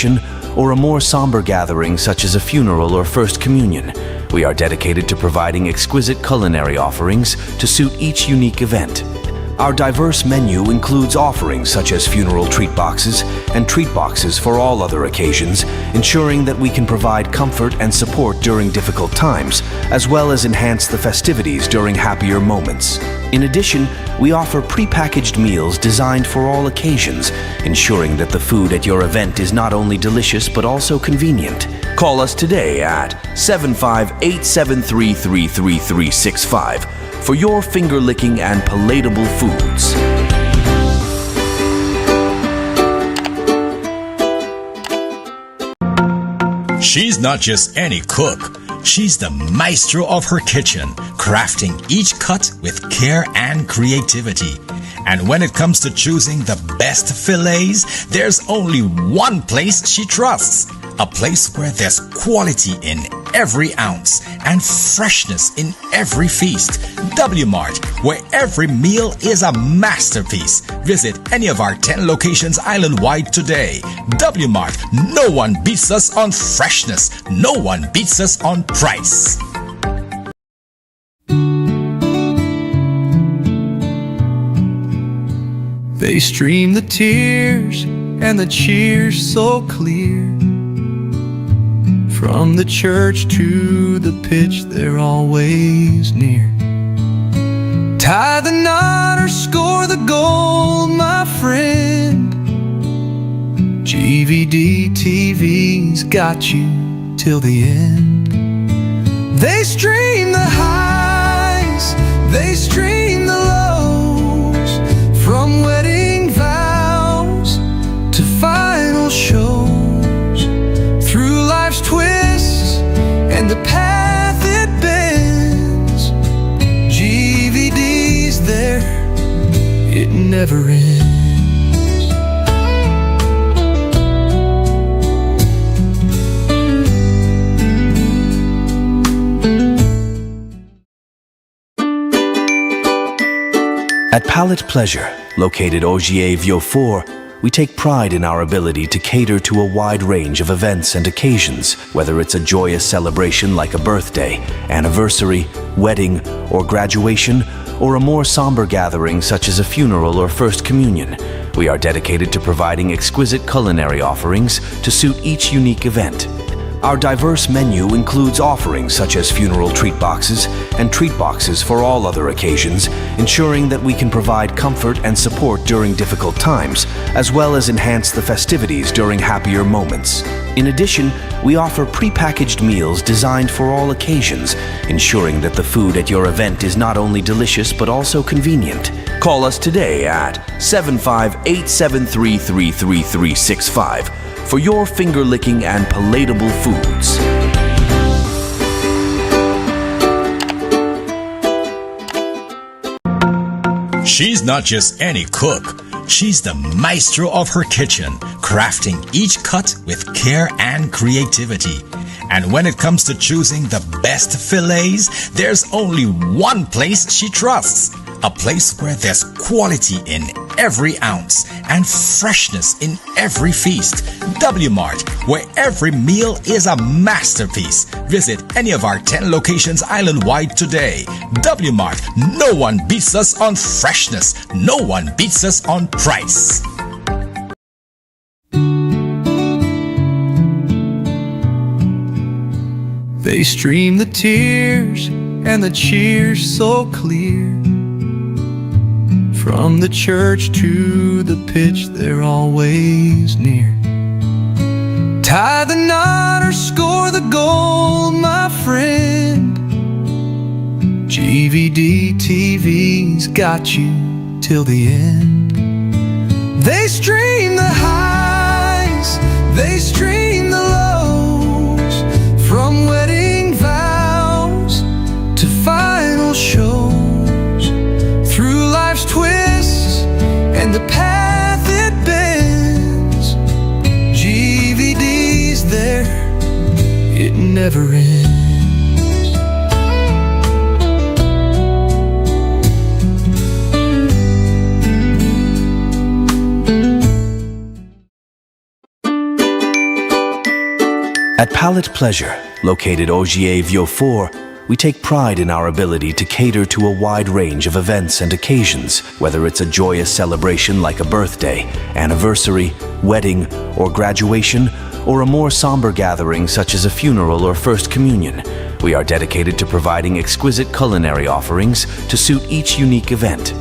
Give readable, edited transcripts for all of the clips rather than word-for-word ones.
graduation, or a more somber gathering such as a funeral or First Communion, we are dedicated to providing exquisite culinary offerings to suit each unique event. Our diverse menu includes offerings such as funeral treat boxes and treat boxes for all other occasions, ensuring that we can provide comfort and support during difficult times, as well as enhance the festivities during happier moments. In addition, we offer prepackaged meals designed for all occasions, ensuring that the food at your event is not only delicious but also convenient. Call us today at 75873333365 for your finger-licking and palatable foods. She's not just any cook. She's the maestro of her kitchen, crafting each cut with care and creativity. And when it comes to choosing the best fillets, there's only one place she trusts. A place where there's quality in every ounce and freshness in every feast. W Mart, where every meal is a masterpiece. Visit any of our 10 locations island-wide today. W Mart, no one beats us on freshness. No one beats us on price. They stream the tears and the cheers so clear. From the church to the pitch, they're always near. Tie the knot or score the goal, my friend. GVD TV's got you till the end. They stream the highs, they stream the lows, from wedding vows to final shows. Through life's twists and the path it bends, GVD's there, it never ends. At Palette Pleasure, located Ogier Vieux Fort, we take pride in our ability to cater to a wide range of events and occasions, whether it's a joyous celebration like a birthday, anniversary, wedding, or graduation, or a more somber gathering such as a funeral or First Communion. We are dedicated to providing exquisite culinary offerings to suit each unique event. Our diverse menu includes offerings such as funeral treat boxes and treat boxes for all other occasions, ensuring that we can provide comfort and support during difficult times, as well as enhance the festivities during happier moments. In addition, we offer prepackaged meals designed for all occasions, ensuring that the food at your event is not only delicious but also convenient. Call us today at 75873333365 for your finger-licking and palatable foods. She's not just any cook. She's the maestro of her kitchen, crafting each cut with care and creativity. And when it comes to choosing the best fillets, there's only one place she trusts. A place where there's quality in every ounce and freshness in every feast. W Mart, where every meal is a masterpiece. Visit any of our 10 locations island-wide today. W Mart, no one beats us on freshness. No one beats us on price. They stream the tears and the cheers so clear. From the church to the pitch, they're always near. Tie the knot or score the goal, my friend. GVD TV's got you till the end. They stream the highs, they stream the lows, from wedding vows to final shows. Through life's twists and the path it bends, GVD's there, it never ends. At Palette Pleasure, located Ogier Vieux 4, we take pride in our ability to cater to a wide range of events and occasions, whether it's a joyous celebration like a birthday, anniversary, wedding, or graduation, or a more somber gathering such as a funeral or first communion. We are dedicated to providing exquisite culinary offerings to suit each unique event.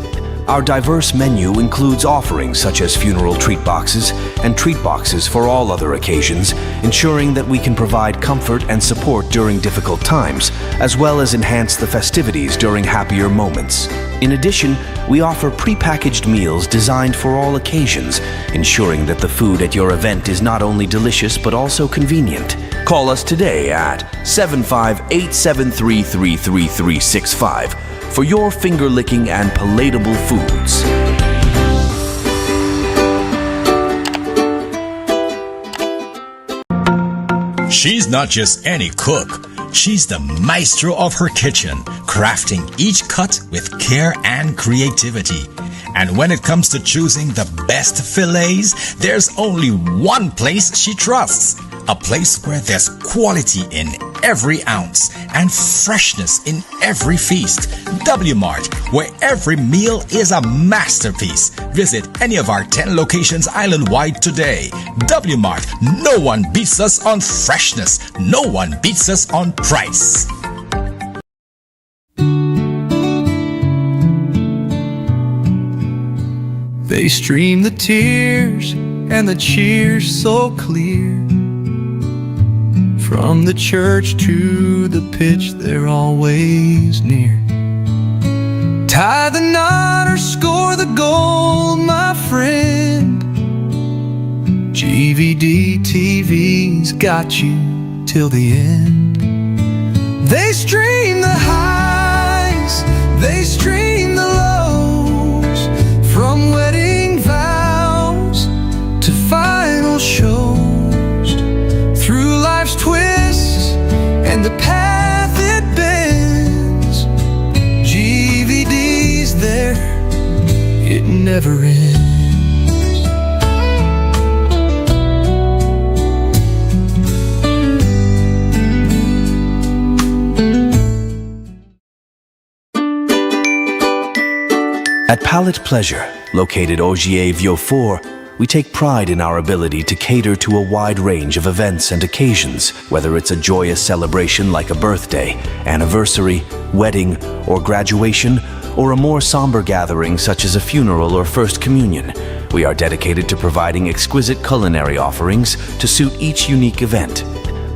Our diverse menu includes offerings such as funeral treat boxes and treat boxes for all other occasions, ensuring that we can provide comfort and support during difficult times, as well as enhance the festivities during happier moments. In addition, we offer prepackaged meals designed for all occasions, ensuring that the food at your event is not only delicious but also convenient. Call us today at 75873333365 for your finger-licking and palatable foods. She's not just any cook. She's the maestro of her kitchen, crafting each cut with care and creativity. And when it comes to choosing the best fillets, there's only one place she trusts. A place where there's quality in every ounce and freshness in every feast. W Mart, where every meal is a masterpiece. Visit any of our 10 locations island-wide today. W Mart, no one beats us on freshness. No one beats us on price. They stream the tears and the cheers so clear. From the church to the pitch, they're always near. Tie the knot or score the goal, my friend. GVD TV's got you till the end. They stream the highs, they stream the lows, from wedding vows to final shows. Through life's twists and the path it bends, GVD's there, it never ends. At Palette Pleasure, located Ogier Vieux 4, we take pride in our ability to cater to a wide range of events and occasions, whether it's a joyous celebration like a birthday, anniversary, wedding, or graduation, or a more somber gathering such as a funeral or first communion. We are dedicated to providing exquisite culinary offerings to suit each unique event.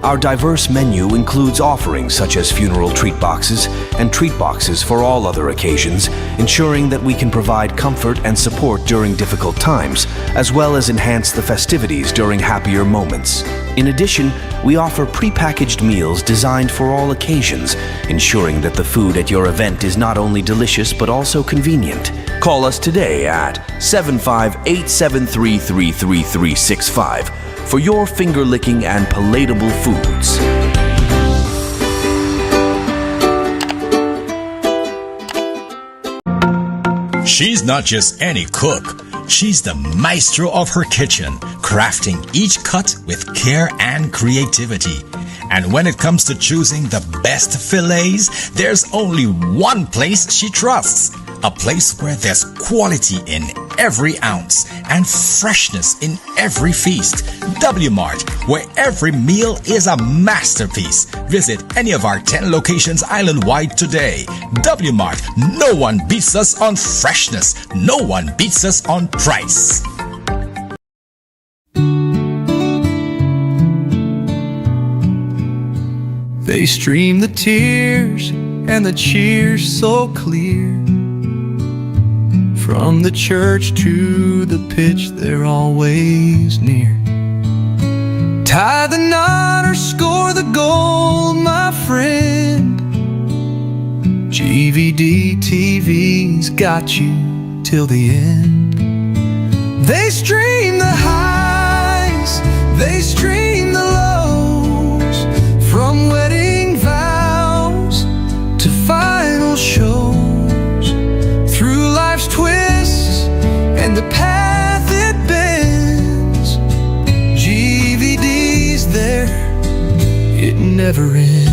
Our diverse menu includes offerings such as funeral treat boxes and treat boxes for all other occasions, ensuring that we can provide comfort and support during difficult times, as well as enhance the festivities during happier moments. In addition, we offer prepackaged meals designed for all occasions, ensuring that the food at your event is not only delicious but also convenient. Call us today at 75873333365 for your finger-licking and palatable foods. She's not just any cook. She's the maestro of her kitchen, crafting each cut with care and creativity. And when it comes to choosing the best fillets, there's only one place she trusts. A place where there's quality in every ounce and freshness in every feast. W Mart, where every meal is a masterpiece. Visit any of our 10 locations island-wide today. W Mart, no one beats us on freshness. No one beats us on price. They stream the tears and the cheers so clear. From the church to the pitch, they're always near. Tie the knot or score the goal, my friend. GVD TV's got you till the end. They stream the highs, they stream the lows, from wedding vows to final shows. Through life's twists and the path it bends, GVD's there, never ends.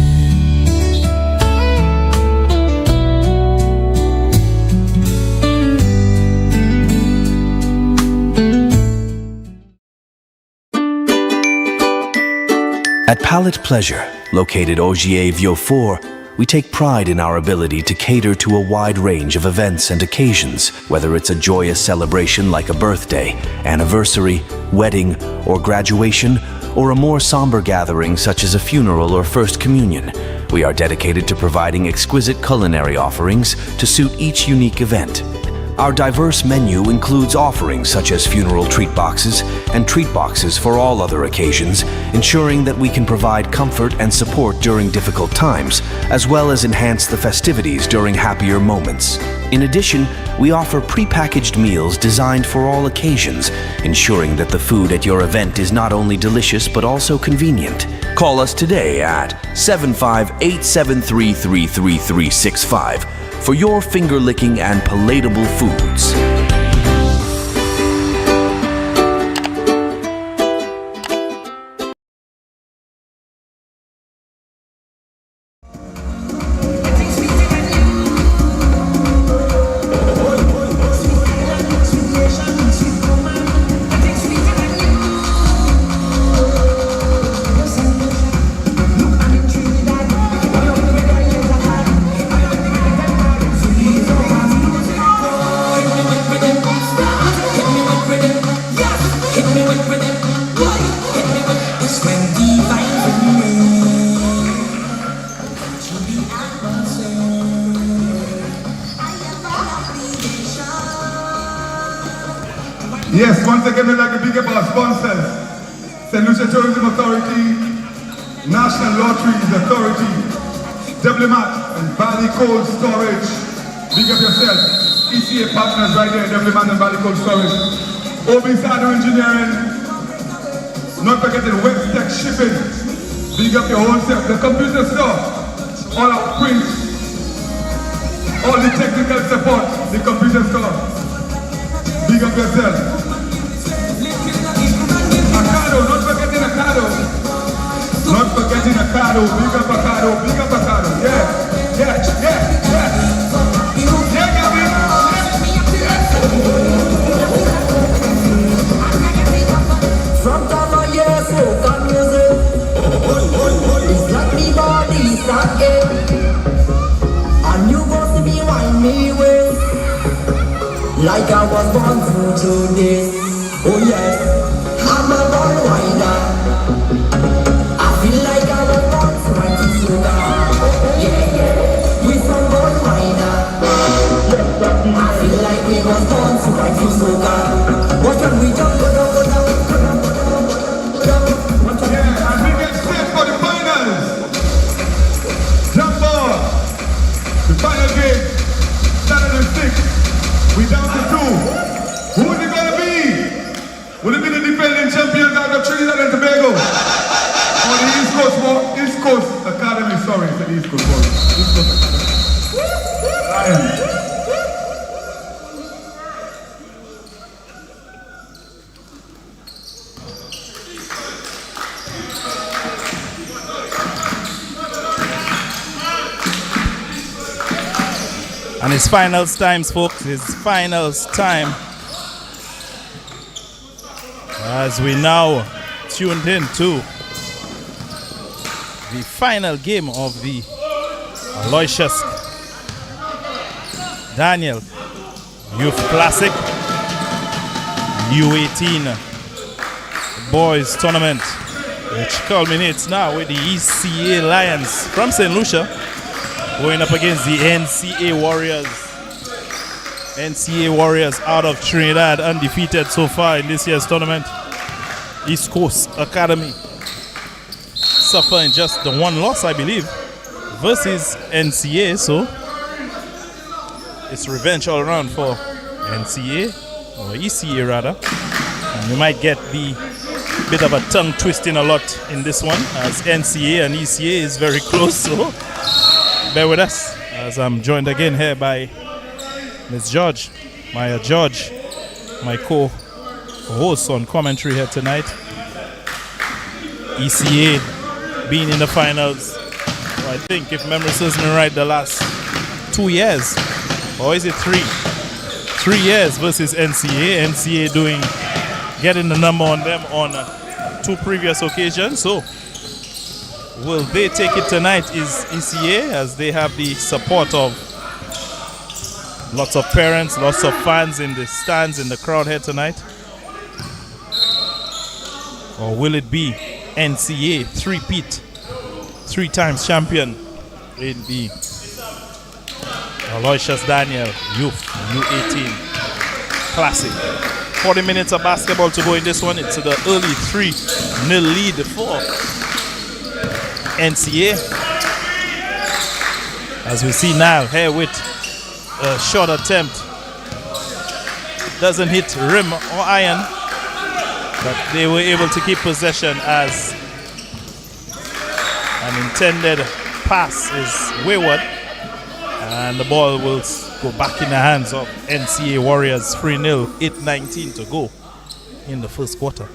At Palate Pleasure, located Ogier Vieux 4, we take pride in our ability to cater to a wide range of events and occasions, whether it's a joyous celebration like a birthday, anniversary, wedding, or graduation, or a more somber gathering such as a funeral or first communion. We are dedicated to providing exquisite culinary offerings to suit each unique event. Our diverse menu includes offerings such as funeral treat boxes and treat boxes for all other occasions, ensuring that we can provide comfort and support during difficult times, as well as enhance the festivities during happier moments. In addition, we offer prepackaged meals designed for all occasions, ensuring that the food at your event is not only delicious but also convenient. Call us today at 75-873-33365 for your finger-licking and palatable foods. Yes, once again, we'd like to big up our sponsors. St. Lucia Tourism Authority, National Lotteries Authority, Deblimat and Valley Cold Storage. Big up yourself. ECA partners right there, Deblimat and Valley Cold Storage. OB Sado Engineering. Not forgetting West Tech Shipping. Big up your own self. The computer store. All our prints. All the technical support. The computer store. Big up yourself. Acado, not forgetting Acado. Not forgetting Acado. Big up Acado. Big up Acado. Yeah. Yeah. Yeah. Yeah. Yeah, Gavin. From Tama, yes, soca music. It's like me body start again. And you go to me wind me ways. Like I was born to do this. Oh yes, I'm a born winder. I feel like I was born to write to soca. Yeah, yeah, we some born winder. I feel like we was born to write to soca. What can we jump, go down, go down, go down, go down, go down. Yeah, and we get set for the finals. Jump ball. The final game, Saturday 6th. We down to 2. Who is it gonna be? Will it be the defending champions out of Trinidad and Tobago? Or the East Coast Academy, sorry, it's the East Coast Academy. Ryan. And it's finals times, folks. It's finals time. As we now tuned in to the final game of the Aloysious Daniel Youth Classic U18 Boys Tournament, which culminates now with the ECA Lions from St. Lucia going up against the NCA Warriors. NCA Warriors out of Trinidad, undefeated so far in this year's tournament. East Coast Academy suffering just the one loss, I believe, versus NCA. So it's revenge all around for NCA, or ECA rather. And you might get the bit of a tongue twisting a lot in this one, as NCA and ECA is very close. So bear with us as I'm joined again here by Ms. George, Maya George, my co-host on commentary here tonight. ECA being in the finals. I think, if memory serves me right, the last 2 years, or is it 3? 3 years versus NCA. NCA getting the number on them on 2 previous occasions. So, will they take it tonight? Is ECA, as they have the support of lots of parents, lots of fans in the stands, in the crowd here tonight? Or will it be NCA, 3-peat, 3 times champion in the Aloysious Daniel Youth U18 Classic? 40 minutes of basketball to go in this one. It's the early 3-0 lead for NCA. As we see now, here with a short attempt. Doesn't hit rim or iron, but they were able to keep possession as an intended pass is wayward, and the ball will go back in the hands of NCA Warriors. 3-0, 8:19 to go in the first quarter.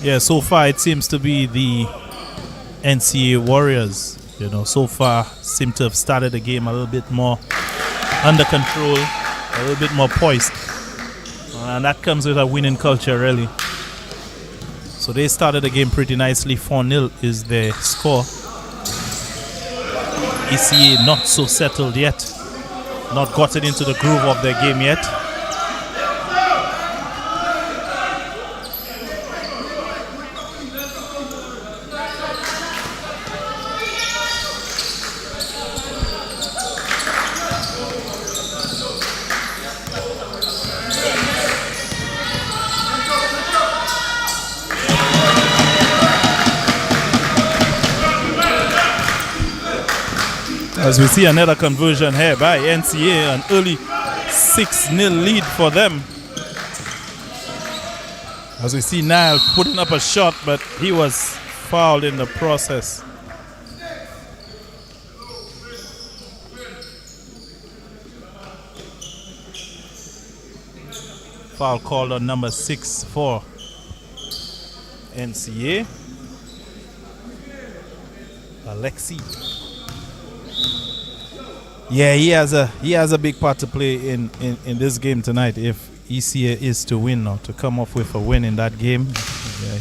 Yeah, so far it seems to be the NCA Warriors, so far seem to have started the game a little bit more under control, a little bit more poised. And that comes with a winning culture, really. So they started the game pretty nicely. 4-0 is their score. ECA not so settled yet, not gotten into the groove of their game yet. As we see another conversion here by NCA, an early 6-0 lead for them. As we see Nile putting up a shot, but he was fouled in the process. Foul called on number 6 for NCA. Alexi. Yeah, he has a big part to play in this game tonight. If ECA is to win or to come off with a win in that game, yeah,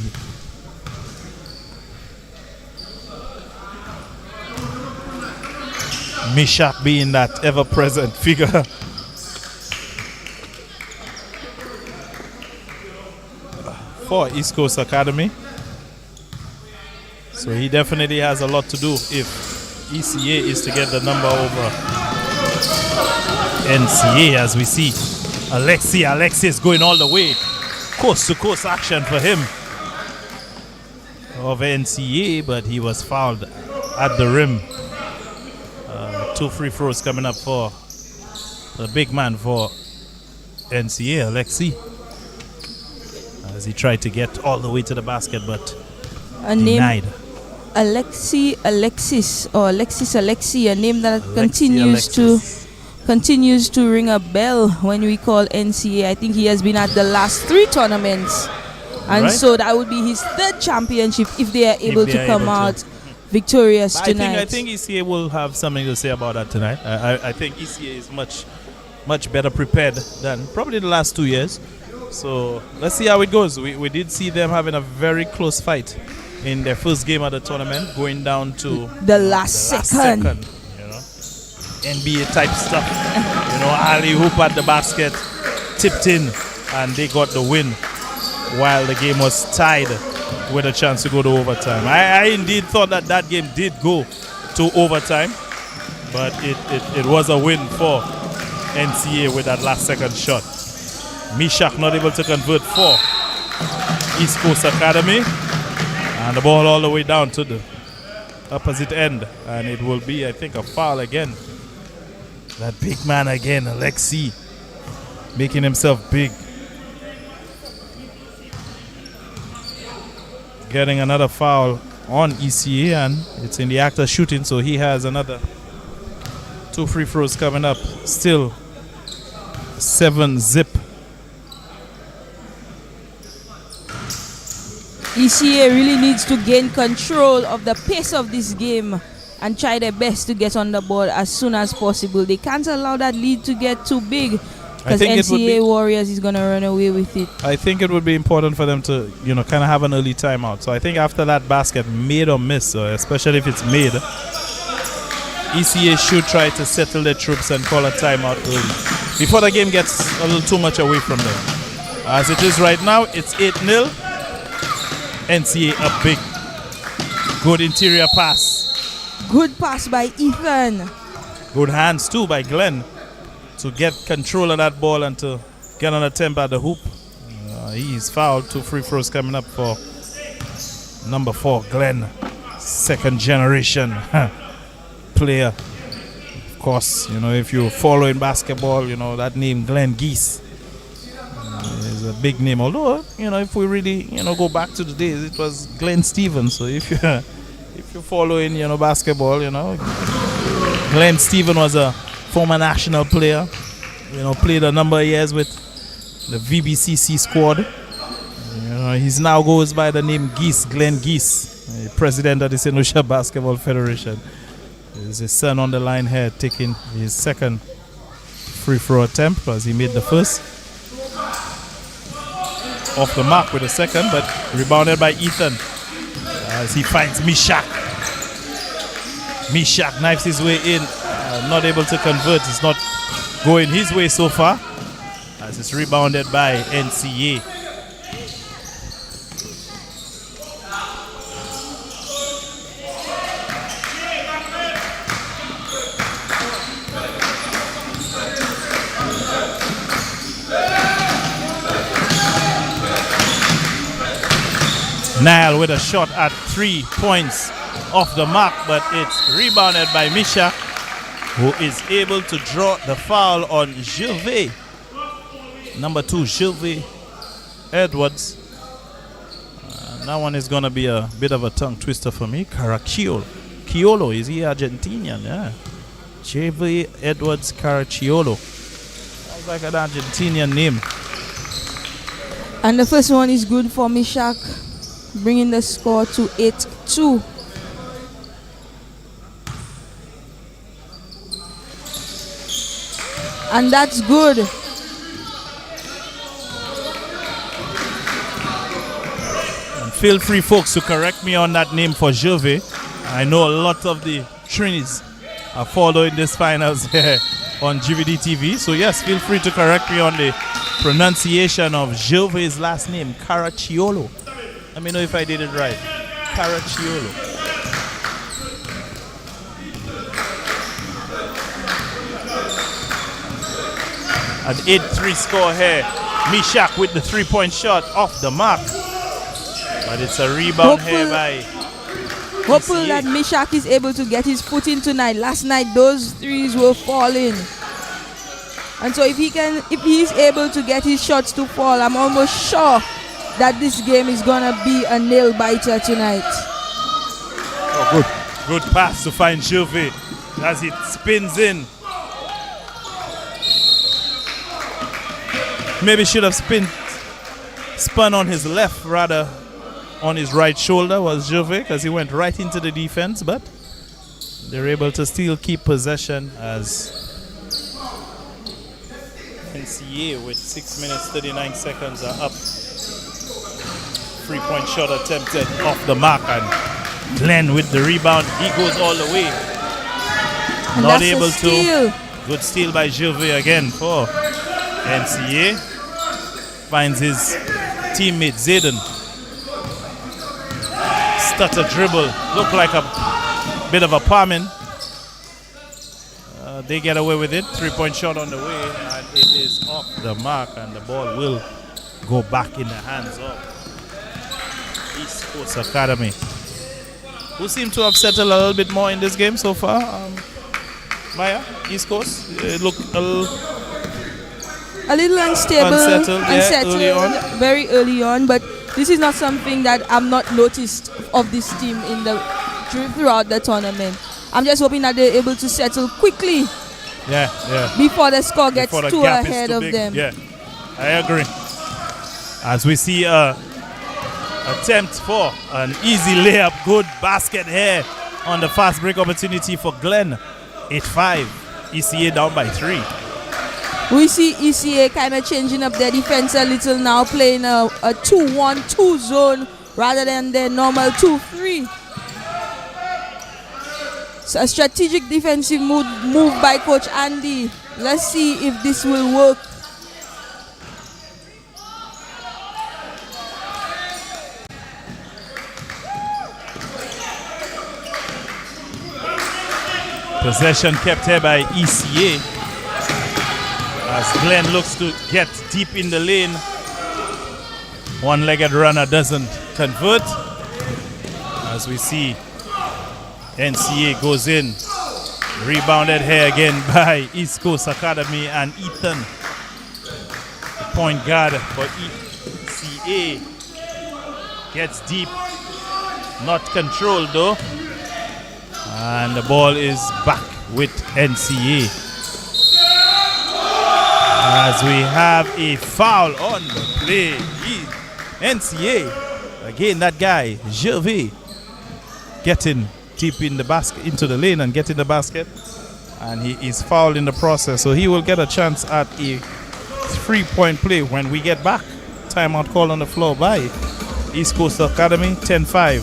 Mishak being that ever-present figure. For East Coast Academy. So he definitely has a lot to do if ECA is to get the number over NCA. As we see Alexis going all the way, coast to coast action for him of NCA, but he was fouled at the rim. 2 free throws coming up for the big man for NCA, Alexi, as he tried to get all the way to the basket, but denied. Alexi, a name that continues to ring a bell when we call NCA. I think he has been at the last 3 tournaments, and so that would be his 3rd championship if they are able to come out victorious tonight. I think ECA will have something to say about that tonight. I think ECA is much better prepared than probably the last 2 years. So let's see how it goes. We did see them having a very close fight in their first game of the tournament, going down to the last second. NBA type stuff. Ali hoop at the basket, tipped in, and they got the win while the game was tied with a chance to go to overtime. I indeed thought that game did go to overtime, but it was a win for NCA with that last second shot. Mishak not able to convert 4 East Coast Academy. And the ball all the way down to the opposite end. And it will be, I think, a foul again. That big man again, Alexi, making himself big. Getting another foul on ECA, and it's in the act of shooting, so he has another 2 free throws coming up. Still 7-zip. ECA really needs to gain control of the pace of this game and try their best to get on the ball as soon as possible. They can't allow that lead to get too big, because NCA Warriors is going to run away with it. I think it would be important for them to, kind of have an early timeout. So I think after that basket, made or miss, especially if it's made, ECA should try to settle their troops and call a timeout early before the game gets a little too much away from them. As it is right now, it's 8-0. NCA up big. Good interior pass. Good pass by Ethan. Good hands too by Glenn to get control of that ball and to get an attempt at the hoop. He's fouled. 2 free throws coming up for number 4, Glenn. Second generation player. Of course, if you're following basketball, that name Glenn Geese is a big name. Although, if we really, go back to the days, it was Glenn Stevens. So if you're following, basketball, Glenn Stevens was a former national player. Played a number of years with the VBCC squad. He's now goes by the name Geese, Glenn Geese, president of the St. Lucia Basketball Federation. There's his son on the line here taking his second free throw attempt, as he made the first. Off the mark with the second, but rebounded by Ethan as he finds Mishak. Mishak knifes his way in, not able to convert. It's not going his way so far, as it's rebounded by NCA. Nile with a shot at 3 points off the mark, but it's rebounded by Misha, who is able to draw the foul on Gilvet. Number 2, Gilvet Edwards. That one is going to be a bit of a tongue twister for me. Caracciolo, is he Argentinian? Yeah. Gilvet Edwards Caracciolo. Sounds like an Argentinian name. And the first one is good for Mishak, bringing the score to 8-2. And that's good. And feel free, folks, to correct me on that name for Gervais. I know a lot of the Trinis are following this finals here on GVD TV. So yes, feel free to correct me on the pronunciation of Gervais' last name, Caracciolo. Let me know if I did it right. Caracciolo. An 8-3 score here. Mishak with the 3-point shot off the mark. But it's a rebound here by Hopeful that Mishak is able to get his foot in tonight. Last night those threes were falling. And so if he's able to get his shots to fall, I'm almost sure that this game is gonna be a nail biter tonight. Oh, good pass to find Gervais as it spins in. Maybe should have spun on his left rather on his right shoulder was Gervais, because he went right into the defense, but they're able to still keep possession as NCA with 6 minutes 39 seconds are up. 3-point shot attempted off the mark, and Glenn with the rebound. He goes all the way. And not that's able a steal. to. Good steal by Gervais again for NCA. Finds his teammate Zayden. Stutter dribble. Look like a bit of a palming. They get away with it. 3-point shot on the way, and it is off the mark, and the ball will go back in the hands of East Coast Academy, who seem to have settled a little bit more in this game so far. Maya, East Coast, look a little unstable, unsettled very early on, but this is not something that I'm not noticed of this team throughout the tournament. I'm just hoping that they're able to settle quickly. Before the score gets too ahead of them. Yeah, I agree. As we see attempt for an easy layup, good basket here on the fast break opportunity for Glenn. 8-5, ECA down by 3. We see ECA kind of changing up their defense a little now, playing a 2-1-2 zone rather than their normal 2-3. So a strategic defensive move by Coach Andy. Let's see if this will work. Possession kept here by ECA as Glenn looks to get deep in the lane. One-legged runner doesn't convert. As we see NCA goes in. Rebounded here again by East Coast Academy and Ethan. The point guard for ECA gets deep. Not controlled though. And the ball is back with NCA. As we have a foul on the play. NCA. Again, that guy, Gervais, getting deep in the basket, into the lane and getting the basket. And he is fouled in the process. So he will get a chance at a 3-point play when we get back. Timeout call on the floor by East Coast Academy. 10-5.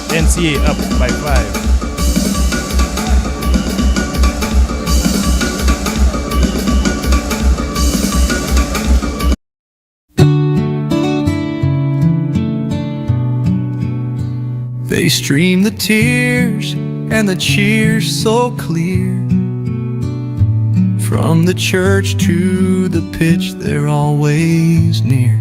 NCA up by 5. They stream the tears and the cheers so clear. From the church to the pitch, they're always near.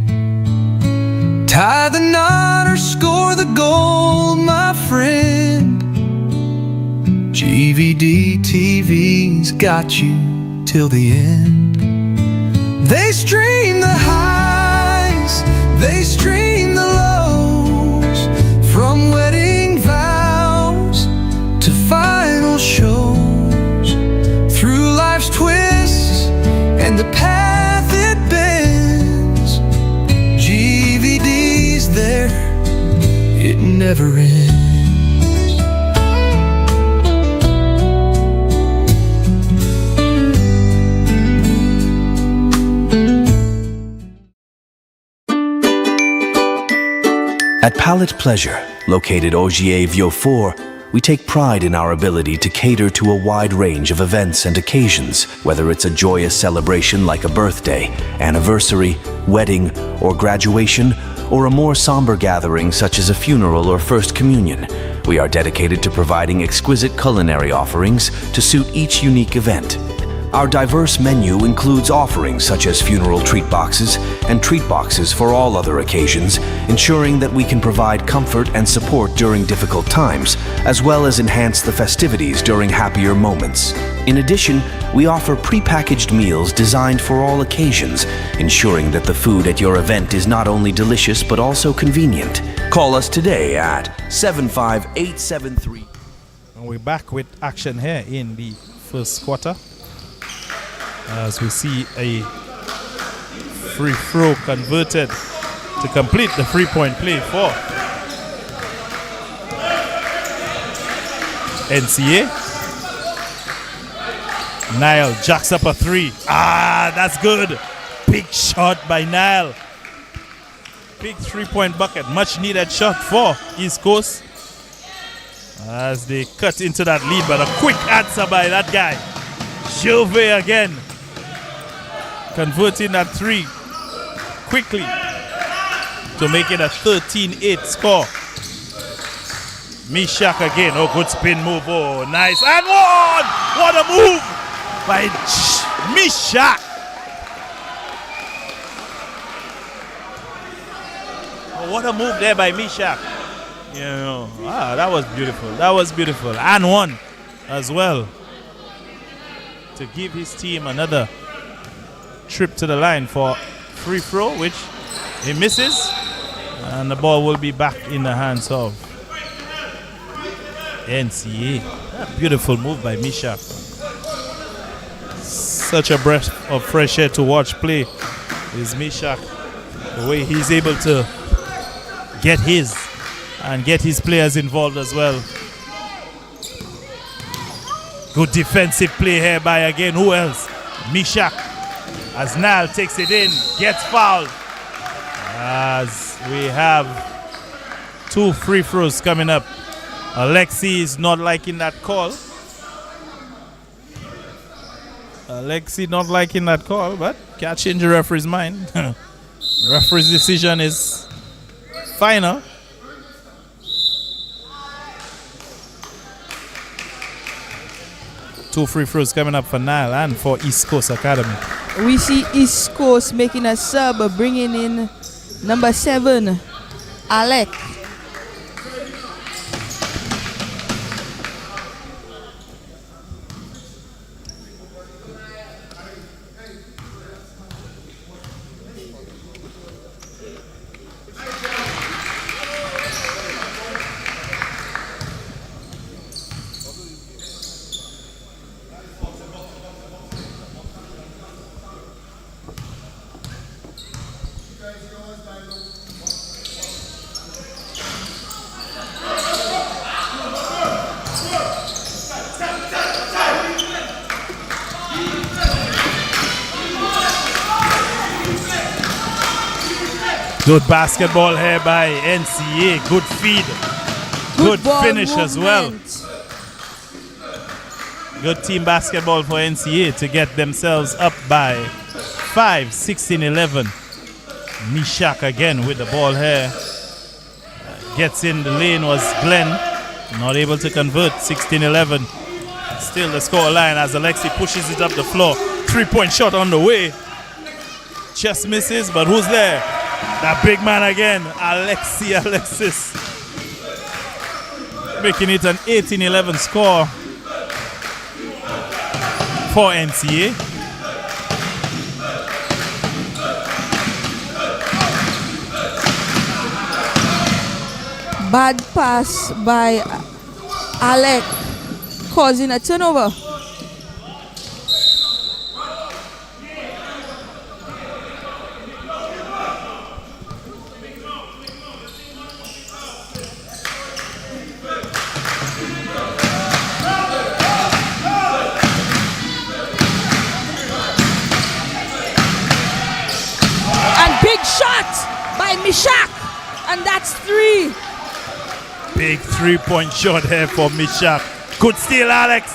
Tie the knot or score the goal, my friend. GVD TV's got you till the end. They stream the highs, they stream the lows. From wedding vows to final shows, through life's twists and the path it bends, GVD's there, it never ends. At Palette Pleasure, located Ogier Vieux 4, we take pride in our ability to cater to a wide range of events and occasions, whether it's a joyous celebration like a birthday, anniversary, wedding, or graduation, or a more somber gathering such as a funeral or first communion. We are dedicated to providing exquisite culinary offerings to suit each unique event. Our diverse menu includes offerings such as funeral treat boxes and treat boxes for all other occasions, ensuring that we can provide comfort and support during difficult times, as well as enhance the festivities during happier moments. In addition, we offer prepackaged meals designed for all occasions, ensuring that the food at your event is not only delicious but also convenient. Call us today at 75873. And we're back with action here in the first quarter, as we see a free throw converted to complete the 3-point play for NCA. Nile jacks up a 3. That's good. Big shot by Nile. Big 3-point bucket. Much needed shot for East Coast as they cut into that lead, but a quick answer by that guy. Gervais again, converting that 3 quickly to make it a 13-8 score. Mishak again. Oh, good spin move. Oh, nice. And one! What a move by Mishak. But what a move there by Mishak. You know, that was beautiful. That was beautiful. And one as well to give his team another trip to the line for free throw, which he misses. And the ball will be back in the hands of NCA. A beautiful move by Mishak. Such a breath of fresh air to watch play is Mishak. The way he's able to get his and get his players involved as well. Good defensive play here by again. Who else? Mishak. As Nal takes it in, gets fouled. As we have 2 free throws coming up. Alexi is not liking that call. Alexi not liking that call, but can't change the referee's mind. Referee's decision is final. Two free throws coming up for Nile and for East Coast Academy. We see East Coast making a sub, bringing in number 7, Alec. Good basketball here by NCA. Good feed. Good finish movement as well. Good team basketball for NCA to get themselves up by 5, 16-11. Mishak again with the ball here. Gets in the lane was Glenn. Not able to convert. 16-11. Still the score line as Alexi pushes it up the floor. 3-point shot on the way. Just misses, but who's there? That big man again, Alexis. Making it an 18-11 score for NCA. Bad pass by Alec, causing a turnover. Mishak, and that's 3. Big 3-point shot here for Mishak. Good steal, Alex,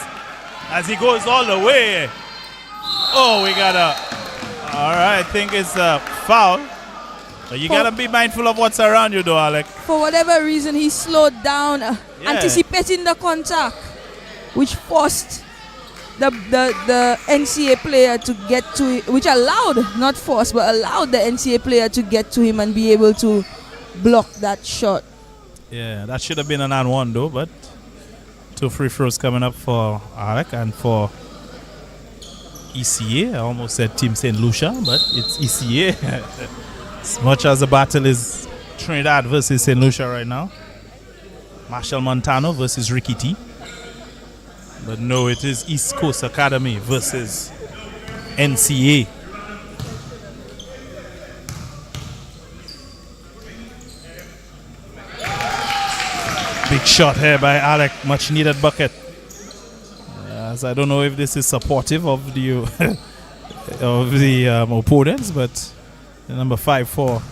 as he goes all the way. Oh, we got a... All right, I think it's a foul. But you got to be mindful of what's around you, though, Alex. For whatever reason, he slowed down, anticipating the contact, which forced the NCA player to get to it, which allowed, not forced, but allowed the NCA player to get to him and be able to block that shot. Yeah, that should have been an and one, though, but 2 free throws coming up for Alec and for ECA. I almost said Team St. Lucia, but it's ECA. As much as the battle is Trinidad versus St. Lucia right now. Marshall Montano versus Ricky T. But no, it is East Coast Academy versus NCA. Big shot here by Alec, much needed bucket. As I don't know if this is supportive of the opponents, but the number 5 for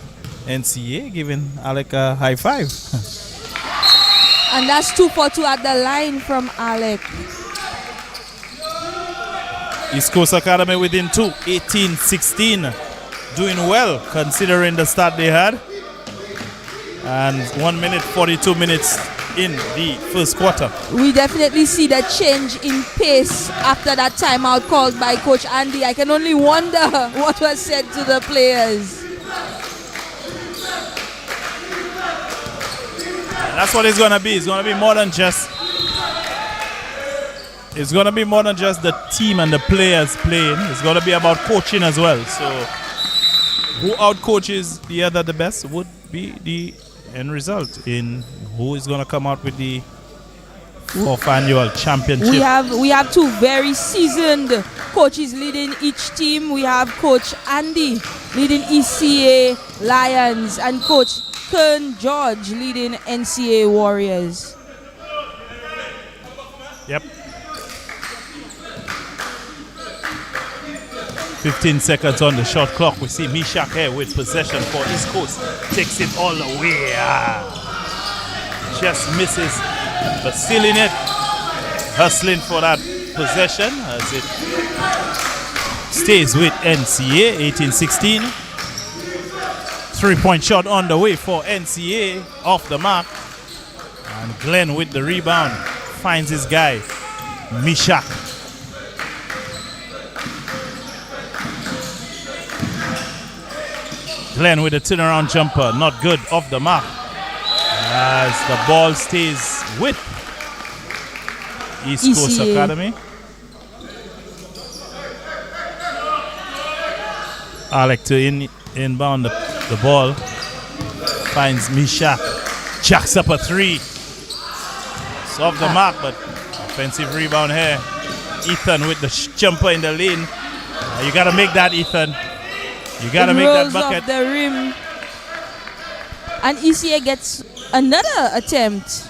NCA giving Alec a high five. And that's 2 for 2 at the line from Alec. East Coast Academy within 2, 18-16. Doing well considering the start they had. And 1 minute, 42 minutes in the first quarter. We definitely see the change in pace after that timeout called by Coach Andy. I can only wonder what was said to the players. That's what it's gonna be. It's gonna be more than just. It's gonna be more than just the team and the players playing. It's gonna be about coaching as well. So, who out coaches the other the best would be the end result in who is gonna come out with the fourth annual championship. We have two very seasoned coaches leading each team. We have Coach Andy leading ECA Lions and Coach Kern George leading NCA Warriors. Yep. 15 seconds on the shot clock. We see Mishak here with possession for East Coast. Takes it all the way. Just misses, but still in it. Hustling for that possession as it stays with NCA. 18-16. 3-point shot on the way for NCA. Off the mark. And Glenn with the rebound. Finds his guy, Mishak. Glenn with a turnaround jumper, not good, off the mark. As the ball stays with East Coast ECA. Academy. Alec to inbound the ball. Finds Mishak. Jacks up a three. It's off the mark, but offensive rebound here. Ethan with the jumper in the lane. You got to make that, Ethan. You got to make that bucket. Off the rim. And ECA gets another attempt.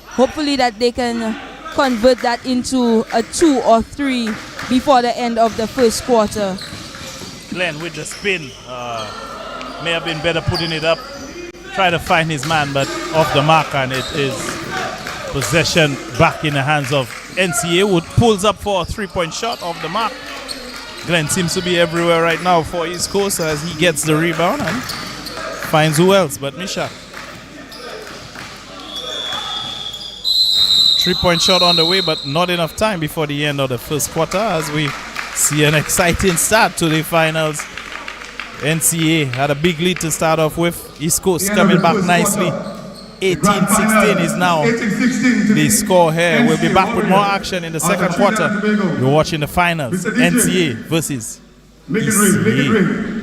Hopefully that they can convert that into a 2 or 3 before the end of the first quarter. Glenn with the spin. May have been better putting it up. Try to find his man, but off the mark, and it is possession back in the hands of NCA, who pulls up for a 3-point shot off the mark. Glenn seems to be everywhere right now for East Coast as he gets the rebound and finds who else but Mishak. 3-point shot on the way, but not enough time before the end of the first quarter as we see an exciting start to the finals. NCA had a big lead to start off with. East Coast coming back nicely. 18-16 is now the score here. We'll be back with more action in the second quarter. You're watching the finals. NCA versus ECA.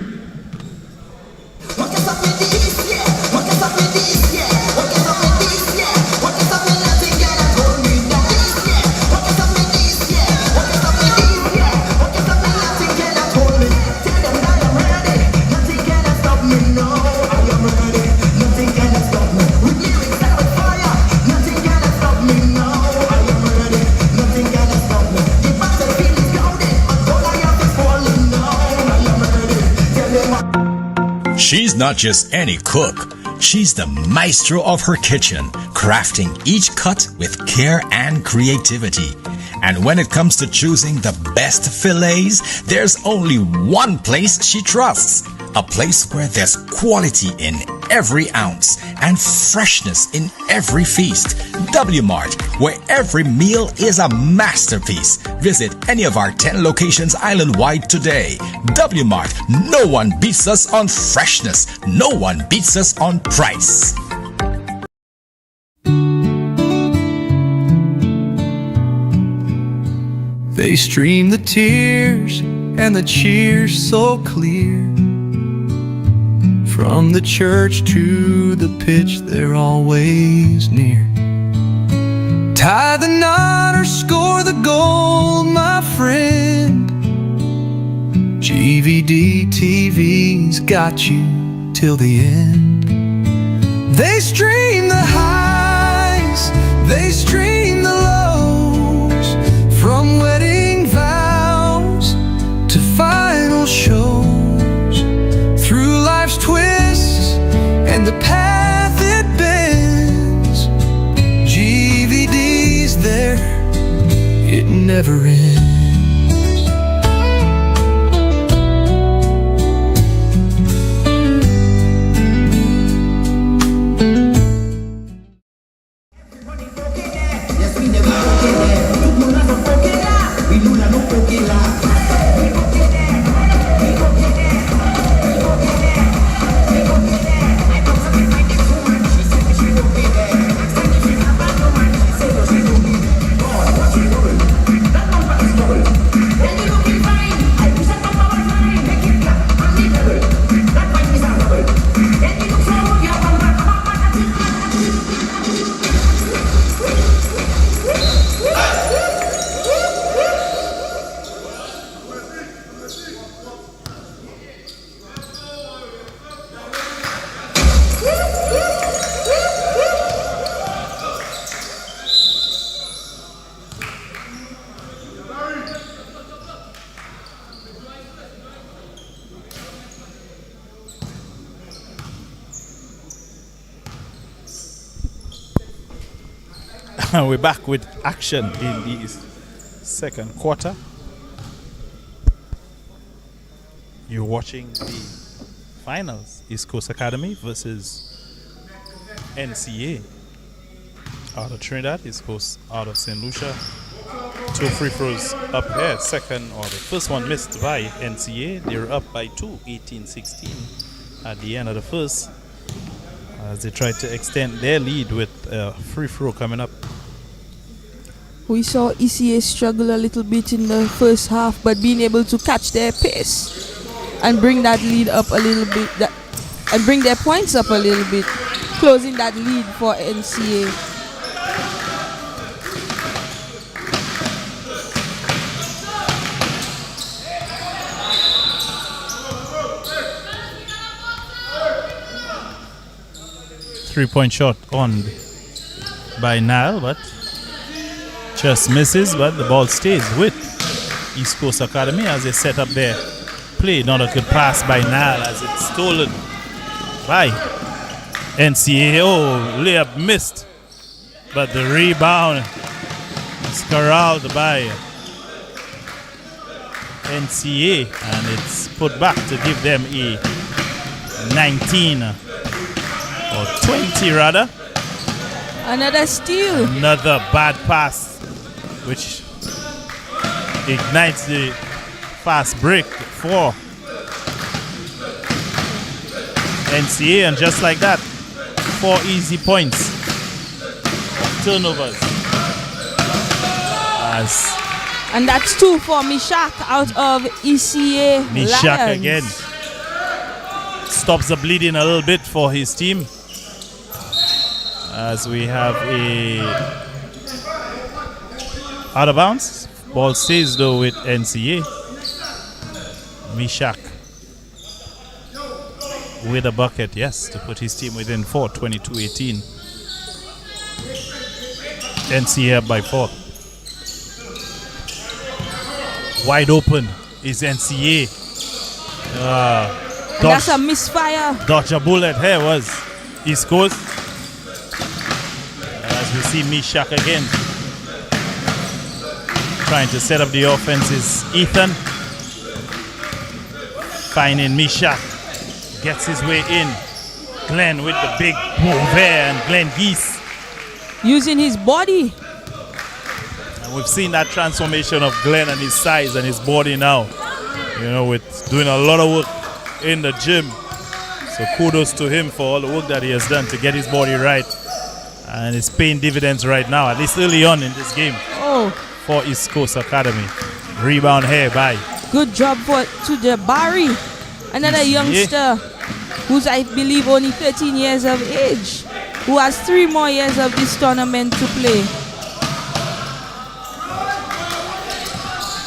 She's not just any cook. She's the maestro of her kitchen, crafting each cut with care and creativity. And when it comes to choosing the best fillets, there's only one place she trusts. A place where there's quality in every ounce and freshness in every feast. W Mart, where every meal is a masterpiece. Visit any of our 10 locations island-wide today. W Mart, no one beats us on freshness. No one beats us on price. They stream the tears and the cheers so clear. From the church to the pitch, they're always near. Tie the knot or score the goal, my friend. GVD TV's got you till the end. They stream the highs, they stream the lows. From wedding vows to final shows. Through life's twists and the path it bends, GVD's there, it never ends. We're back with action in the second quarter. You're watching the finals. East Coast Academy versus NCA. Out of Trinidad, East Coast out of St. Lucia. 2 free throws up here. Second, or the first one missed by NCA. They're up by 2, 18-16 at the end of the first, as they tried to extend their lead with a free throw coming up. We saw ECA struggle a little bit in the first half, but being able to catch their pace and bring that lead up a little bit, and bring their points up a little bit, closing that lead for NCA. Three-point shot on by Nile, but just misses, but the ball stays with East Coast Academy as they set up their play. Not a good pass by Nile as it's stolen by NCA. Oh, layup missed, but the rebound is corralled by NCA, and it's put back to give them a 19 or 20 rather. Another steal. Another bad pass, which ignites the fast break for NCA, and just like that, 4 easy points. Turnovers. And that's 2 for Mishak out of ECA Mishak Lions. again. Stops the bleeding a little bit for his team, as we have a out of bounds. Ball stays though with NCA. Mishak with a bucket, yes, to put his team within 4, 22-18. NCA up by 4. Wide open is NCA. That's a misfire. Dodge a bullet here was East Coast. As we see Mishak again trying to set up the offense is Ethan. Finding Mishak. Gets his way in. Glenn with the big move there, and Glenn Geese using his body. And we've seen that transformation of Glenn and his size and his body now. You know, with doing a lot of work in the gym. So kudos to him for all the work that he has done to get his body right. And it's paying dividends right now, at least early on in this game. Oh. For East Coast Academy. Rebound here by. Good job to Jabari. Another youngster who's, I believe, only 13 years of age, who has 3 more years of this tournament to play.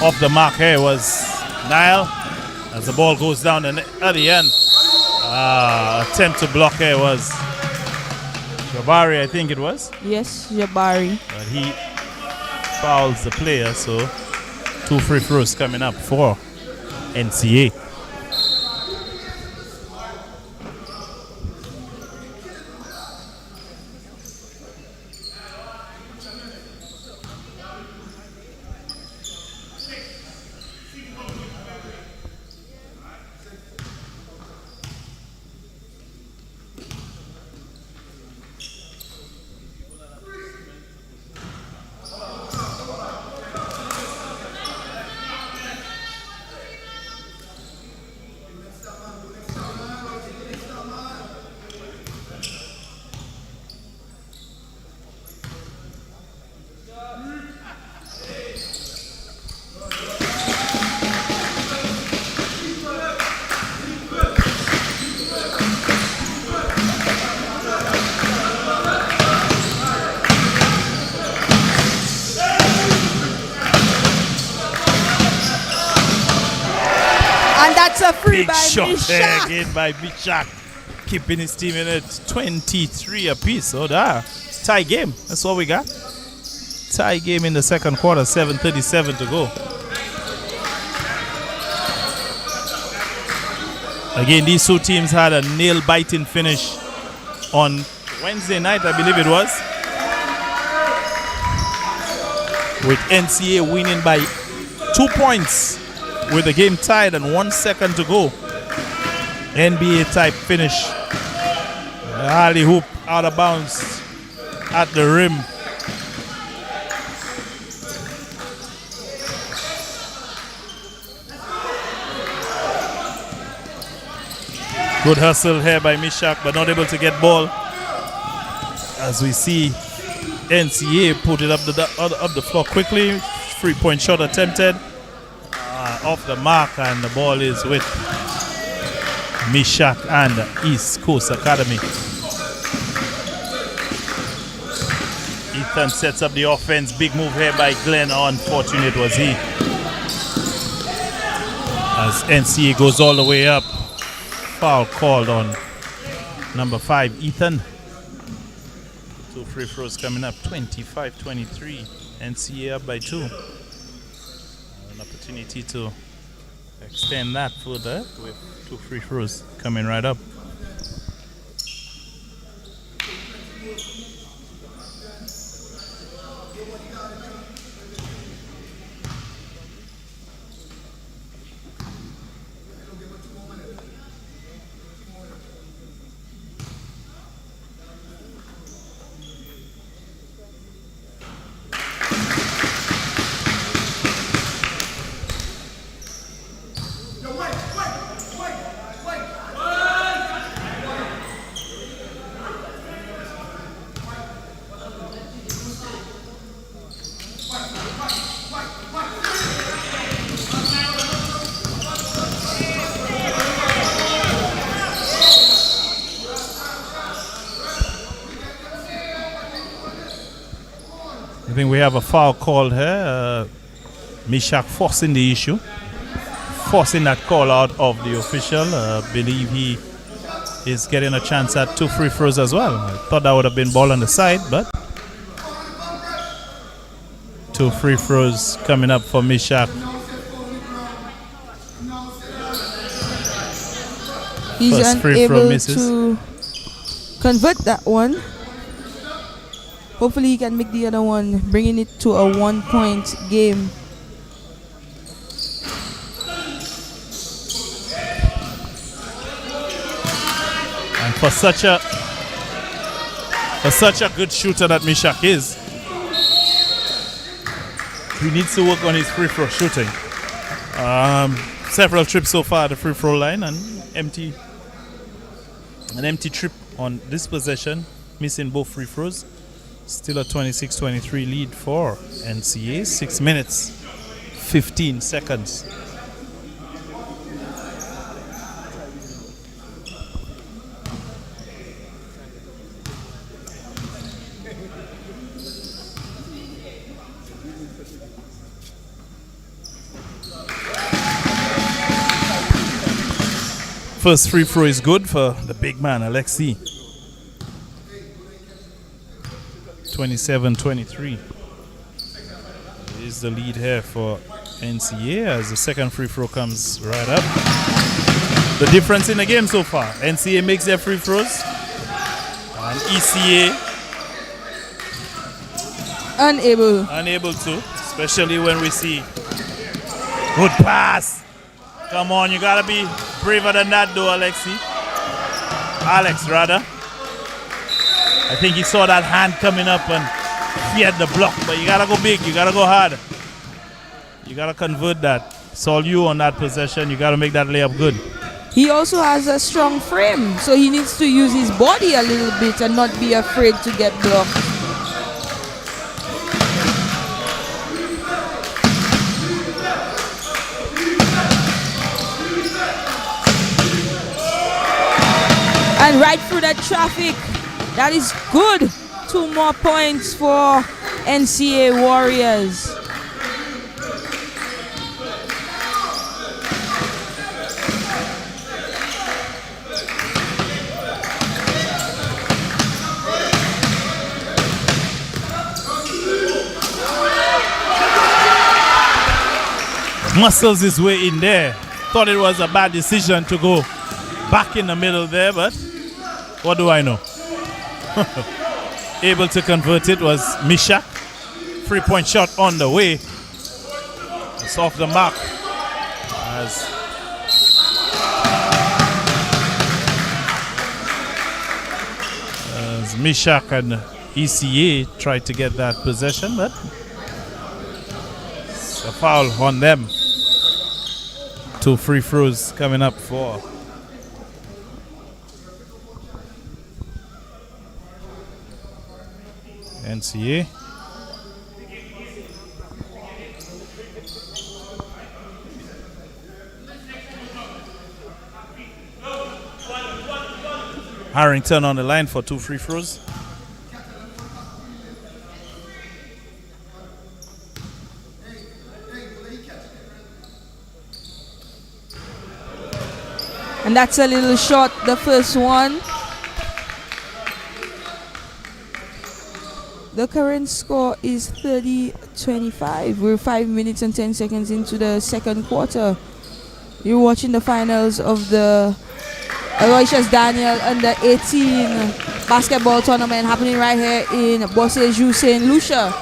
Off the mark here was Nile, as the ball goes down and at the end. Attempt to block here was Jabari, I think it was. Yes, Jabari. But he fouls the player, so 2 free throws coming up for NCA. That's a free big by shot there Mishak. again by Mishak, keeping his team in it 23 apiece. So that tie game. That's what we got. Tie game in the second quarter, 7:37 to go. Again, these two teams had a nail-biting finish on Wednesday night, I believe it was. with NCA winning by 2 points with the game tied and 1 second to go. NBA type finish. Alley hoop out of bounds at the rim. Good hustle here by Mishak, but not able to get ball. As we see NCA put it up the floor quickly. 3-point shot attempted. Off the mark, and the ball is with Mishak and East Coast Academy. Ethan sets up the offense. Big move here by Glenn. Unfortunate was he. As NCA goes all the way up. Foul called on number 5, Ethan. 2 free throws coming up. 25-23. NCA up by 2. An opportunity to extend that further with 2 free throws coming right up. I think we have a foul called here. Mishak forcing the issue. Forcing that call out of the official. Believe he is getting a chance at 2 free throws as well. I thought that would have been ball on the side, but 2 free throws coming up for Mishak. He's First free throw unable misses. to convert that one. Hopefully he can make the other one, bringing it to a 1-point game. And for such a good shooter that Mishak is, he needs to work on his free throw shooting. Several trips so far at the free throw line, and an empty trip on this possession, missing both free throws. Still a 26-23 lead for NCA. 6 minutes, 15 seconds. First free throw is good for the big man, Alexi. 27-23 is the lead here for NCA as the second free throw comes right up. The difference in the game so far, NCA makes their free throws and ECA unable to, especially when we see good pass. Come on, you gotta be braver than that though, Alex, rather. I think he saw that hand coming up and he had the block, but you gotta go big, you gotta go hard. You gotta convert that. It's all you on that possession, you gotta make that layup good. He also has a strong frame, so he needs to use his body a little bit and not be afraid to get blocked. And right through that traffic. That is good. 2 more points for NCA Warriors. Muscles his way in there. Thought it was a bad decision to go back in the middle there, but what do I know? Able to convert it was Mishak. 3-point shot on the way. It's off the mark as Mishak and ECA tried to get that possession, but it's a foul on them. 2 free throws coming up for NCA. Harrington on the line for 2 free throws. And that's a little short, the first one. The current score is 30-25. We're 5 minutes and 10 seconds into the second quarter. You're watching the finals of the Aloysious Daniel under 18 basketball tournament happening right here in Bossejou, St. Lucia.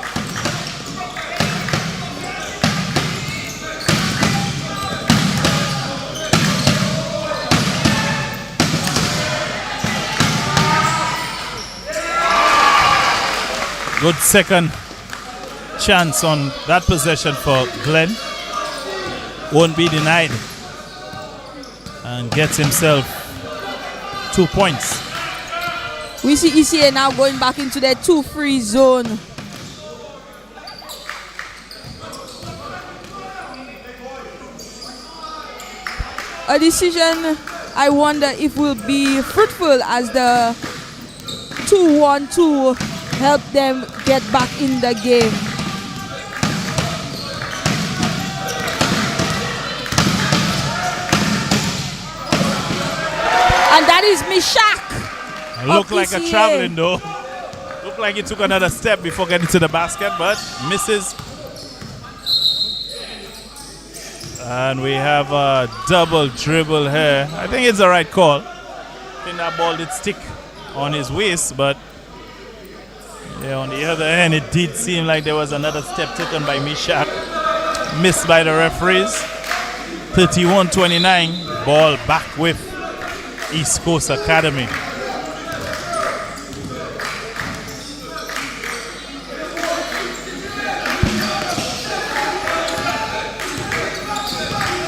Good second chance on that possession for Glenn. Won't be denied. And gets himself 2 points. We see ECA now going back into their 2-free zone. A decision I wonder if will be fruitful, as the 2-1-2 help them get back in the game. And that is Mishak. Look like a traveling though. Look like he took another step before getting to the basket, but misses. And we have a double dribble here. I think it's the right call. I think that ball did stick on his waist, but yeah, on the other end, it did seem like there was another step taken by Mishak. Missed by the referees. 31-29. Ball back with East Coast Academy.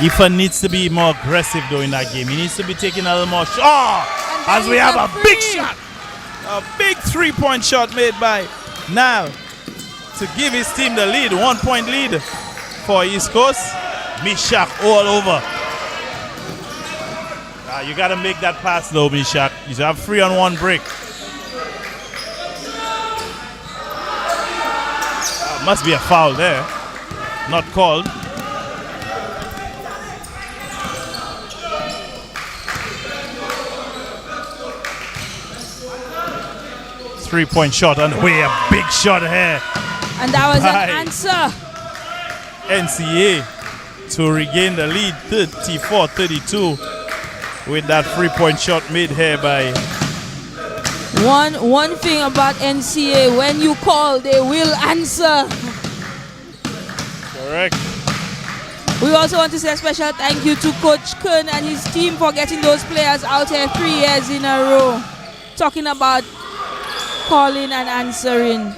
Ifa needs to be more aggressive though in that game. He needs to be taking a little more shot. As we have a big shot. A big 3-point shot made by Nal to give his team the lead. 1-point lead for East Coast. Mishak all over. You got to make that pass though, Mishak. You have 3-on-1 break. Must be a foul there. Not called. Three-point shot on the way. A big shot here. And that was an answer. NCA to regain the lead 34-32 with that 3-point shot made here by. One thing about NCA, when you call, they will answer. Correct. We also want to say a special thank you to Coach Kern and his team for getting those players out here 3 years in a row. Talking about calling and answering.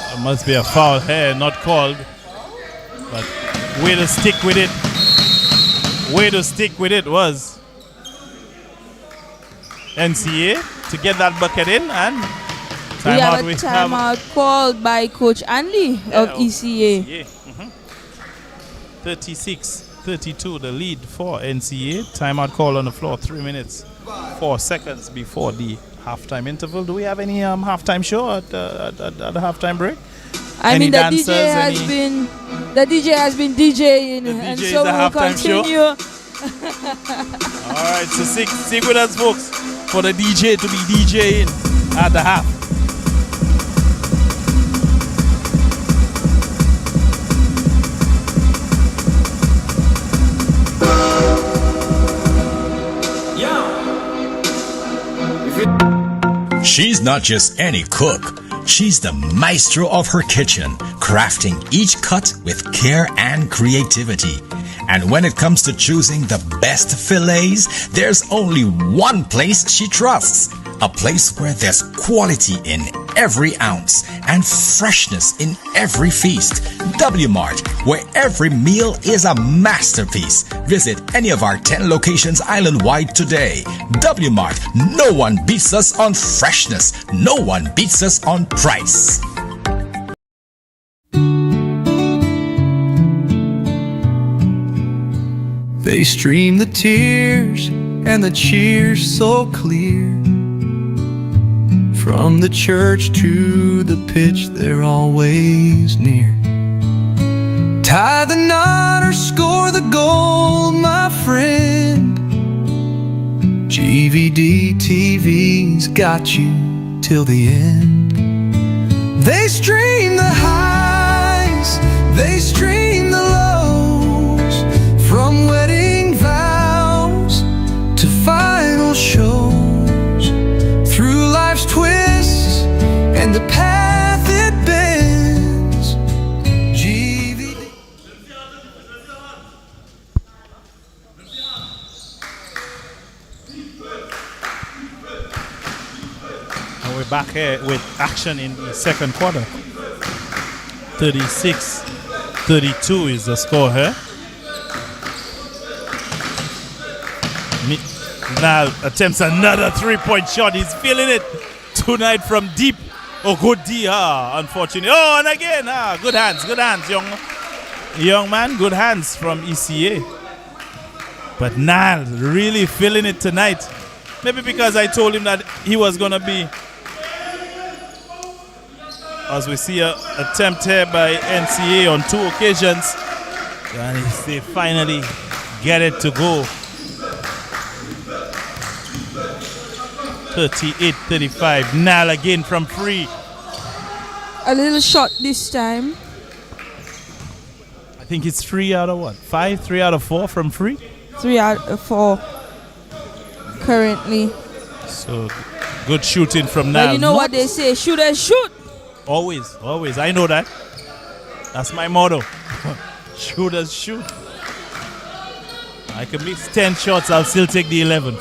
There must be a foul here, not called. But way to stick with it. Way to stick with it was NCA to get that bucket in, and we have a timeout called by Coach Andy of ECA. 36-32 the lead for NCA. Timeout call on the floor. 3 minutes 4 seconds before the halftime interval. Do we have any halftime show at the halftime break? I mean, the DJ has been DJing, and so we'll continue. All right, so stick with us, folks, for the DJ to be DJing at the half. She's not just any cook. She's the maestro of her kitchen, crafting each cut with care and creativity. And when it comes to choosing the best fillets, there's only one place she trusts. A place where there's quality in every ounce and freshness in every feast. W Mart, where every meal is a masterpiece. Visit any of our 10 locations island-wide today. W Mart, no one beats us on freshness. No one beats us on price. They stream the tears and the cheers so clear. From the church to the pitch, they're always near. Tie the knot or score the goal, my friend. GVD TV's got you till the end. They stream the highs, they stream the lows. From wedding vows to final shows. Through life's twists and the path it bends. GVD. And we're back here with action in the second quarter. 36-32 is the score here. Now attempts another three-point shot. He's feeling it tonight from deep. Oh, good D. Unfortunately. Oh, and again. Good hands, young man. Good hands from ECA. But Nile really feeling it tonight. Maybe because I told him that he was going to be. As we see an attempt here by NCA on 2 occasions. And they finally get it to go. 38-35. Nal again from free. A little shot this time. I think it's 3 out of what? 5? 3 out of 4 from free? 3 out of 4 currently. So good shooting from Nal. But you know what they say, shooters shoot. Always. I know that. That's my motto. Shooters shoot. I can miss 10 shots, I'll still take the 11.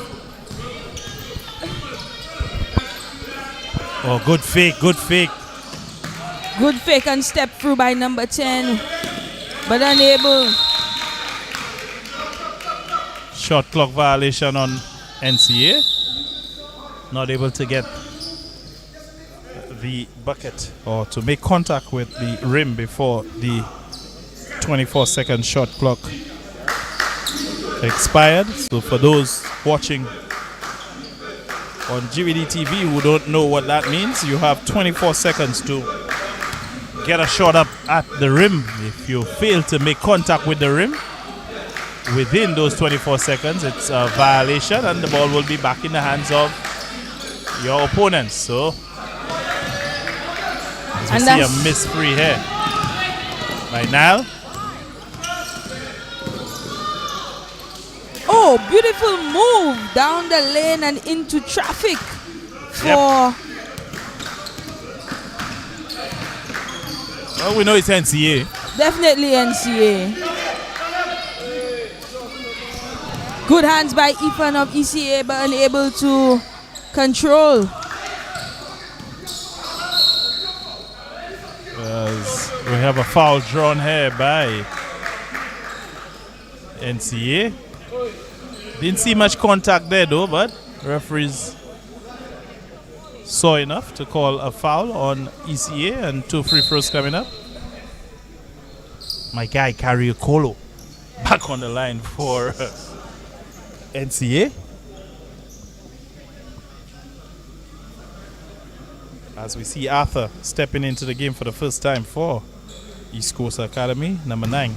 Oh, good fake. Good fake and step through by number 10. But unable. Shot clock violation on NCA. Not able to get the bucket or to make contact with the rim before the 24-second shot clock expired. So for those watching on GVD TV who don't know what that means, you have 24 seconds to get a shot up at the rim. If you fail to make contact with the rim within those 24 seconds, it's a violation and the ball will be back in the hands of your opponents. So as we see a miss free here by Nile. Oh, beautiful move down the lane and into traffic for. Well, we know it's NCA. Definitely NCA. Good hands by Ethan of ECA, but unable to control. As we have a foul drawn here by NCA. Didn't see much contact there though, but referees saw enough to call a foul on ECA and 2 free throws coming up. My guy Kariokolo back on the line for NCA. As we see Arthur stepping into the game for the first time for East Coast Academy, number 9.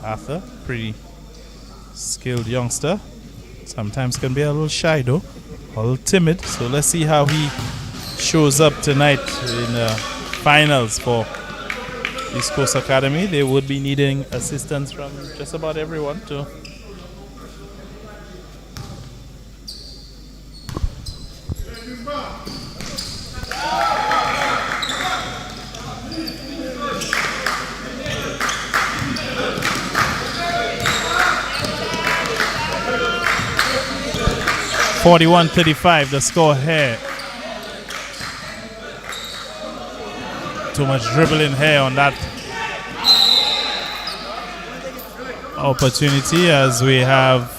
Arthur, pretty skilled youngster. Sometimes can be a little shy though, a little timid. So let's see how he shows up tonight in the finals for East Coast Academy. They would be needing assistance from just about everyone to 41-35 the score here. Too much dribbling here on that opportunity as we have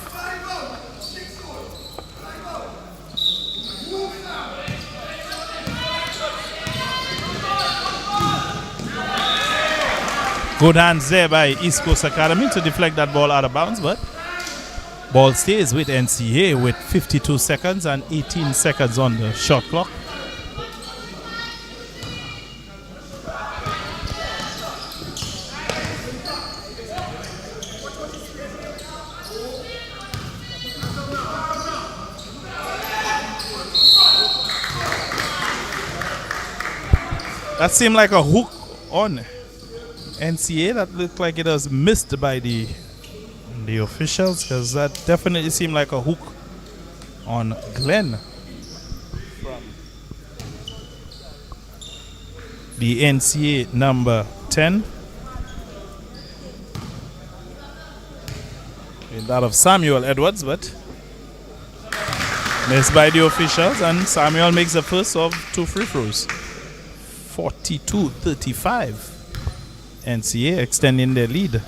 good hands there by East Coast Academy to deflect that ball out of bounds, but ball stays with NCA with 52 seconds and 18 seconds on the shot clock. That seemed like a hook on NCA. That looked like it was missed by the officials, because that definitely seemed like a hook on Glenn from the NCA number 10. And that of Samuel Edwards, but missed by the officials, and Samuel makes the first of 2 free throws. 42-35. NCA extending their lead.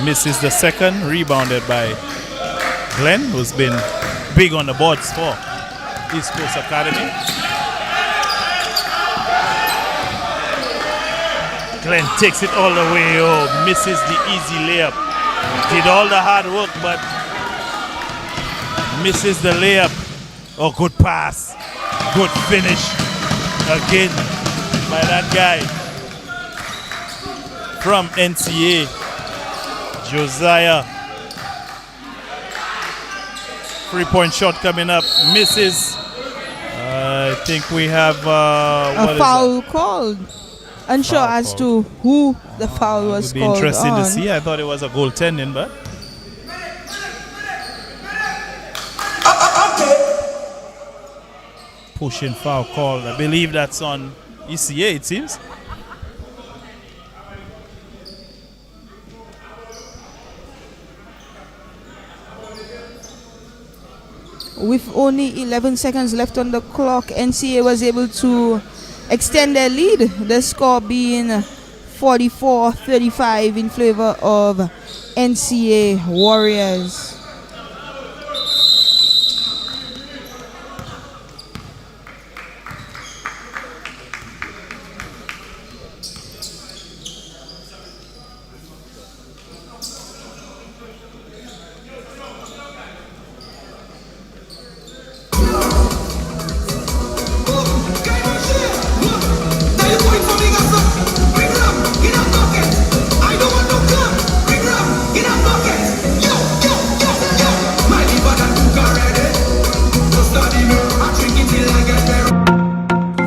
Misses the second, rebounded by Glenn, who's been big on the boards for East Coast Academy. Glenn takes it all the way. Oh, misses the easy layup. Did all the hard work, but misses the layup. Oh, good pass. Good finish. Again by that guy from NCA, Josiah. 3-point shot coming up, misses. I think we have a foul called. Unsure as to who the foul was called. It'll be interesting to see. I thought it was a goaltending, but pushing foul call. I believe that's on ECA, it seems. With only 11 seconds left on the clock, NCA was able to extend their lead, the score being 44-35 in favor of NCA Warriors.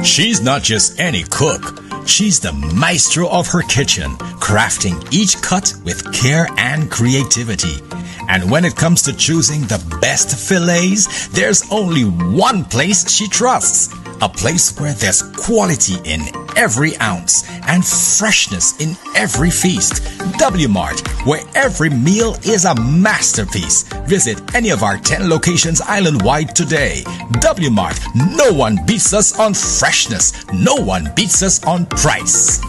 She's not just any cook. She's the maestro of her kitchen, crafting each cut with care and creativity. And when it comes to choosing the best fillets, there's only one place she trusts. A place where there's quality in every ounce and freshness in every feast. W Mart, where every meal is a masterpiece. Visit any of our 10 locations island-wide today. W Mart, no one beats us on freshness. No one beats us on price.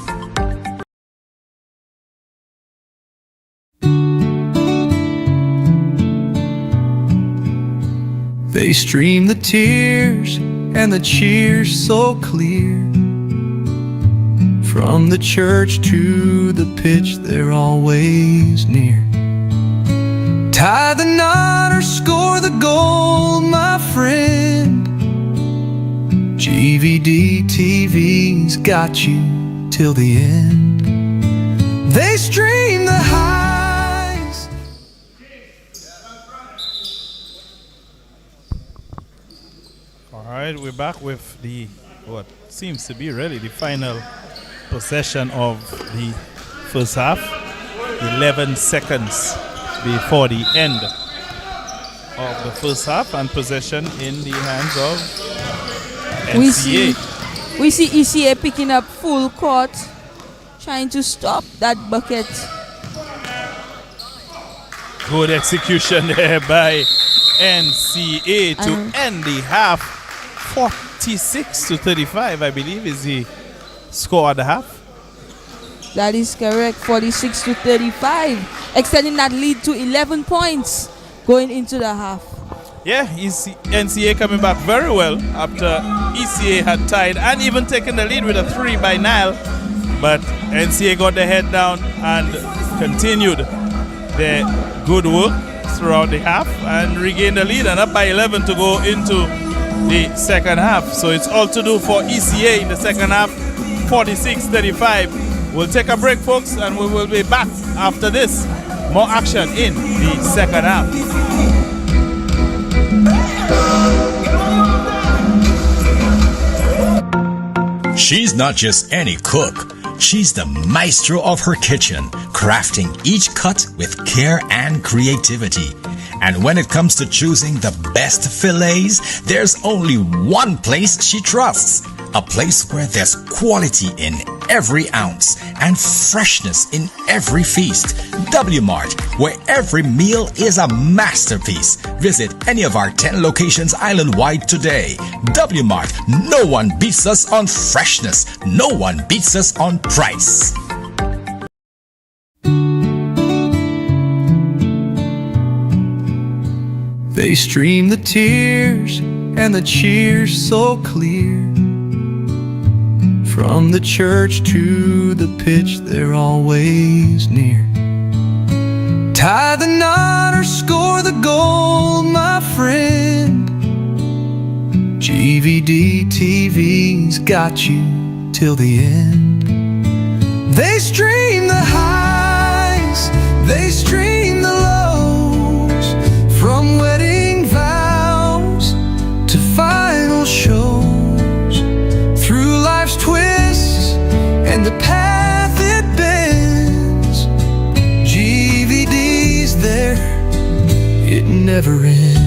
They stream the tears and the cheers so clear. From the church to the pitch, they're always near. Tie the knot or score the goal, my friend. GVD TV's got you till the end. They stream the highs. all right, we're back with the what seems to be really the final possession of the first half. 11 seconds before the end of the first half, and possession in the hands of NCA. We see ECA picking up full court, trying to stop that bucket. Good execution there by NCA to end the half. 46-35, I believe, is the score at the half. That is correct. 46-35, extending that lead to 11 points going into the half. Yeah, NCA coming back very well after ECA had tied and even taken the lead with a 3 by Nile. But NCA got their head down and continued their good work throughout the half and regained the lead and up by 11 to go into the second half. So it's all to do for ECA in the second half, 46-35. We'll take a break, folks, and we will be back after this. More action in the second half. She's not just any cook. She's the maestro of her kitchen, crafting each cut with care and creativity. And when it comes to choosing the best fillets, there's only one place she trusts. A place where there's quality in every ounce and freshness in every feast. W-Mart, where every meal is a masterpiece. Visit any of our 10 locations island-wide today. W-Mart, no one beats us on freshness. No one beats us on price. They stream the tears and the cheers so clear. From the church to the pitch, they're always near. Tie the knot or score the goal, my friend. GVD TV's got you till the end. They stream the highs, they stream the lows. From wedding vows to final shows. Through life's twists and the path it bends, GVD's there, it never ends.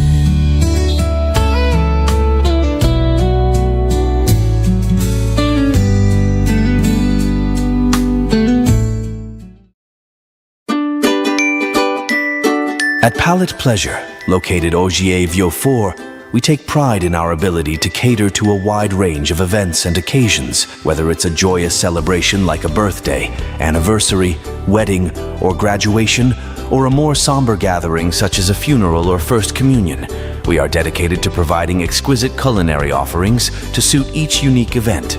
At Palette Pleasure, located Ogier Vieux 4, we take pride in our ability to cater to a wide range of events and occasions, whether it's a joyous celebration like a birthday, anniversary, wedding, or graduation, or a more somber gathering such as a funeral or first communion. We are dedicated to providing exquisite culinary offerings to suit each unique event.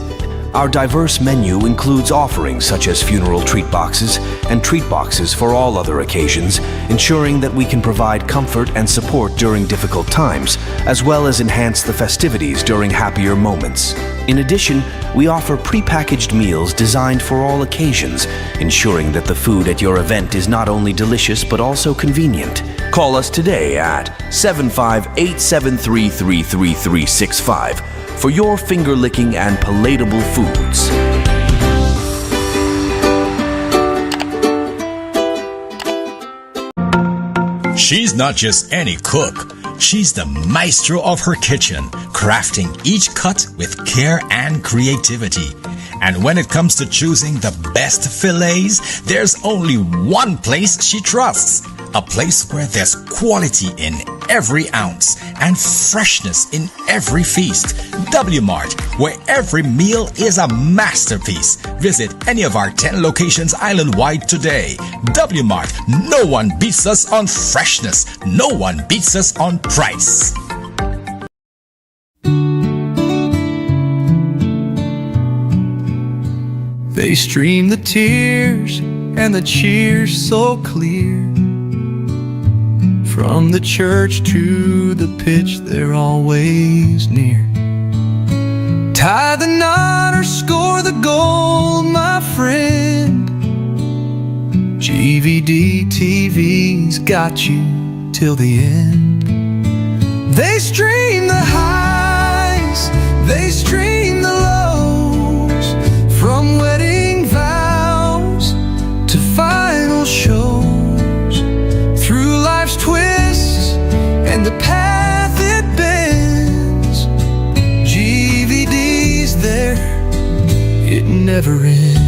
Our diverse menu includes offerings such as funeral treat boxes and treat boxes for all other occasions, ensuring that we can provide comfort and support during difficult times, as well as enhance the festivities during happier moments. In addition, we offer prepackaged meals designed for all occasions, ensuring that the food at your event is not only delicious but also convenient. Call us today at 75873333365 for your finger-licking and palatable foods. She's not just any cook. She's the maestro of her kitchen, crafting each cut with care and creativity. And when it comes to choosing the best fillets, there's only one place she trusts. A place where there's quality in every ounce and freshness in every feast. W-Mart, where every meal is a masterpiece. Visit any of our 10 locations island-wide today. W-Mart, no one beats us on freshness. No one beats us on price. They stream the tears and the cheers so clear. From the church to the pitch, they're always near. Tie the knot or score the goal, my friend. GVD TV's got you till the end. They stream the highs, they stream the lows. From wedding vows to final shows. Through life's twists and the path it bends, GVD's there, it never ends.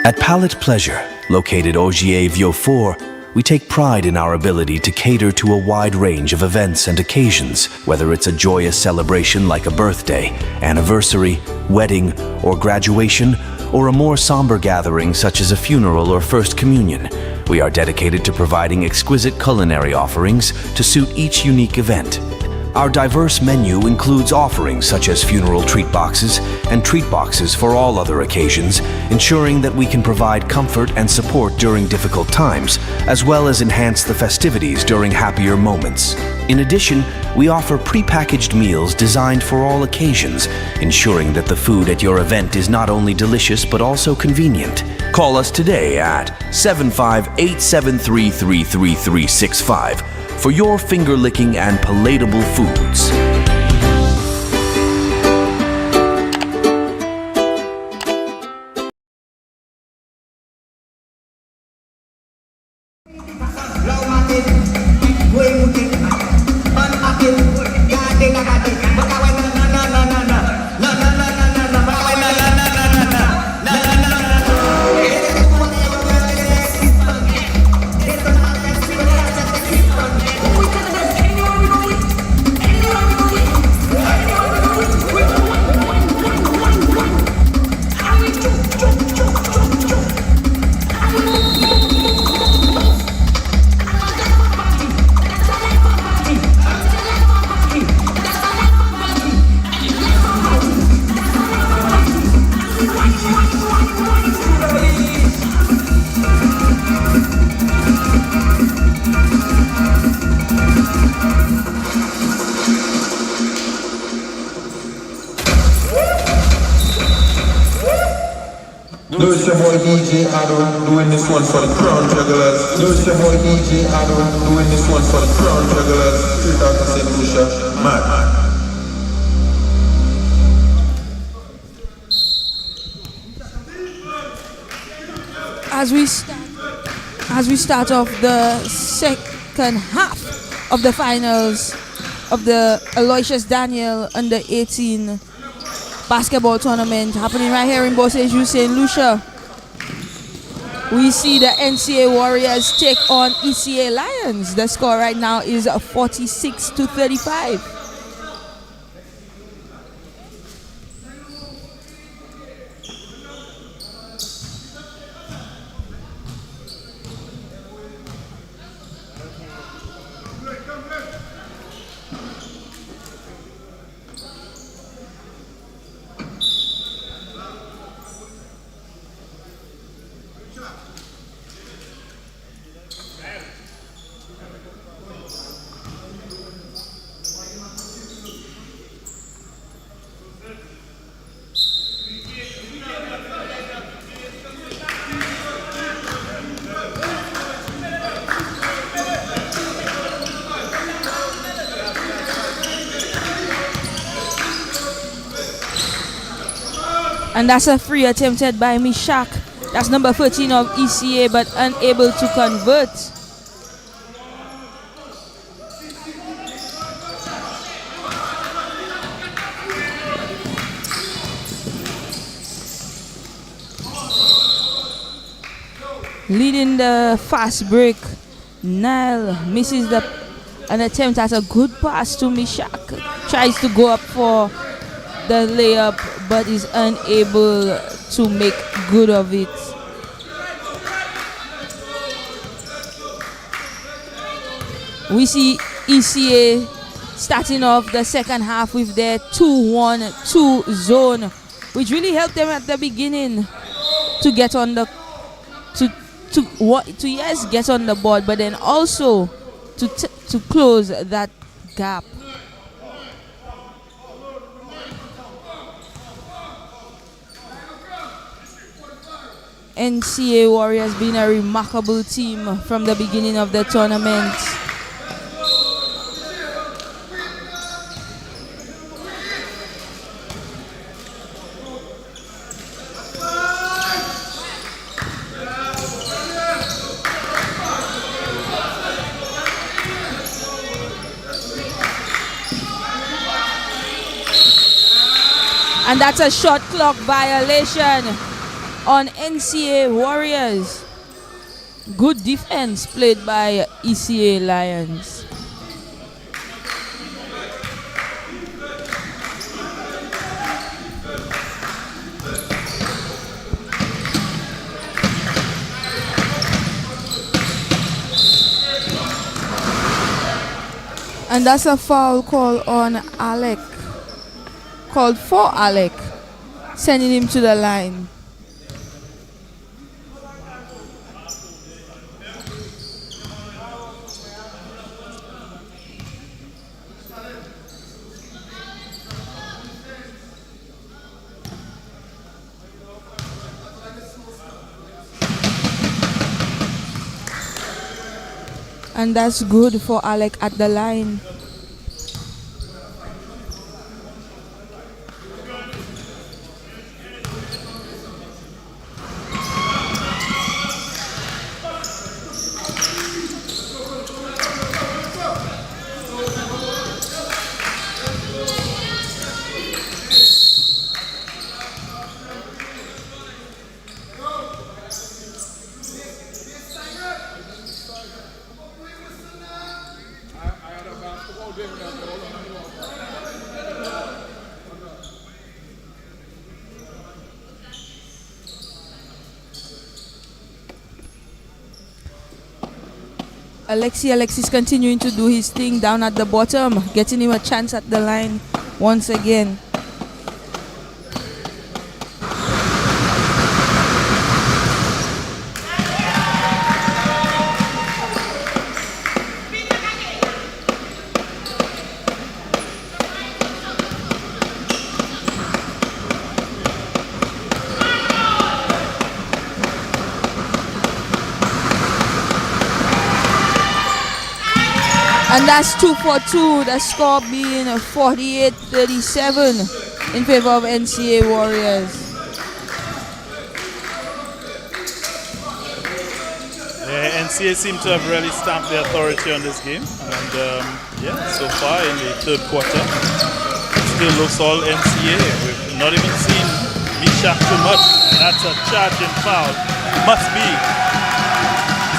At Palette Pleasure, located Ogier Vieux 4, we take pride in our ability to cater to a wide range of events and occasions, whether it's a joyous celebration like a birthday, anniversary, wedding, or graduation, or a more somber gathering such as a funeral or first communion. We are dedicated to providing exquisite culinary offerings to suit each unique event. Our diverse menu includes offerings such as funeral treat boxes and treat boxes for all other occasions, ensuring that we can provide comfort and support during difficult times, as well as enhance the festivities during happier moments. In addition, we offer prepackaged meals designed for all occasions, ensuring that the food at your event is not only delicious but also convenient. Call us today at 758733335 for your finger-licking and palatable foods. No, it's your boy DJ Ado doing this one for the crown jugglers. No, it's your boy DJ Ado doing this one for the crown jugglers. Straight out to St. Lucia, mad. As we start off the second half of the finals of the Aloysious Daniel under 18 basketball tournament happening right here in Bossé-Joux, St. Lucia. We see the NCA Warriors take on ECA Lions. The score right now is 46-35. And that's a free attempted by Mishak. That's number 13 of ECA, but unable to convert. Leading the fast break, Nile misses an attempt at a good pass to Mishak. Tries to go up for the layup, but is unable to make good of it. We see ECA starting off the second half with their 2-1-2 zone, which really helped them at the beginning to get on the get on the board, but then also to close that gap. NCA Warriors been a remarkable team from the beginning of the tournament. And that's a shot clock violation. on NCA Warriors. Good defense played by ECA Lions. And that's a foul call on Alec. Called for Alec. Sending him to the line. And that's good for Alec at the line. Alexis continuing to do his thing down at the bottom, getting him a chance at the line once again. And that's 2 for 2, the score being 48-37 in favor of NCA Warriors. NCA seem to have really stamped their authority on this game. And yeah, so far in the third quarter, it still looks all NCA. We've not even seen Mishak too much. And that's a charging foul. Must be.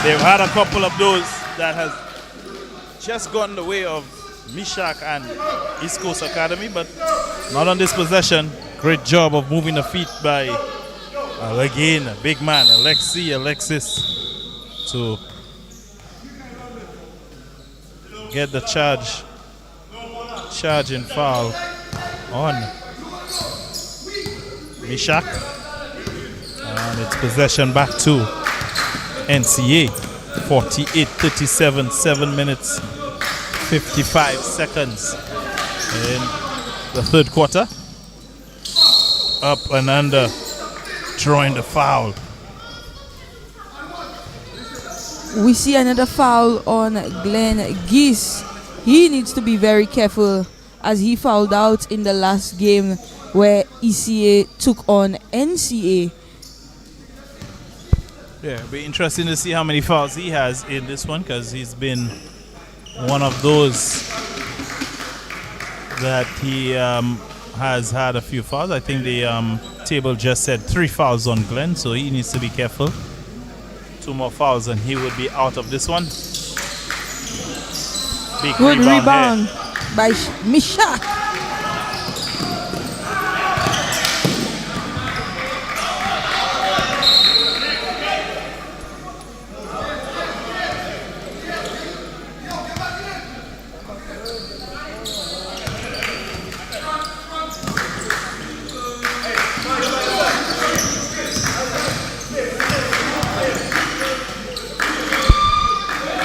They've had a couple of those that has just gotten the way of Mishak and East Coast Academy, but not on this possession. Great job of moving the feet by, again, a big man, Aloysious, to get the charging foul on Mishak. And it's possession back to NCA. 48-37, 7 minutes, 55 seconds in the third quarter. Up and under, drawing the foul. We see another foul on Glenn Geese. He needs to be very careful as he fouled out in the last game where ECA took on NCA. Yeah, it'll be interesting to see how many fouls he has in this one, because he's been one of those that he has had a few fouls. I think the table just said 3 fouls on Glenn, so he needs to be careful. 2 more fouls and he would be out of this one. Big good rebound by Mishak.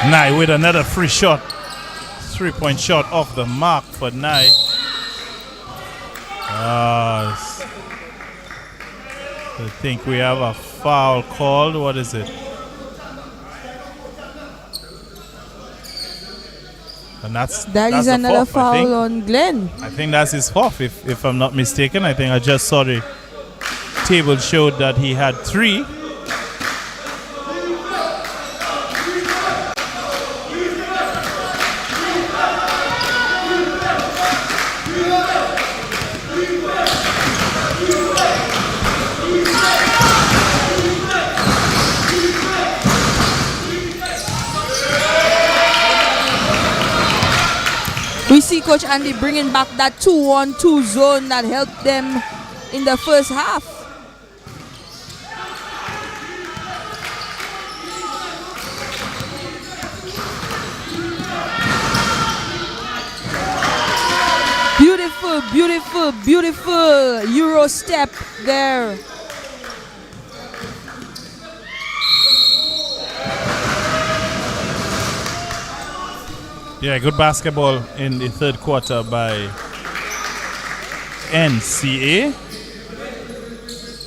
Nye with another free shot, 3-point shot off the mark for Nye. I think we have a foul called. What is it? And that's another fourth, foul on Glenn. I think that's his fourth, if I'm not mistaken. I think I just saw the table showed that he had 3. We see Coach Andy bringing back that 2-1-2 zone that helped them in the first half. Beautiful, beautiful, beautiful Euro step there. Yeah, good basketball in the third quarter by NCA.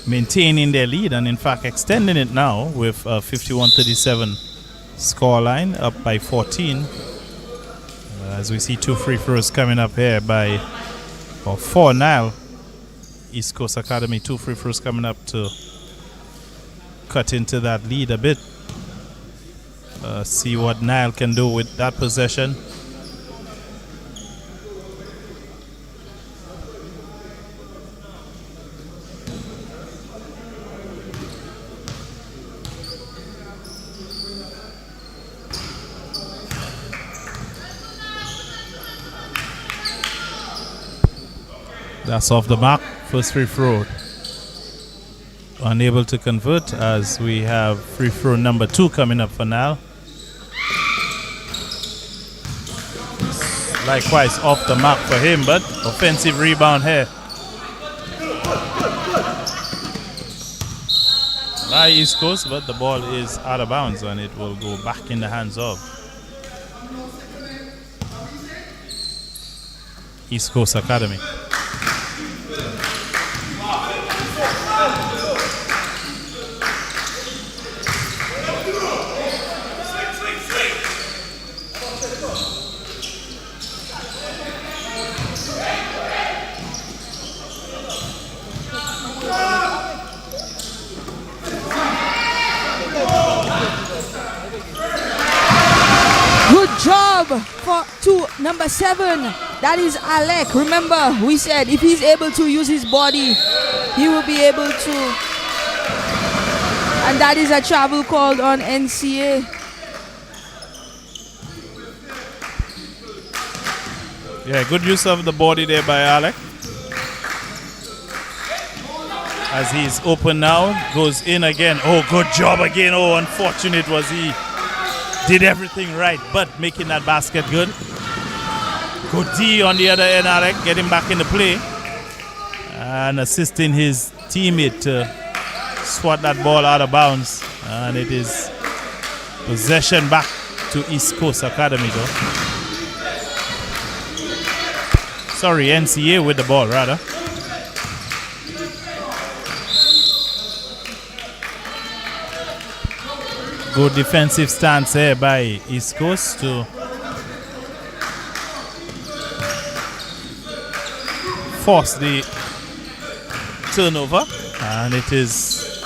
Maintaining their lead and in fact extending it now with a 51-37 scoreline, up by 14. As we see 2 free throws coming up here by, or 4 now. East Coast Academy, 2 free throws coming up to cut into that lead a bit. See what Nile can do with that possession. That's off the mark. First free throw. Unable to convert as we have free throw number 2 coming up for now. Likewise off the mark for him, but offensive rebound here by East Coast, but the ball is out of bounds and it will go back in the hands of East Coast Academy. To number 7, that is Alec. Remember, we said if he's able to use his body, he will be able to. And that is a travel called on NCA. Yeah, good use of the body there by Alec. As he's open now, goes in again. Oh, good job again. Oh, unfortunate was he. Did everything right, but making that basket good. Good D on the other end, Alec, getting back in the play and assisting his teammate to swat that ball out of bounds. And it is possession back to East Coast Academy, though. Sorry, NCA with the ball, rather. Good defensive stance here by East Coast to force the turnover, and it is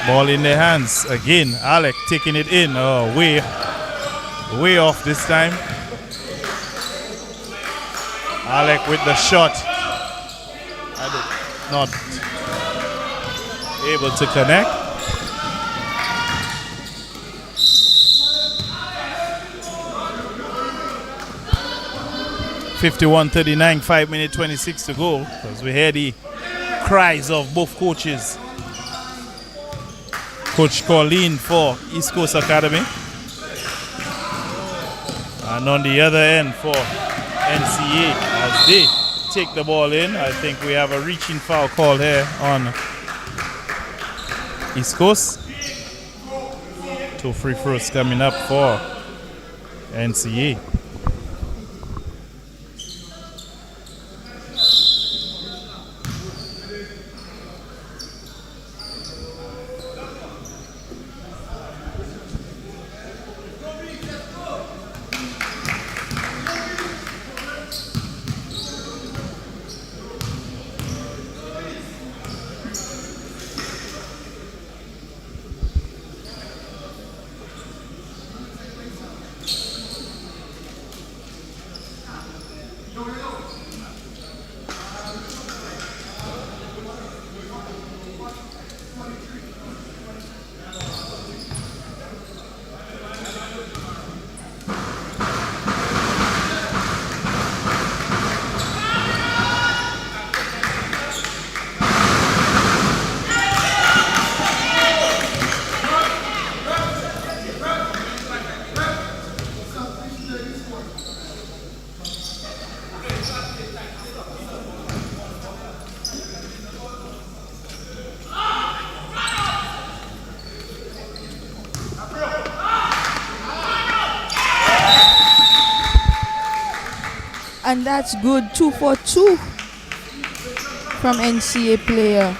ball in their hands again. Alec taking it in. Oh, way off this time. Alec with the shot. Not able to connect. (51-39), 5:26 to go. As we hear the cries of both coaches. Coach Colleen for East Coast Academy, and on the other end for NCA as they take the ball in. I think we have a reaching foul call here on East Coast. 2 free throws coming up for NCA. And that's good. 2 for 2 from NCA player.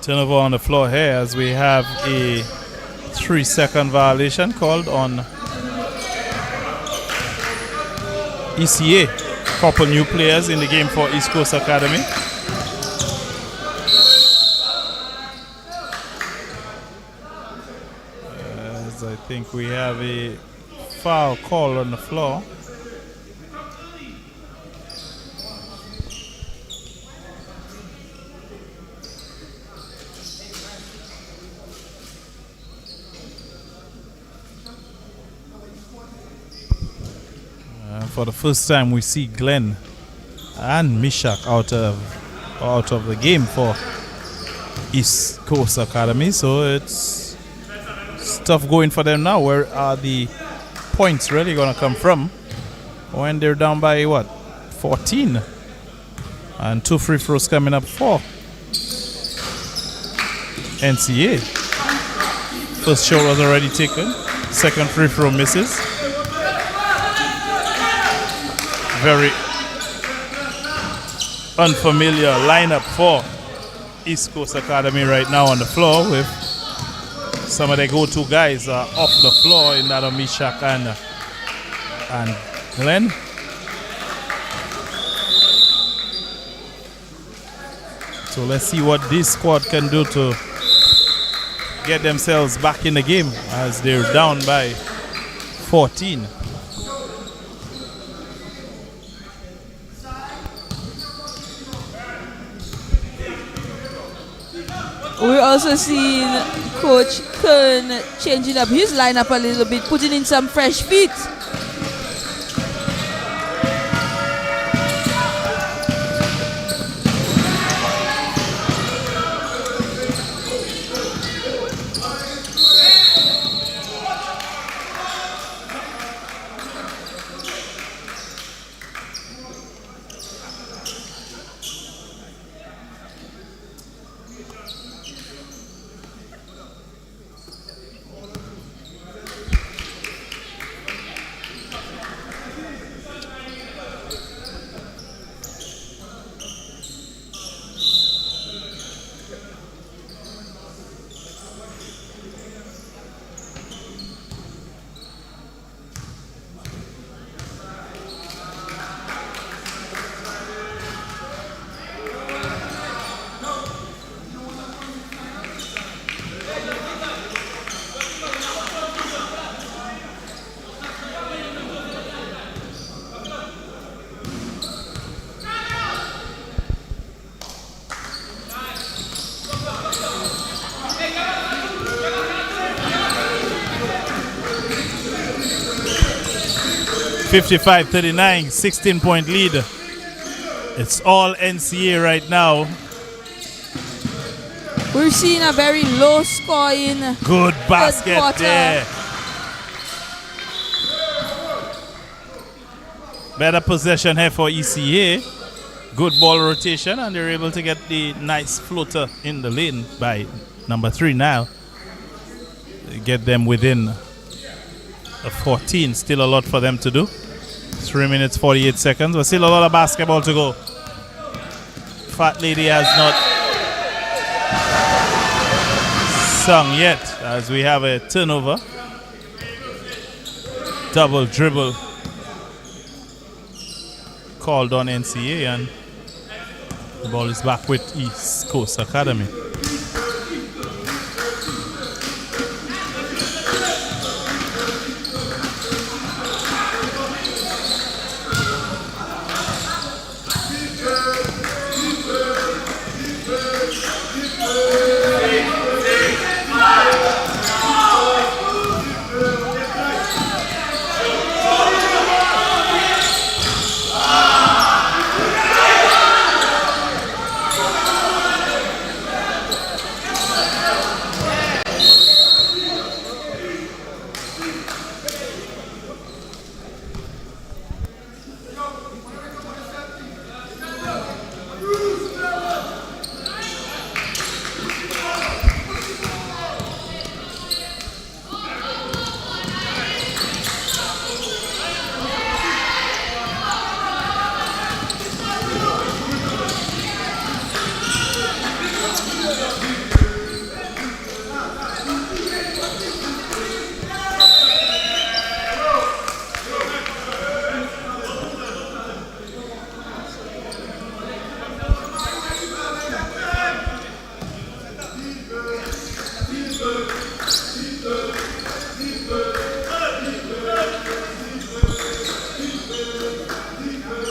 Turnover on the floor here as we have a 3-second violation called on ECA. Couple new players in the game for East Coast Academy. As I think we have a foul call on the floor. For the first time, we see Glenn and Mishak out of the game for East Coast Academy. So it's tough going for them now. Where are the points really going to come from when they're down by what, 14? And 2 free throws coming up for NCA. First shot was already taken. Second free throw misses. Very unfamiliar lineup for East Coast Academy right now on the floor, with some of their go-to guys off the floor in that of Mishak and Glenn. So let's see what this squad can do to get themselves back in the game as they're down by 14. We're also seeing Coach Kern changing up his lineup a little bit, putting in some fresh feet. (55-39), 16-point lead. It's all NCA right now. We're seeing a very low scoring. Good basket there. Better possession here for ECA. Good ball rotation, and they're able to get the nice floater in the lane by number 3 now. Get them within a 14. Still a lot for them to do. 3 minutes 48 seconds, but still a lot of basketball to go. Fat Lady has not sung yet as we have a turnover. Double dribble called on NCA, and the ball is back with East Coast Academy.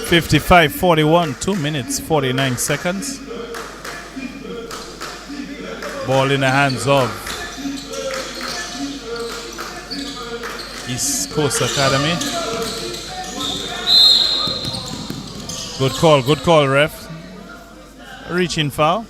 55-41, 2 minutes 49 seconds. Ball in the hands of East Coast Academy. Good call, ref. Reaching foul.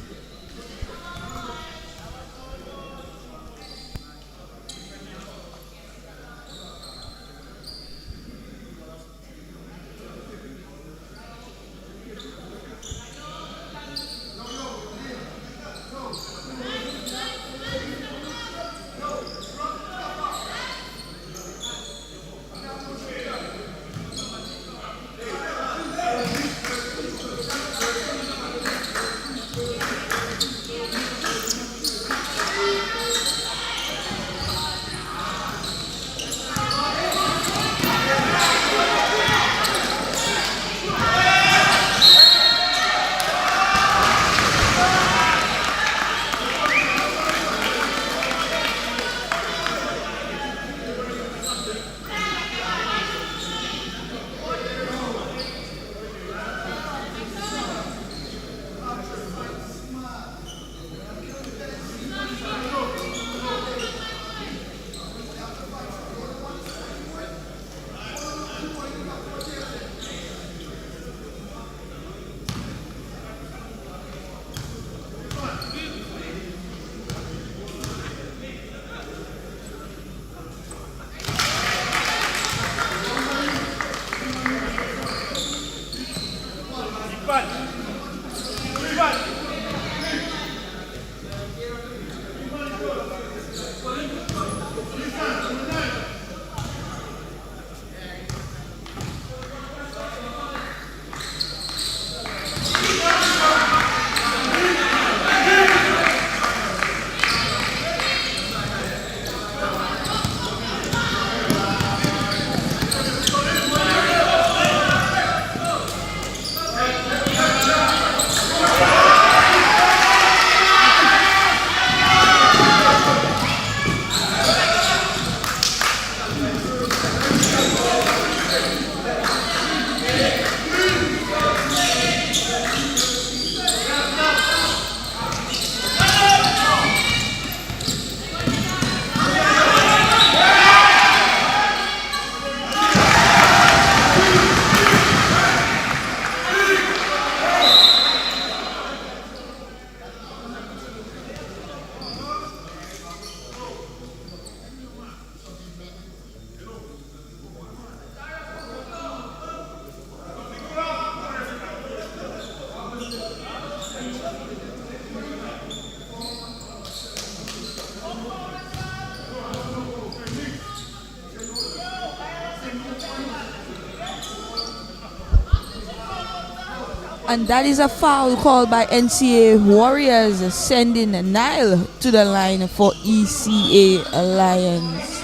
And that is a foul called by NCA Warriors, sending Nile to the line for ECA Alliance.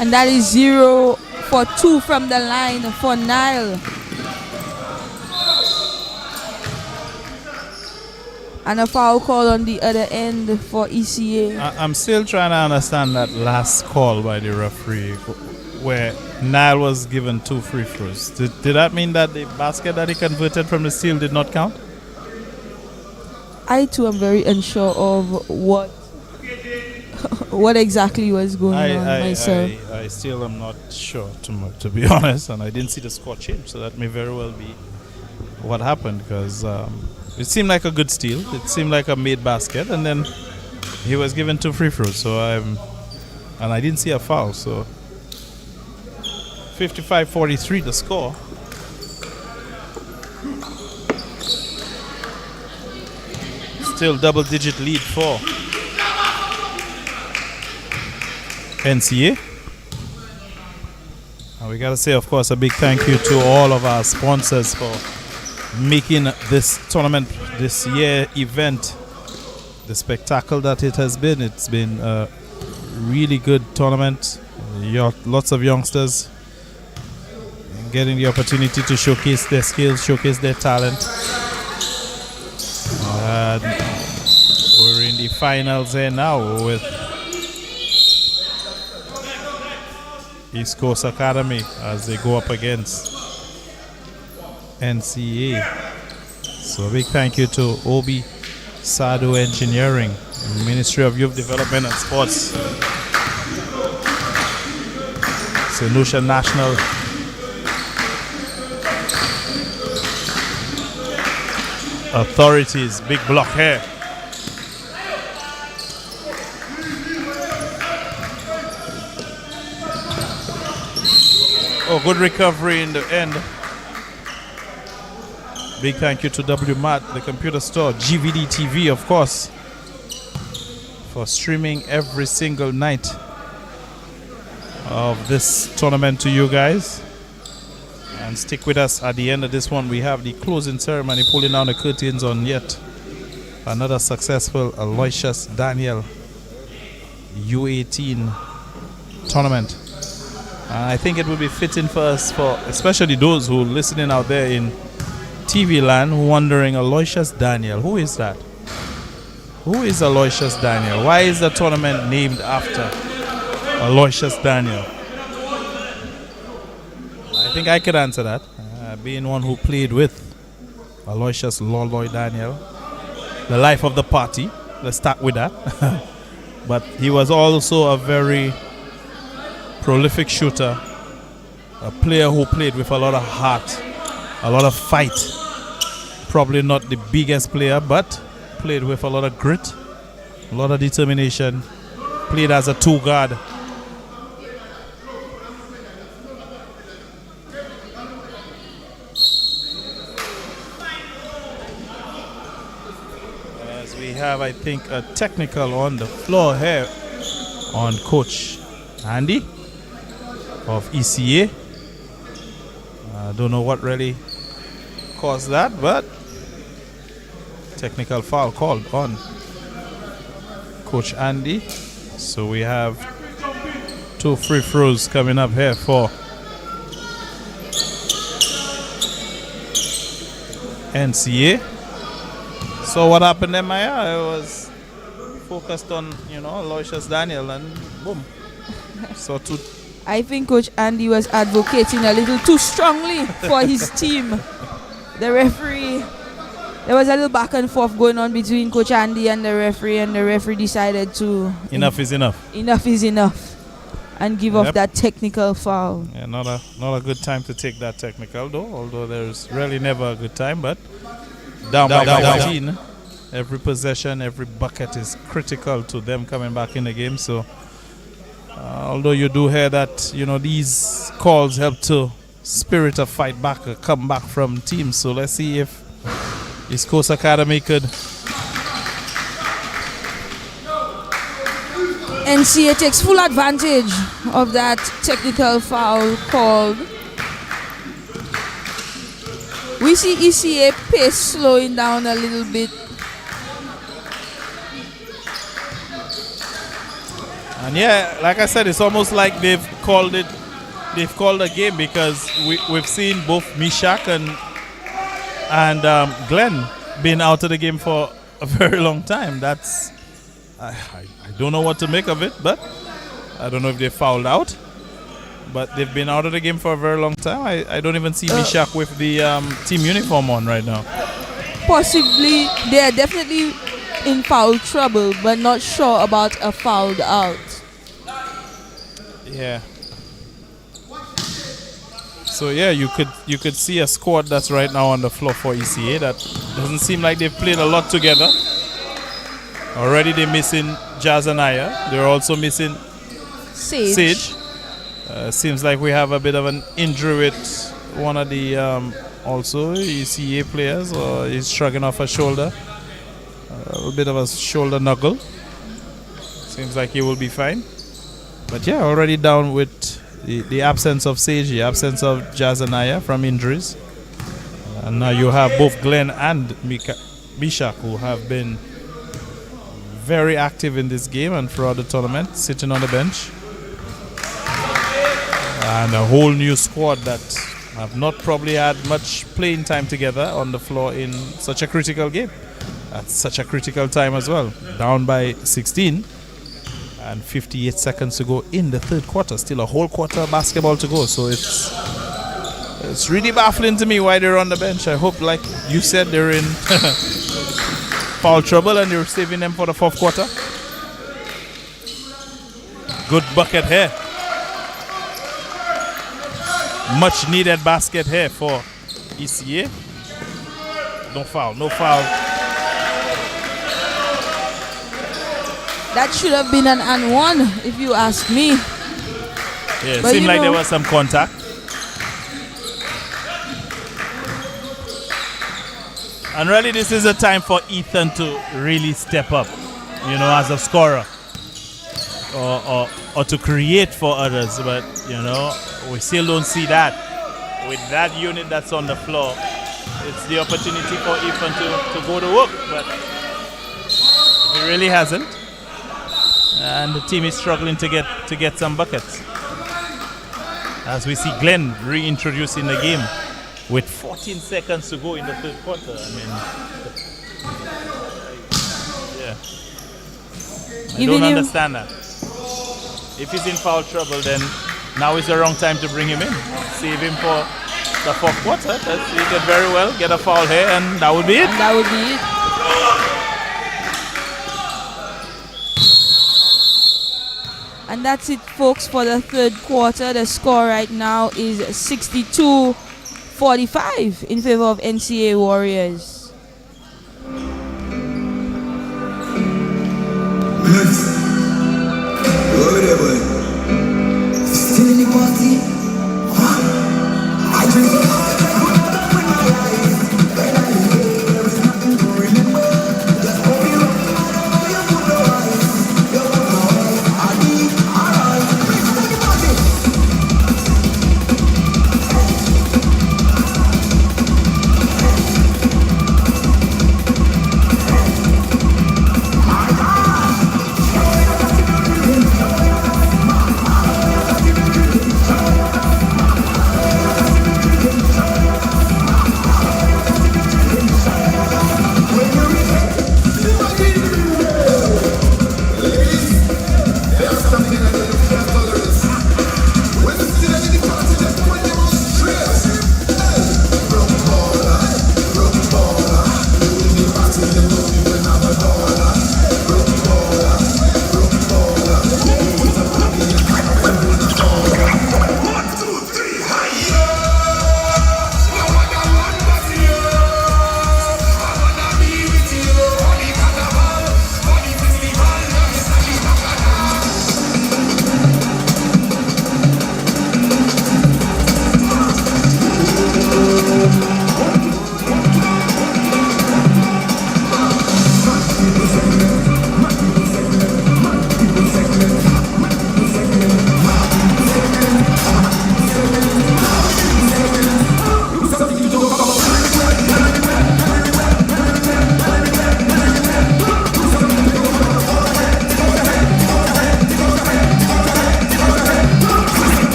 And that is 0 for 2 from the line for Nile. And a foul call on the other end for ECA. I'm still trying to understand that last call by the referee where Nile was given 2 free throws. Did that mean that the basket that he converted from the steal did not count? I too am very unsure of what exactly was going on myself. I still am not sure, to be honest, and I didn't see the score change, so that may very well be what happened, because it seemed like a good steal. It seemed like a made basket, and then he was given 2 free throws. And I didn't see a foul. So 55-43 the score. Still double-digit lead for NCA. And we gotta say, of course, a big thank you to all of our sponsors for making this tournament, this year event, the spectacle that it has been. It's been a really good tournament. Lots of youngsters getting the opportunity to showcase their skills, showcase their talent. We're in the finals here now with East Coast Academy as they go up against NCA. So a big thank you to Obi Sado Engineering, Ministry of Youth Development and Sports, St. Lucia National Authorities, big block here. Oh, good recovery in the end. Big thank you to WMAT, the computer store, GVD TV, of course, for streaming every single night of this tournament to you guys. And stick with us at the end of this one. We have the closing ceremony, pulling down the curtains on yet another successful Aloysious Daniel U18 tournament. I think it would be fitting for us, for especially those who are listening out there in TV land, wondering, Aloysious Daniel, who is that? Who is Aloysious Daniel? Why is the tournament named after Aloysious Daniel? I think I could answer that, being one who played with Aloysious Loloy Daniel, the life of the party. Let's start with that. But he was also a very prolific shooter, a player who played with a lot of heart, a lot of fight. Probably not the biggest player, but played with a lot of grit, a lot of determination. Played as a 2 guard. As we have, I think, a technical on the floor here on Coach Andy of ECA. I don't know what really caused that, but technical foul called on Coach Andy. So we have 2 free throws coming up here for NCA. So what happened there, Maya? I was focused on, Aloysious Daniel, and boom. So I think Coach Andy was advocating a little too strongly for his team. The referee, there was a little back and forth going on between Coach Andy and the referee decided to... Enough is enough. Enough is enough. And give off that technical foul. Yeah, not a good time to take that technical, though. Although there's really never a good time, but down by 14. Every possession, every bucket is critical to them coming back in the game. So, although you do hear that, these calls help to spirit a fight back, a comeback from teams. So let's see if East Coast Academy could. NCA takes full advantage of that technical foul called. We see ECA pace slowing down a little bit. And yeah, like I said, it's almost like they've called a game, because we've seen both Mishak and Glenn being out of the game for a very long time. That's I don't know what to make of it, but I don't know if they fouled out. But they've been out of the game for a very long time. I don't even see Mishak with the team uniform on right now. Possibly, they are definitely in foul trouble, but not sure about a fouled out. Yeah. So yeah, you could see a squad that's right now on the floor for ECA that doesn't seem like they've played a lot together. Already they're missing Jazanaya. They're also missing Sage. Seems like we have a bit of an injury with one of the also ECA players, or he's shrugging off a shoulder. A bit of a shoulder knuckle. Seems like he will be fine. But yeah, already down with the absence of Sage, the absence of Jazanaya from injuries. And now you have both Glenn and Mishak, who have been very active in this game and throughout the tournament, sitting on the bench. And a whole new squad that have not probably had much playing time together on the floor in such a critical game. At such a critical time as well. Down by 16 and 58 seconds to go in the third quarter. Still a whole quarter of basketball to go. So it's really baffling to me why they're on the bench. I hope, like you said, they're in foul trouble and you're saving them for the fourth quarter. Good bucket here. Much needed basket here for ECA. No foul, no foul. That should have been an and one, if you ask me. Yeah, it seemed like there was some contact. And really this is a time for Ethan to really step up, as a scorer. Or to create for others, but we still don't see that. With that unit that's on the floor, it's the opportunity for Ethan to go to work, but he really hasn't. And the team is struggling to get some buckets. As we see Glenn reintroducing the game with 14 seconds to go in the third quarter. I don't understand that. If he's in foul trouble, then now is the wrong time to bring him in. Save him for the fourth quarter. He could very well get a foul here, and that would be it. And that would be it. And that's it, folks, for the third quarter. The score right now is 62-45 in favor of NCA Warriors. Still in the party. I drink it all with my eyes. When I hear there is nothing to remember. Just hold me up, you put no eyes. You put no eyes. I need alright. Still in the party.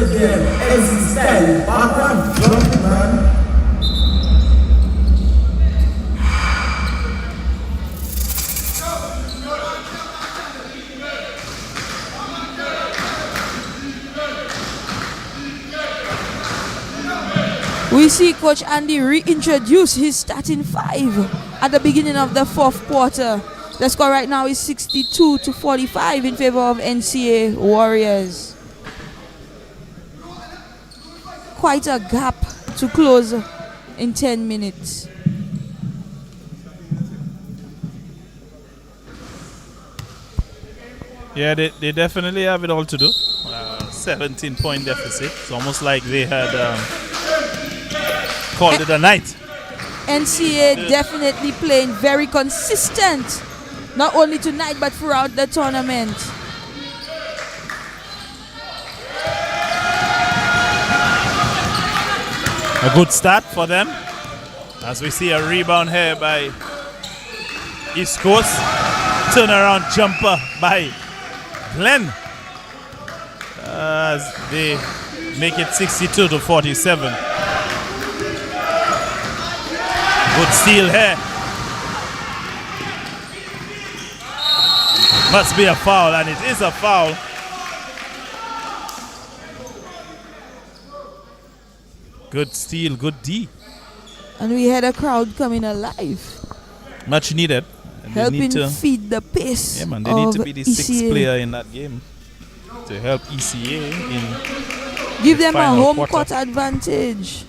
again, NC style, back and front, man. We see Coach Andy reintroduce his starting five at the beginning of the fourth quarter. The score right now is 62-45 in favor of NCA Warriors. Quite a gap to close in 10 minutes. Yeah, they definitely have it all to do. 17-point deficit. It's almost like they had called it a night. NCA definitely playing very consistent, not only tonight but throughout the tournament. A good start for them, as we see a rebound here by East Coast. Turnaround jumper by Glenn, as they make it 62-47. Good steal here. Must be a foul, and it is a foul. Good steal, good D. And we had a crowd coming alive. Much needed. And helping feed the pace. Yeah, man, they need to be the sixth ECA. player in that game to help ECA in give them a home quarter. court advantage.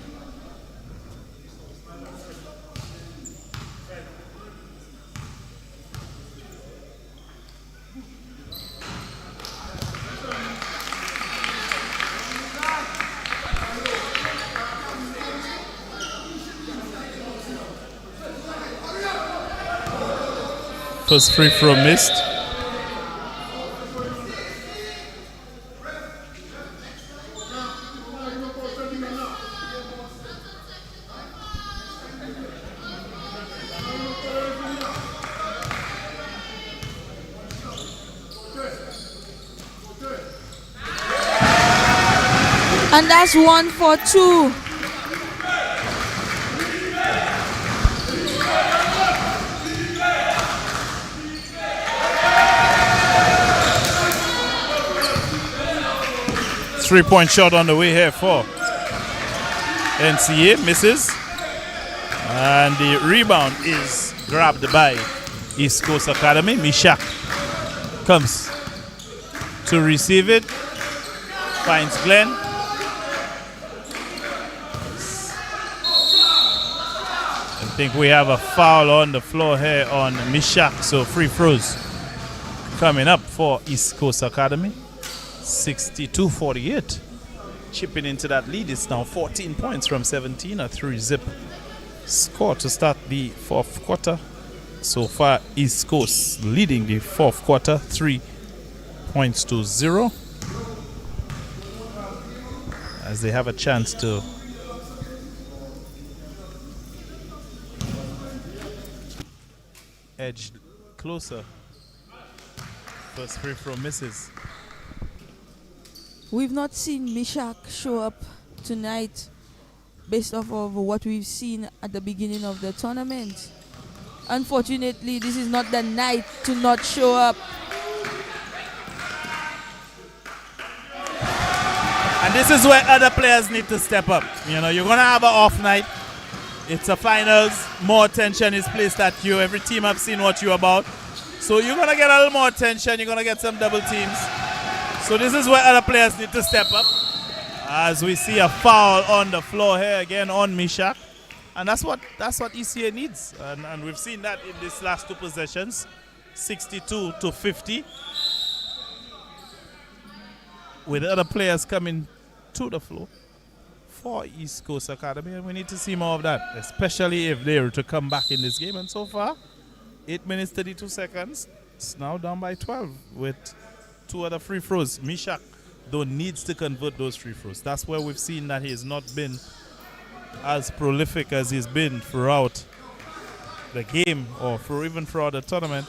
First free throw missed. And that's 1 for 2. Three-point shot on the way here for NCA, misses. And the rebound is grabbed by East Coast Academy. Mishak comes to receive it. Finds Glenn. I think we have a foul on the floor here on Mishak. So free throws coming up for East Coast Academy. 62-48. Chipping into that lead. It's now 14 points from 17. A 3-zip score to start the fourth quarter. So far, East Coast leading the fourth quarter 3-0, as they have a chance to edge closer. First free throw misses. We've not seen Mishak show up tonight based off of what we've seen at the beginning of the tournament. Unfortunately, this is not the night to not show up. And this is where other players need to step up. You know, you're going to have an off night. It's a finals. More attention is placed at you. Every team have seen what you're about. So you're going to get a little more attention. You're going to get some double teams. So this is where other players need to step up. As we see a foul on the floor here again on Mishak. And that's what ECA needs. And we've seen that in these last two possessions. 62-50. With other players coming to the floor for East Coast Academy. And we need to see more of that. Especially if they were to come back in this game. And so far, 8 minutes 32 seconds. It's now down by 12 with 2 other free throws. Mishak, though, needs to convert those free throws. That's where we've seen that he has not been as prolific as he's been throughout the game or even throughout the tournament.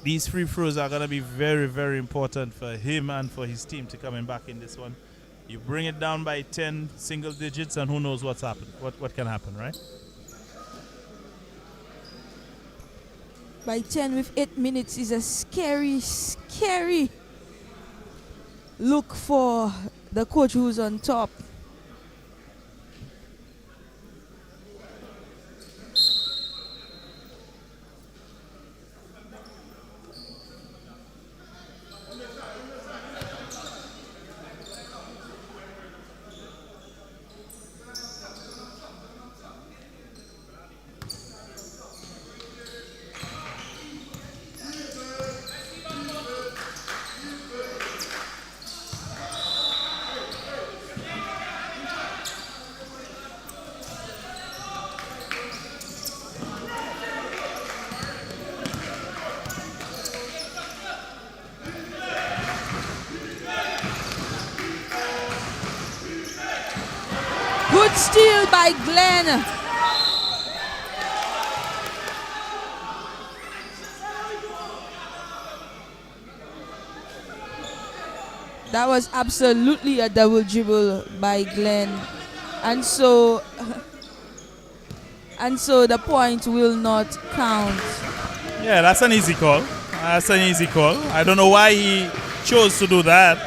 These free throws are going to be very, very important for him and for his team to coming back in this one. You bring it down by 10 single digits and who knows what's happened, what can happen, right? By 10 with 8 minutes is a scary, scary look for the coach who's on top. Good steal by Glenn. That was absolutely a double dribble by Glenn. And so the point will not count. Yeah, that's an easy call. That's an easy call. I don't know why he chose to do that.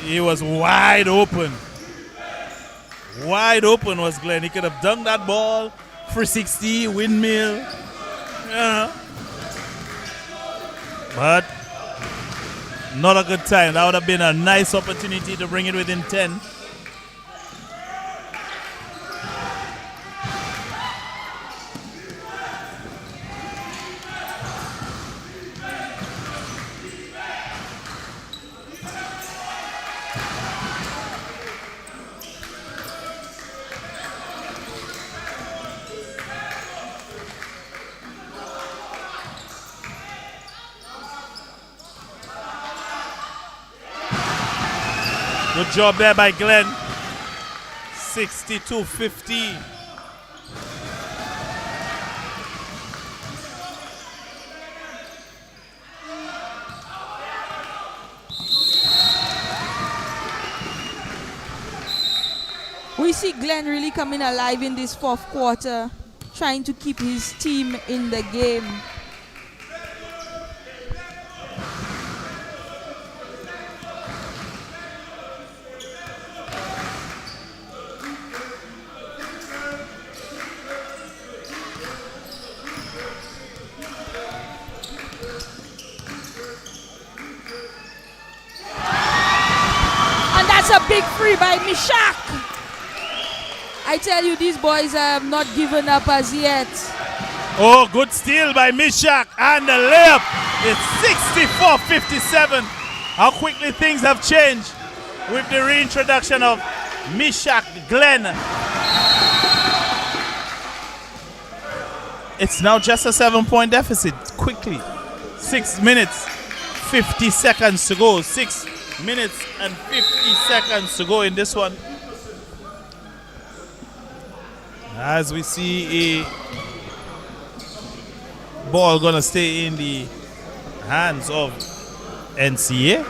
He was wide open. Wide open was Glenn. He could have dunked that ball, 360, windmill. Yeah. But not a good time. That would have been a nice opportunity to bring it within 10. Good job there by Glenn. 62-50. We see Glenn really coming alive in this fourth quarter, trying to keep his team in the game. A big free by Mishak. I tell you, these boys have not given up as yet. Oh, good steal by Mishak and the layup. It's 64-57. How quickly things have changed with the reintroduction of Mishak Glenn. It's now just a 7-point deficit. Quickly. 6 minutes, 50 seconds to go. 6 minutes and 50 seconds to go in this one. As we see a ball gonna stay in the hands of NCA.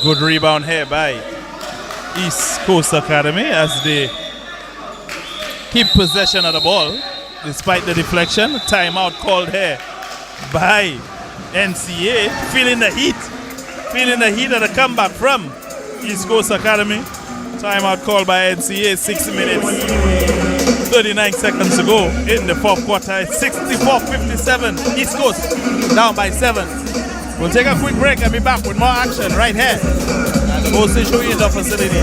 Good rebound here by East Coast Academy as they keep possession of the ball despite the deflection. Timeout called here by NCA. Feeling the heat of the comeback from East Coast Academy. Timeout called by NCA. 6 minutes, 39 seconds to go in the fourth quarter. It's 64-57. East Coast down by 7. We'll take a quick break and be back with more action right here at the Aloysious Indoor Facility.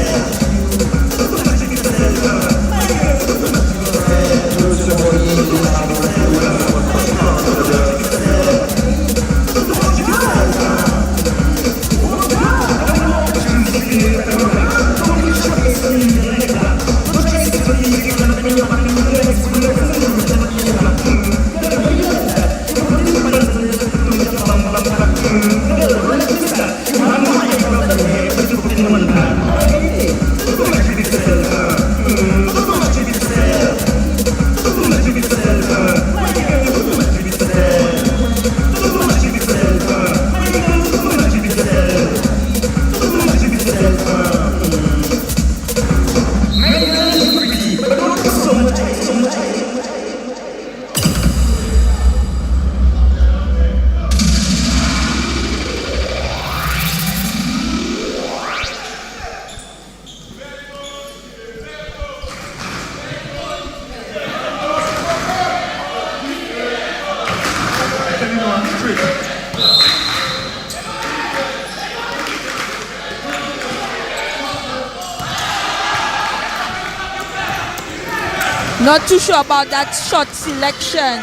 Not too sure about that shot selection.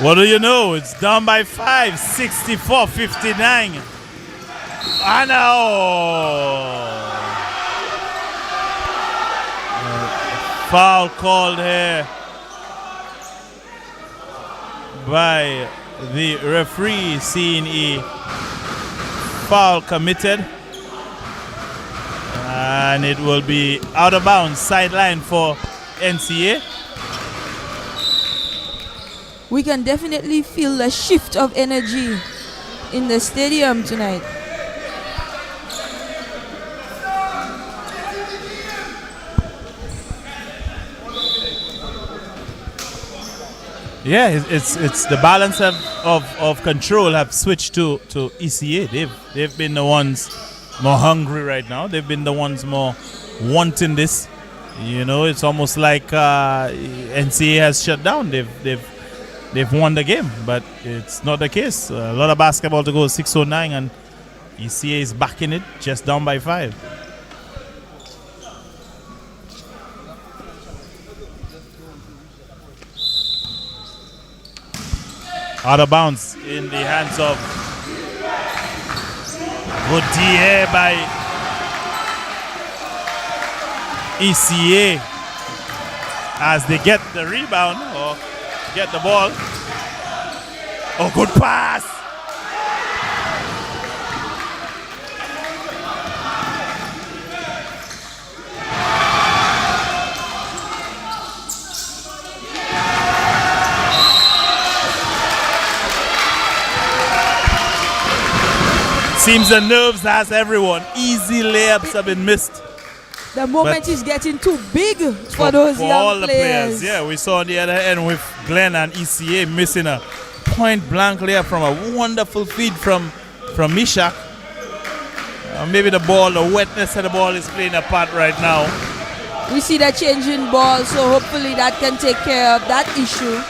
What do you know? It's down by 5, 64-59. I know. Foul called here by the referee, seeing a foul committed, and it will be out of bounds, sideline for NCA. We can definitely feel the shift of energy in the stadium tonight. Yeah, it's the balance of control have switched to ECA. They've been the ones more hungry right now. They've been the ones more wanting this. You know, it's almost like NCA has shut down. They've won the game, but it's not the case. A lot of basketball to go, 6:09, and ECA is back in it, just down by 5. Out of bounds in the hands of good DA by ECA as they get the rebound or get the ball. Oh, good pass. Seems the nerves has everyone. Easy layups have been missed. The moment is getting too big for those young all the players. Yeah, we saw on the other end with Glenn and ECA missing a point blank layup from a wonderful feed from Mishak. Maybe the ball, the wetness of the ball is playing a part right now. We see the changing ball, so hopefully that can take care of that issue.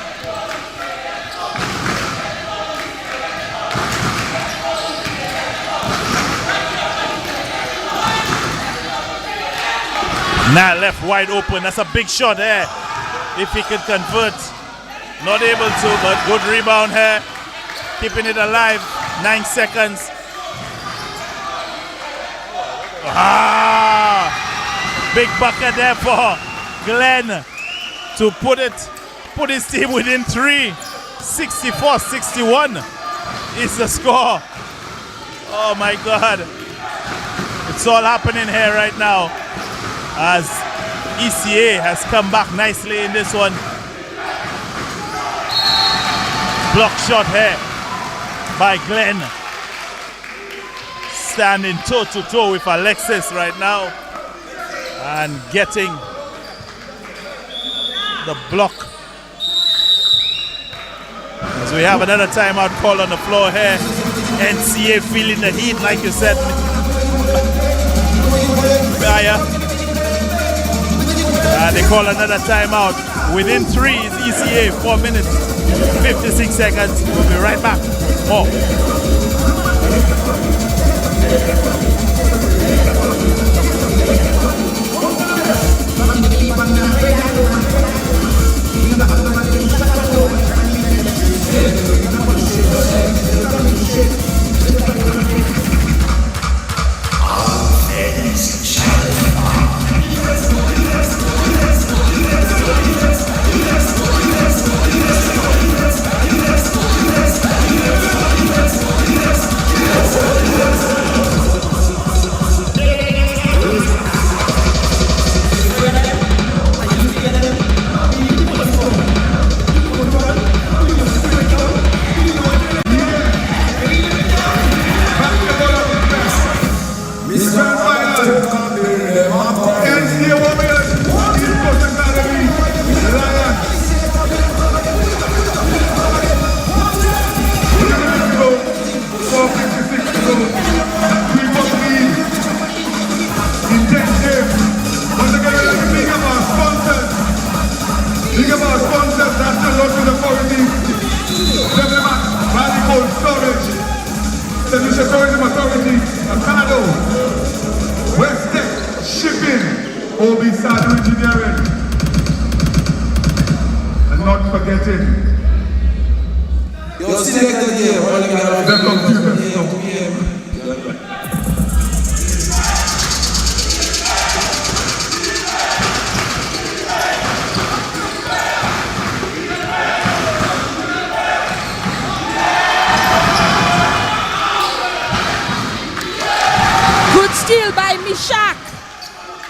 Now left wide open. That's a big shot there. If he can convert. Not able to, but good rebound here. Keeping it alive. 9 seconds. Big bucket there for Glenn to put his team within 3. 64-61 is the score. Oh my God. It's all happening here right now, as ECA has come back nicely in this one. Block shot here by Glenn. Standing toe-to-toe with Alexis right now and getting the block. As we have another timeout call on the floor here. NCA feeling the heat, like you said. call another timeout. Within 3 is ECA, 4 minutes, 56 seconds. We'll be right back. More.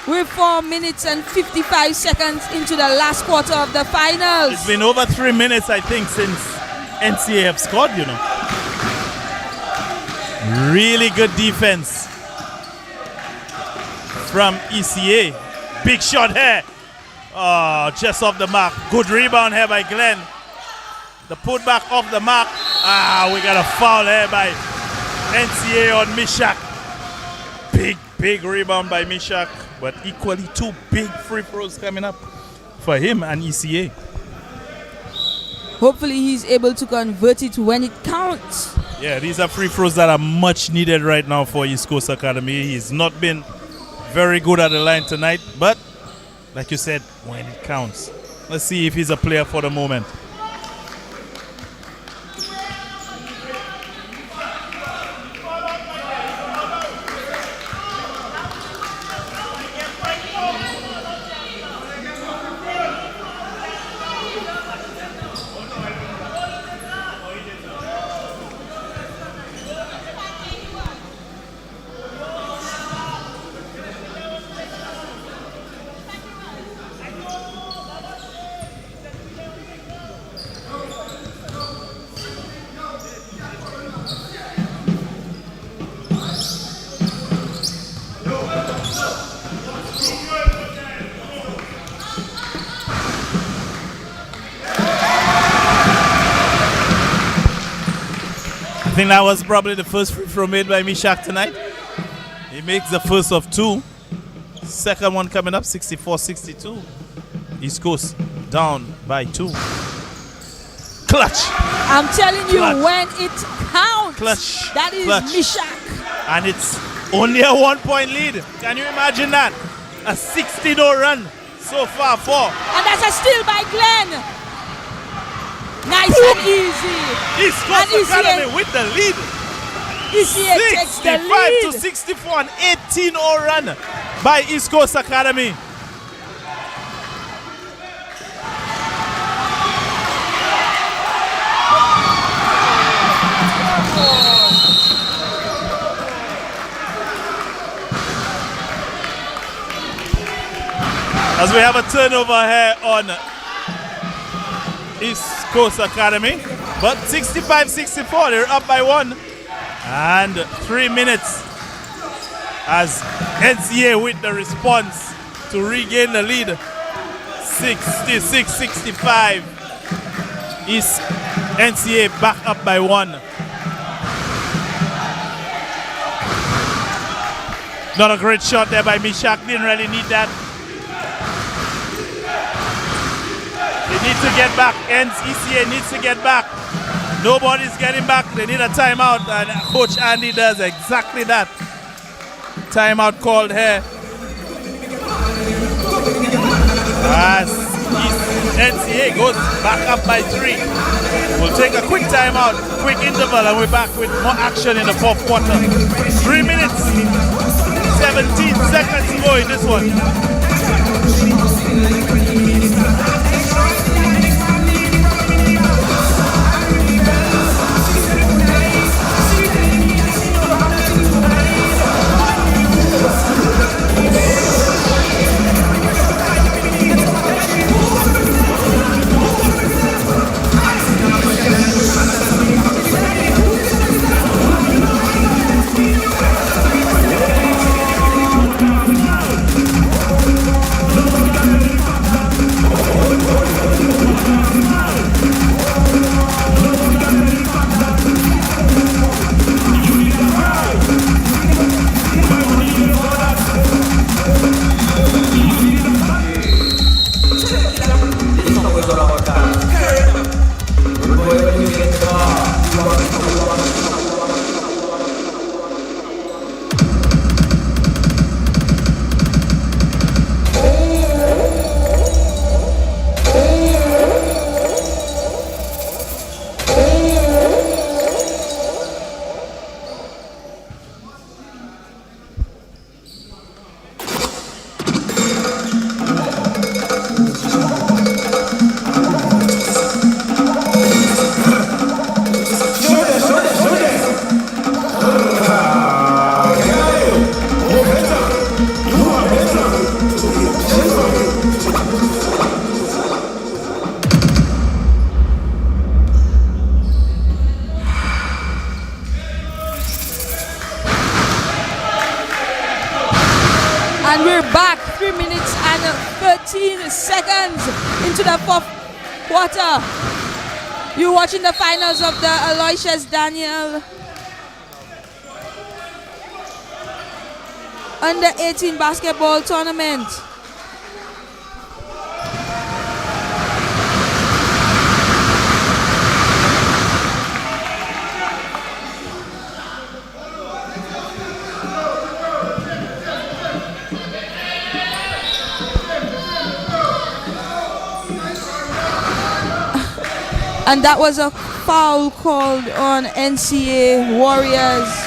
We're 4 minutes and 55 seconds into the last quarter of the finals. It's been over 3 minutes, I think, since NCA have scored, you know. Really good defense from ECA. Big shot here. Oh, just off the mark. Good rebound here by Glenn. The putback off the mark. We got a foul here by NCA on Mishak. Big rebound by Mishak. But equally 2 big free throws coming up for him and ECA. Hopefully he's able to convert it when it counts. Yeah, these are free throws that are much needed right now for East Coast Academy. He's not been very good at the line tonight, but like you said, when it counts. Let's see if he's a player for the moment. I think that was probably the first free throw made by Mishak tonight. He makes the first of 2. Second one coming up, 64-62. East Coast down by 2. Clutch. I'm telling you, clutch. When it counts, clutch. That is clutch. Mishak. And it's only a 1-point lead. Can you imagine that? A 16-0 run so far for. And that's a steal by Glenn. Nice and easy. East Coast Academy with the lead. ECA takes the lead. 65-64, an 18-0 run by East Coast Academy. As we have a turnover here on East Coast Academy, but 65-64, they're up by 1. And 3 minutes as NCA with the response to regain the lead. 66-65 is NCA back up by 1. Not a great shot there by Mishak, didn't really need that. need to get back. ECA needs to get back. Nobody's getting back. They need a timeout, and Coach Andy does exactly that. Timeout called here. As NCA goes back up by 3. We'll take a quick timeout, quick interval, and we're back with more action in the fourth quarter. 3 minutes, 17 seconds to go in this one. And we're back 3 minutes and 13 seconds into the fourth quarter. You're watching the finals of the Aloysious Daniel Under 18 basketball tournament. And that was a foul called on NCA Warriors.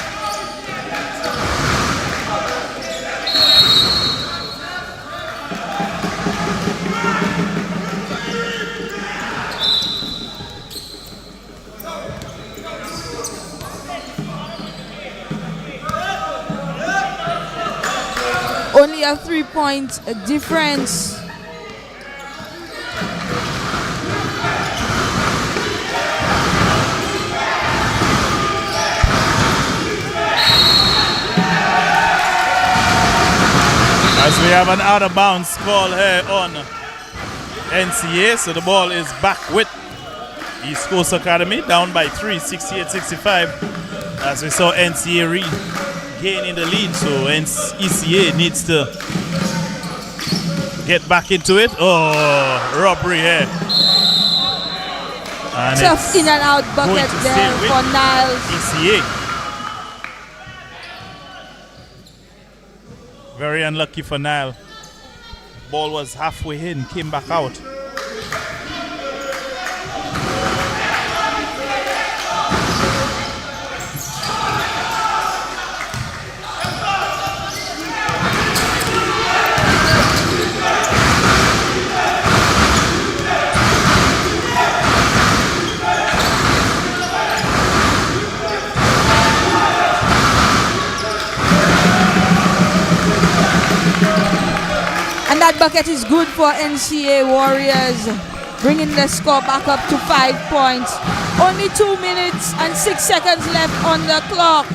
Only a 3-point difference. As we have an out of bounds call here on NCA, so the ball is back with East Coast Academy, down by 3, 68-65. As we saw NCA regaining the lead, so ECA needs to get back into it. Oh, robbery here. And tough in and out bucket there for Niles. ECA. Very unlucky for Nile. Ball was halfway in, came back out. That bucket is good for NCA Warriors, bringing the score back up to 5 points. Only 2 minutes and 6 seconds left on the clock.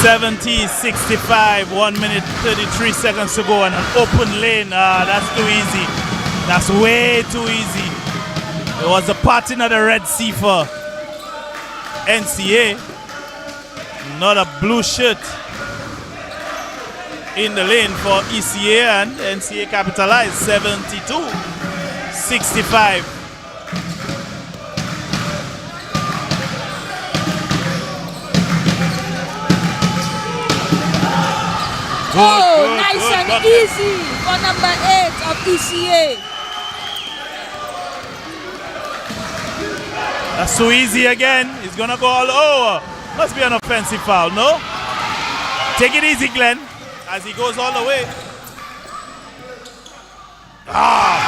70-65, 1 minute 33 seconds to go, and an open lane. That's too easy. That's way too easy. It was a parting of the Red Sea for NCA. Not a blue shirt in the lane for ECA, and NCA capitalized 72-65. Good, nice and bucket. Easy for number 8 of ECA. That's too easy again. He's gonna go all over. Must be an offensive foul, no? Take it easy, Glenn, as he goes all the way.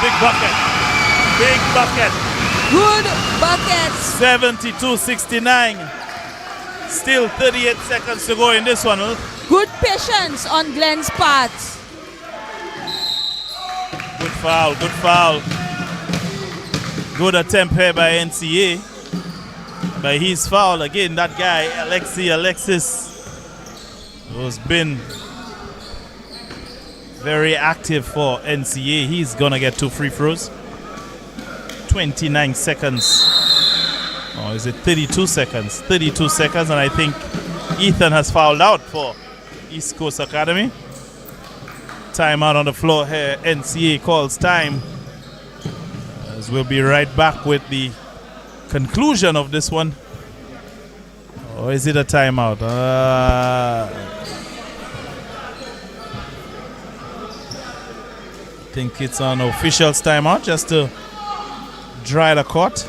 Big bucket. Big bucket. Good bucket. 72-69. Still 38 seconds to go in this one. Good patience on Glenn's part. Good foul, good foul. Good attempt here by NCA. By his foul again, that guy, Aloysious, who's been very active for NCA. He's gonna get 2 free throws. 29 seconds. Or is it 32 seconds? 32 seconds, and I think Ethan has fouled out for East Coast Academy. Timeout on the floor here. NCA calls time. As we'll be right back with the conclusion of this one. Or is it a timeout? I think it's an official's timeout just to dry the court.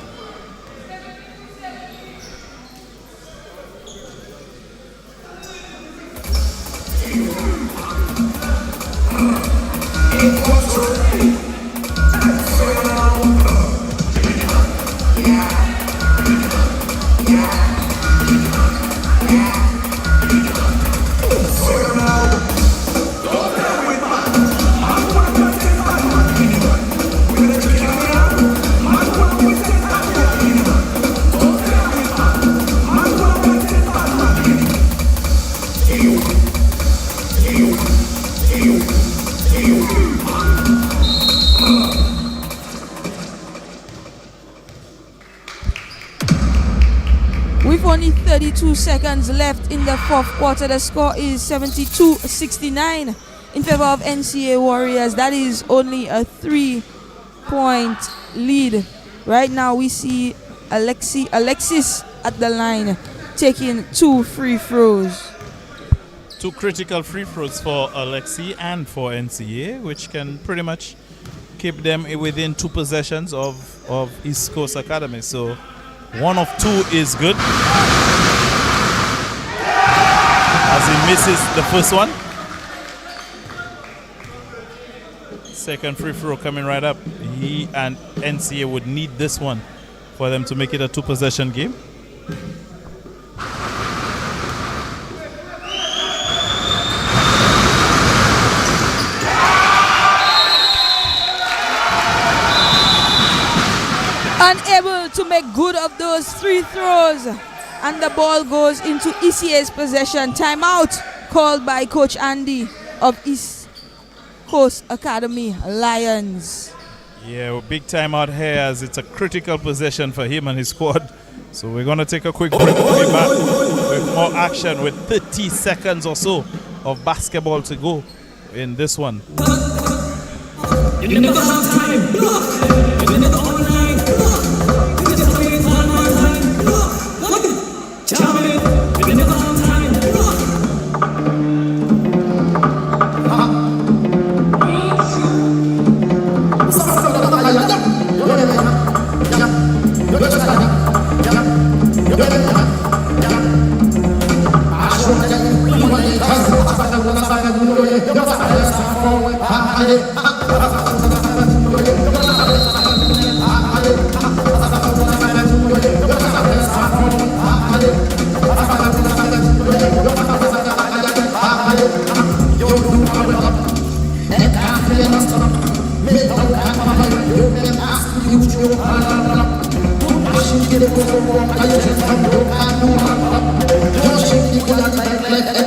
With only 32 seconds left in the fourth quarter, the score is 72-69 in favor of NCA Warriors. That is only a 3-point lead. Right now we see Aloysious at the line taking 2 free throws. 2 critical free throws for Aloysious and for NCA, which can pretty much keep them within 2 possessions of East Coast Academy. So 1 of 2 is good. As he misses the first one. Second free throw coming right up. He and NCA would need this one for them to make it a 2-possession game. Unable to make good of those 3 throws, and the ball goes into ECA's possession. Timeout called by Coach Andy of East Coast Academy Lions. Yeah, big timeout here as it's a critical possession for him and his squad. So we're going to take a quick break. We'll be back with more action with 30 seconds or so of basketball to go in this one. You never have time. You never online. You just wait one more time. Look it. Jam it. You never have time.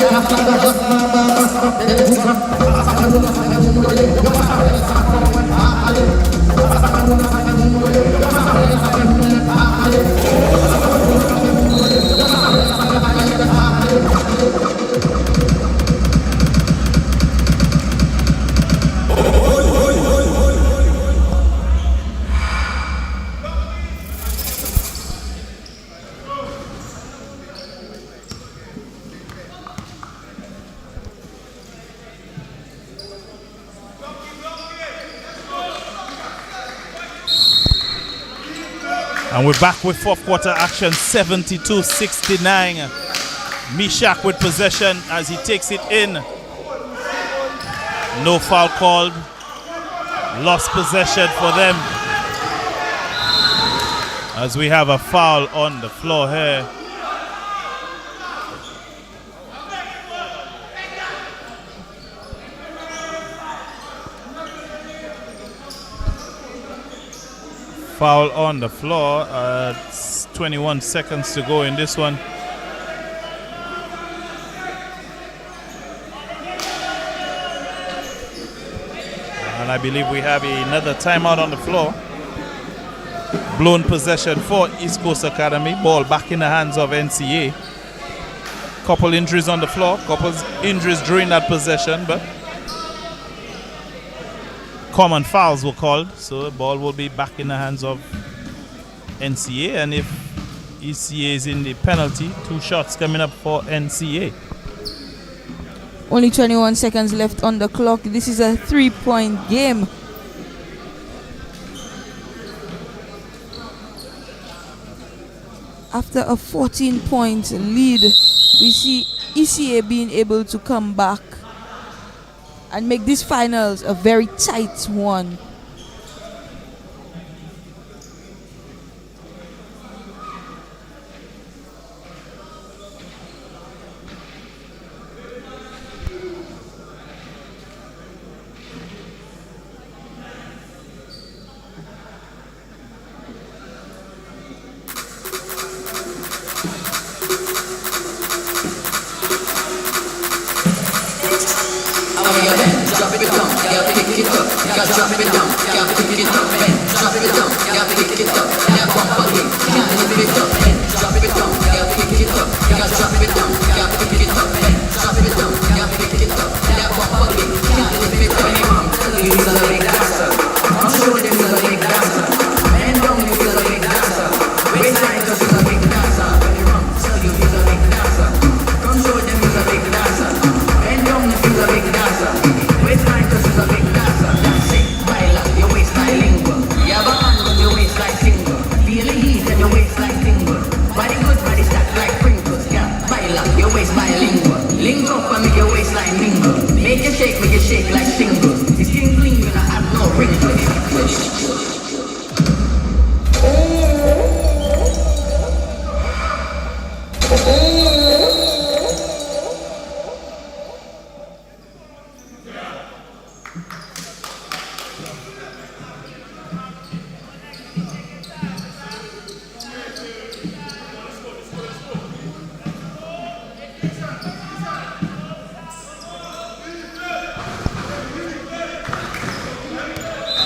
Don't And we're back with fourth quarter action, 72-69. Mishak with possession as he takes it in. No foul called. Lost possession for them. As we have a foul on the floor here. Foul on the floor. 21 seconds to go in this one. And I believe we have another timeout on the floor. Blown possession for East Coast Academy. Ball back in the hands of NCA. Couple injuries on the floor. Couple injuries during that possession, but common fouls were called, so the ball will be back in the hands of NCA. And if ECA is in the penalty, 2 shots coming up for NCA. Only 21 seconds left on the clock. This is a 3-point game. After a 14-point lead, we see ECA being able to come back and make this finals a very tight one.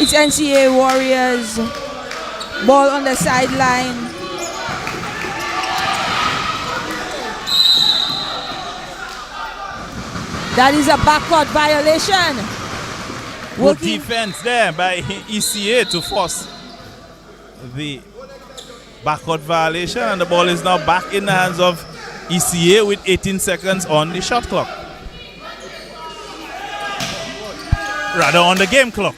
It's NCA Warriors. Ball on the sideline. That is a backcourt violation. Good defense there by ECA to force the backcourt violation, and the ball is now back in the hands of ECA with 18 seconds on the shot clock. Rather on the game clock.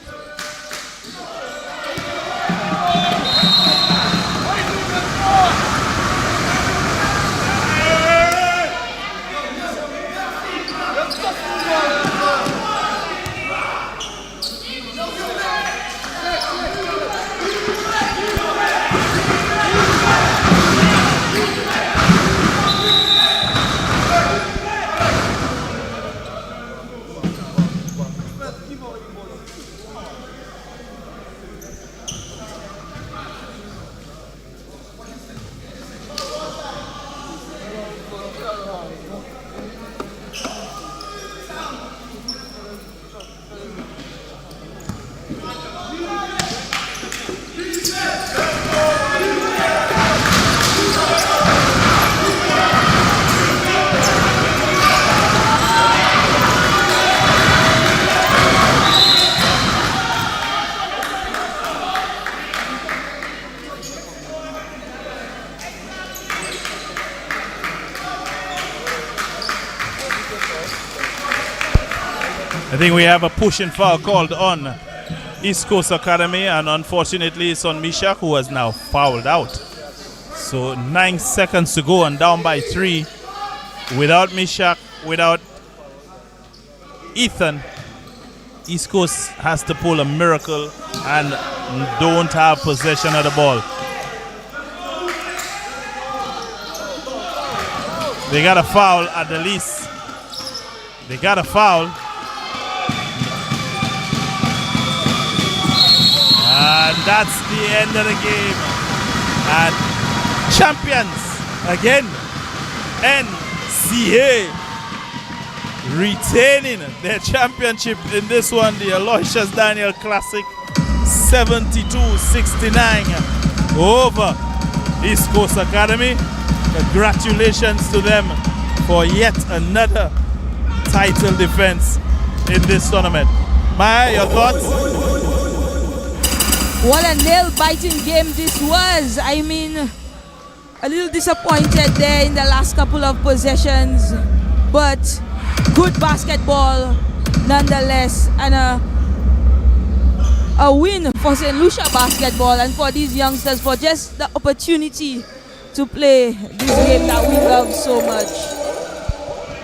I think we have a pushing foul called on East Coast Academy, and unfortunately it's on Mishak, who has now fouled out. So 9 seconds to go and down by 3. Without Mishak, without Ethan, East Coast has to pull a miracle and don't have possession of the ball. They got a foul at the least. They got a foul. And that's the end of the game. And champions again, NCA, retaining their championship in this one, the Aloysious Daniel Classic, 72-69 over East Coast Academy. Congratulations to them for yet another title defense in this tournament. Maya, your thoughts? What a nail-biting game this was. I mean, a little disappointed there in the last couple of possessions, but good basketball nonetheless, and a win for St. Lucia basketball and for these youngsters for just the opportunity to play this game that we love so much.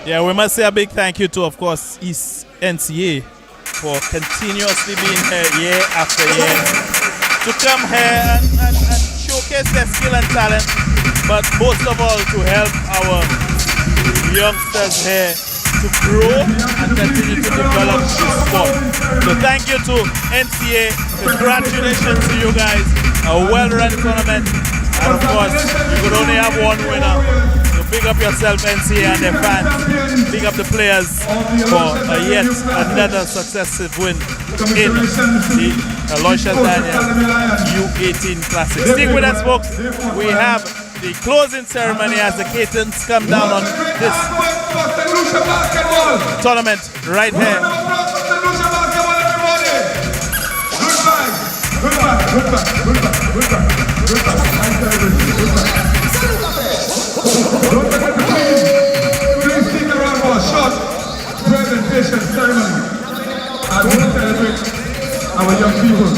Yeah, we must say a big thank you to, of course, East NCA for continuously being here year after year to come here and showcase their skill and talent, but most of all to help our youngsters here to grow and continue to develop this sport. So thank you to NCA. Congratulations to you guys. A well-run tournament. And of course, you could only have one winner. So big up yourself, NCA, and their fans. Big up the players for yet another successive win in the Aloysious Daniel U18 Classic. Stick with us, folks. We have the closing ceremony as the Caterings come down on this tournament right here. Please stick around for a short presentation ceremony as we celebrate our young people.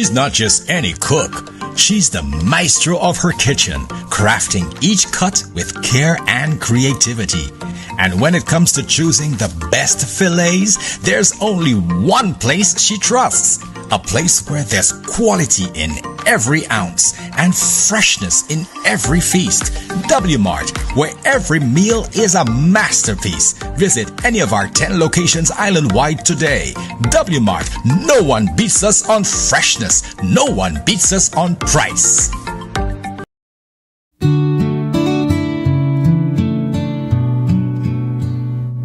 She's not just any cook. She's the maestro of her kitchen, crafting each cut with care and creativity. And when it comes to choosing the best fillets, there's only one place she trusts. A place where there's quality in every ounce and freshness in every feast. W-Mart, where every meal is a masterpiece. Visit any of our 10 locations island-wide today. W-Mart, no one beats us on freshness. No one beats us on price.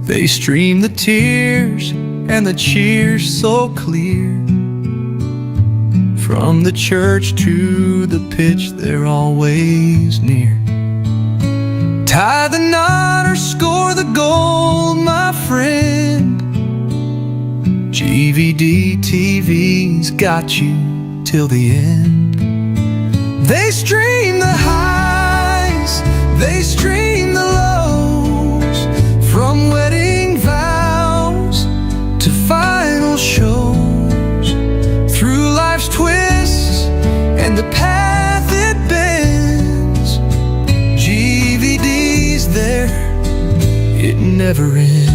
They stream the tears and the cheers so clear. From the church to the pitch, they're always near. Tie the knot or score the goal, my friend. GVD TV's got you till the end. They stream the highs, they stream the lows. From wedding vows to final shows. Through life's twists and the path it bends, GVD's there, it never ends.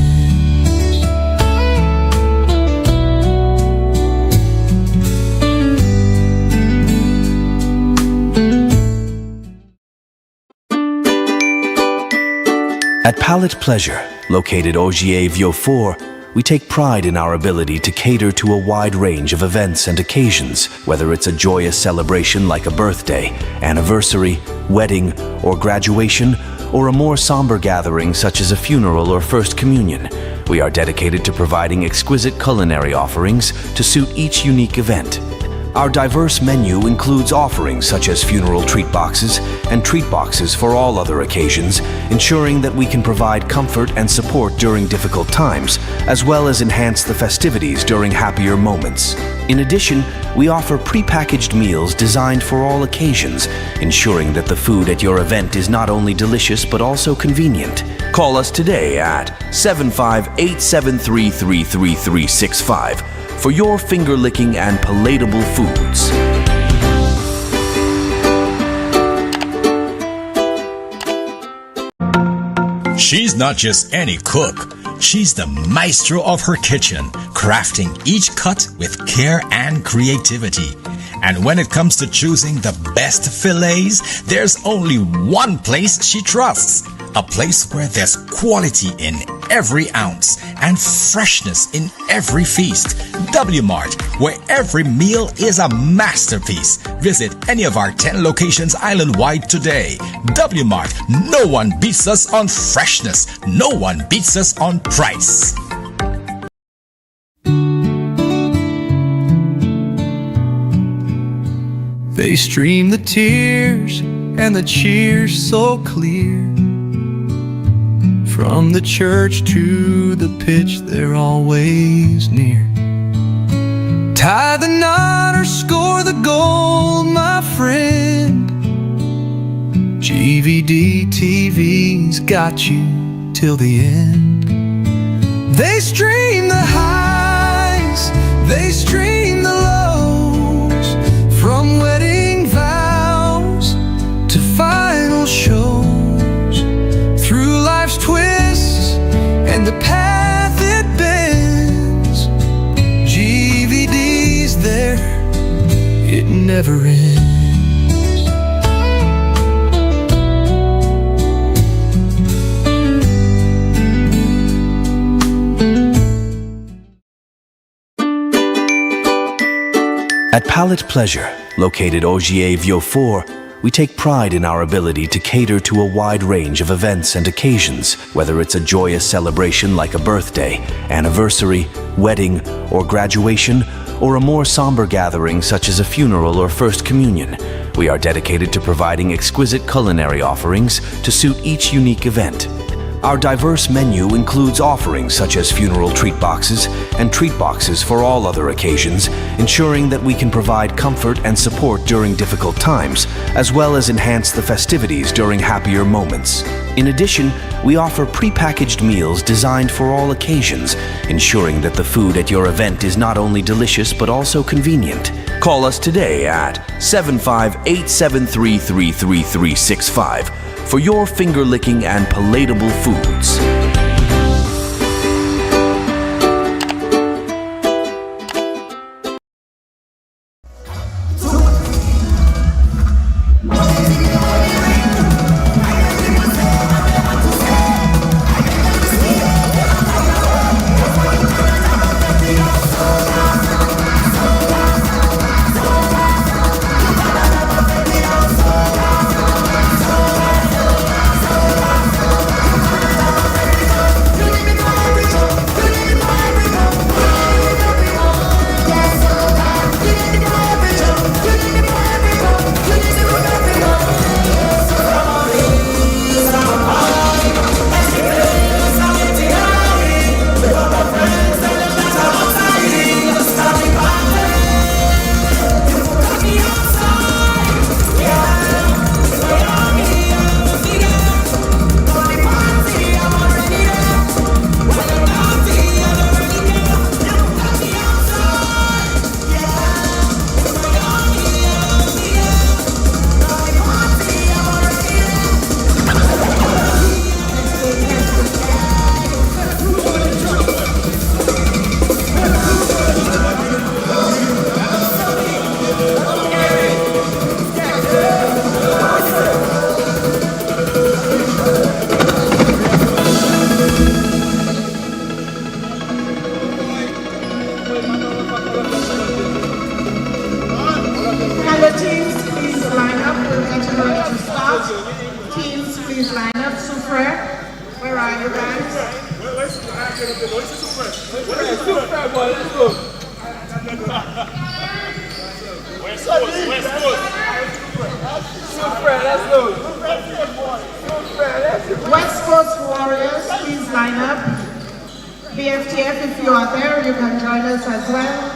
At Palette Pleasure, located Ogier Vieux 4, we take pride in our ability to cater to a wide range of events and occasions, whether it's a joyous celebration like a birthday, anniversary, wedding, or graduation, or a more somber gathering such as a funeral or first communion. We are dedicated to providing exquisite culinary offerings to suit each unique event. Our diverse menu includes offerings such as funeral treat boxes and treat boxes for all other occasions, ensuring that we can provide comfort and support during difficult times, as well as enhance the festivities during happier moments. In addition, we offer prepackaged meals designed for all occasions, ensuring that the food at your event is not only delicious but also convenient. Call us today at 75873333365 for your finger-licking and palatable foods. She's not just any cook. She's the maestro of her kitchen, crafting each cut with care and creativity. And when it comes to choosing the best fillets, there's only one place she trusts. A place where there's quality in every ounce and freshness in every feast. W-Mart, where every meal is a masterpiece. Visit any of our 10 locations island-wide today. W-Mart, no one beats us on freshness. No one beats us on price. They stream the tears and the cheers so clear. From the church to the pitch, they're always near. Tie the knot or score the goal, my friend. GVD TV's got you till the end. They stream the highs, they stream the lows. From wedding vows to final shows. Through life's twists and the path it bends, GVD's there, it never ends. At Palette Pleasure, located Ogier Vieux 4, we take pride in our ability to cater to a wide range of events and occasions, whether it's a joyous celebration like a birthday, anniversary, wedding, or graduation, or a more somber gathering such as a funeral or first communion. We are dedicated to providing exquisite culinary offerings to suit each unique event. Our diverse menu includes offerings such as funeral treat boxes and treat boxes for all other occasions, ensuring that we can provide comfort and support during difficult times, as well as enhance the festivities during happier moments. In addition, we offer prepackaged meals designed for all occasions, ensuring that the food at your event is not only delicious but also convenient. Call us today at 758-733-3365 for your finger-licking and palatable foods. West Coast Warriors, please line up. BFTF, if you are there, you can join us as well.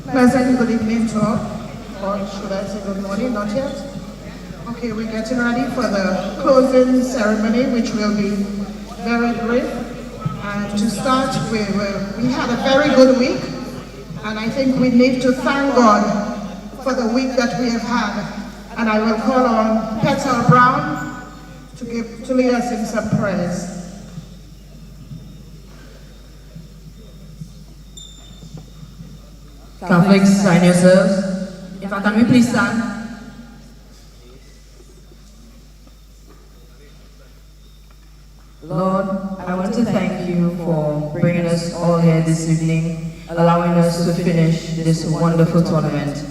Pleasant good evening to all. Or should I say good morning? Not yet. Okay, we're getting ready for the closing ceremony, which will be very brief. And to start, we had a very good week, and I think we need to thank God for the week that we have had. And I will call on Petal Brown to lead us in some prayers. Catholics, sign yourselves. If I can we please stand. Lord, I want to thank you for bringing us all here this evening, allowing us to finish this wonderful tournament.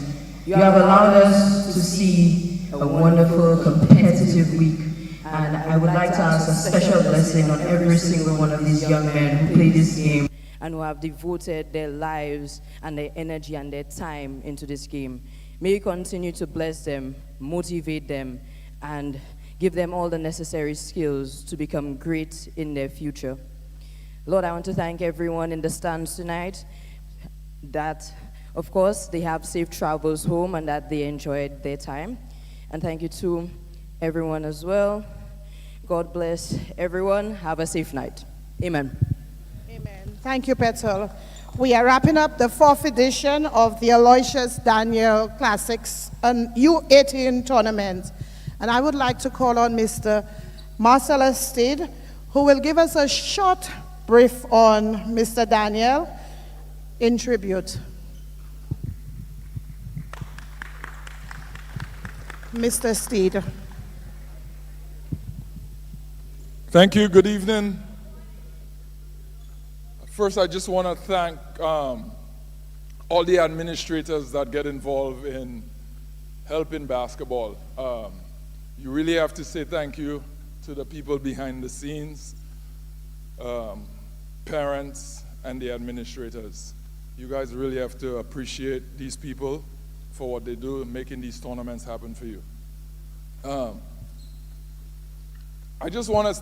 You have allowed us to see a wonderful competitive week, and I would like to ask a special blessing on every single one of these young men who play this game and who have devoted their lives and their energy and their time into this game. May you continue to bless them, motivate them, and give them all the necessary skills to become great in their future. Lord, I want to thank everyone in the stands tonight that, of course, they have safe travels home and that they enjoyed their time. And thank you to everyone as well. God bless everyone. Have a safe night. Amen. Amen. Thank you, Petal. We are wrapping up the 4th edition of the Aloysious Daniel Classics, an U18 tournament. And I would like to call on Mr. Marcellus Steed, who will give us a short brief on Mr. Daniel in tribute. Mr. Steed. Thank you. Good evening. First, I just want to thank all the administrators that get involved in helping basketball. You really have to say thank you to the people behind the scenes, parents, and the administrators. You guys really have to appreciate these people for what they do, making these tournaments happen for you. I want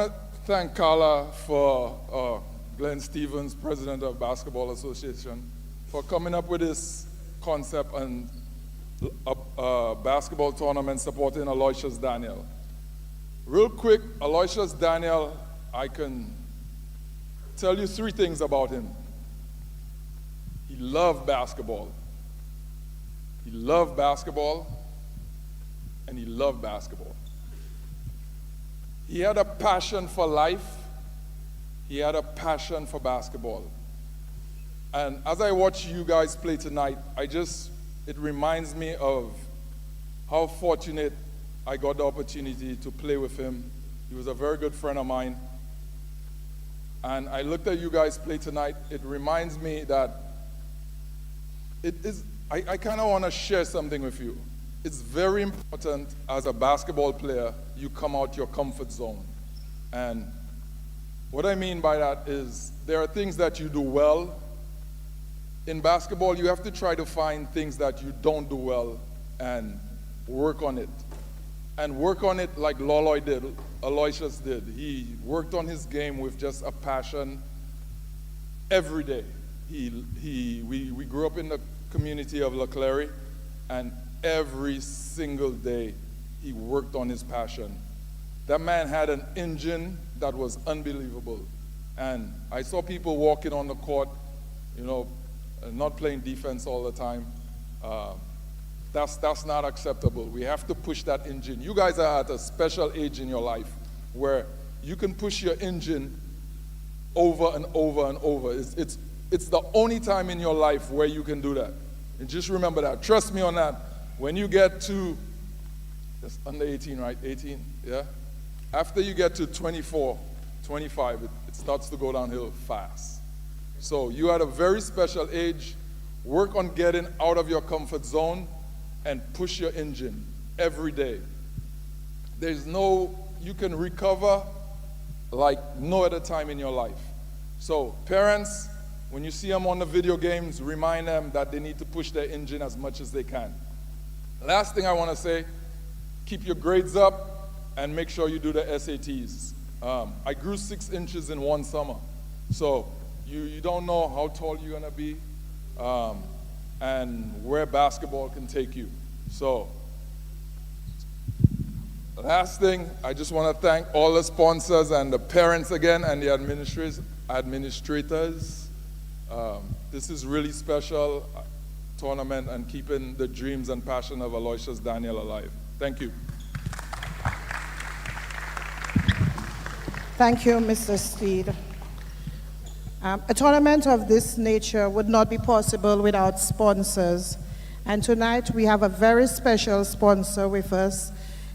to thank Carla for Glenn Stevens, President of Basketball Association, for coming up with this concept and a basketball tournament supporting Aloysious Daniel. Real quick, Aloysious Daniel, I can tell you 3 things about him. He loved basketball. He loved basketball, and he loved basketball. He had a passion for life. He had a passion for basketball. And as I watch you guys play tonight, it reminds me of how fortunate I got the opportunity to play with him. He was a very good friend of mine. And I looked at you guys play tonight. It reminds me that I kind of want to share something with you. It's very important as a basketball player, you come out your comfort zone. And what I mean by that is there are things that you do well. In basketball, you have to try to find things that you don't do well and work on it. And work on it like Aloysious did. He worked on his game with just a passion every day. We grew up in the community of La Clary, and every single day he worked on his passion. That man had an engine that was unbelievable. And I saw people walking on the court, not playing defense all the time. That's not acceptable. We have to push that engine. You guys are at a special age in your life where you can push your engine over and over and over. It's the only time in your life where you can do that. And just remember that. Trust me on that. When you get to, that's under 18, right? 18, yeah? After you get to 24, 25, it starts to go downhill fast. So you are at a very special age. Work on getting out of your comfort zone and push your engine every day. You can recover like no other time in your life. So parents, when you see them on the video games, remind them that they need to push their engine as much as they can. Last thing I want to say, keep your grades up and make sure you do the SATs. I grew 6 inches in one summer. So you don't know how tall you're going to be and where basketball can take you. So last thing, I just want to thank all the sponsors and the parents again and the administrators. This is really special tournament and keeping the dreams and passion of Aloysious Daniel alive. Thank you. Thank you, Mr. Steed. A tournament of this nature would not be possible without sponsors. And tonight we have a very special sponsor with us.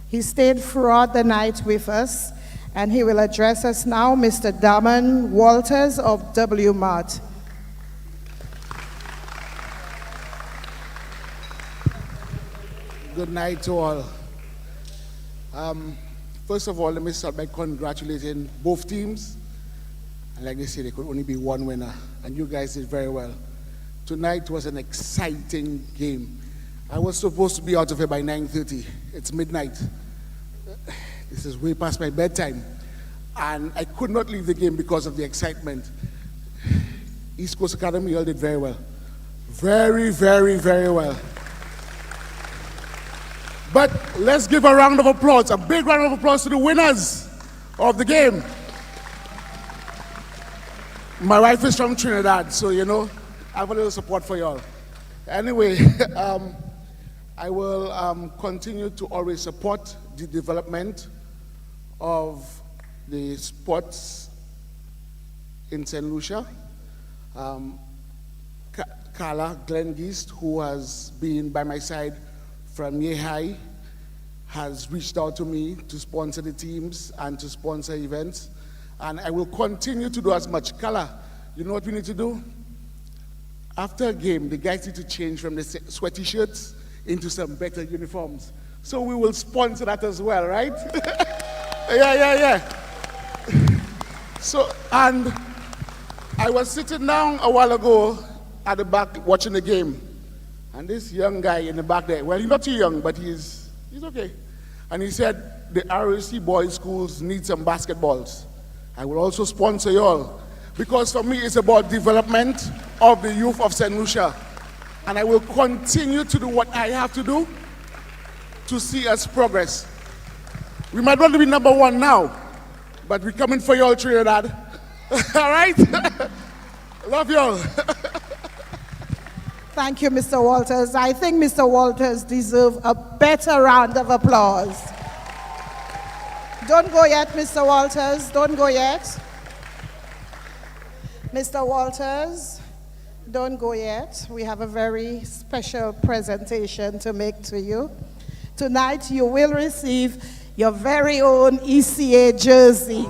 He stayed throughout the night with us, and he will address us now, Mr. Damon Walters of W Mart. Good night to all. First of all, let me start by congratulating both teams. And like they say, there could only be one winner, and you guys did very well. Tonight was an exciting game. I was supposed to be out of here by 9:30. It's midnight. This is way past my bedtime. And I could not leave the game because of the excitement. East Coast Academy, you all did very well. Very, very, very well. But let's give a round of applause, a big round of applause to the winners of the game. My wife is from Trinidad, so I have a little support for y'all. Anyway, I will continue to always support the development of the sports in St. Lucia. Carla Glenn Geist, who has been by my side from Yale High, has reached out to me to sponsor the teams and to sponsor events. And I will continue to do as much. Carla, you know what we need to do? After a game, the guys need to change from the sweaty shirts into some better uniforms. So we will sponsor that as well, right? Yeah. So, and I was sitting down a while ago at the back watching the game. And this young guy in the back there, well, he's not too young, but he's okay. And he said, the ROC boys schools need some basketballs. I will also sponsor y'all. Because for me, it's about development of the youth of St. Lucia. And I will continue to do what I have to do to see us progress. We might want to be number one now, but we're coming for y'all, Trinidad. All right? Love y'all. Thank you, Mr. Walters. I think Mr. Walters deserves a better round of applause. Don't go yet, Mr. Walters. Don't go yet. Mr. Walters, don't go yet. We have a very special presentation to make to you. Tonight, you will receive your very own ECA jersey.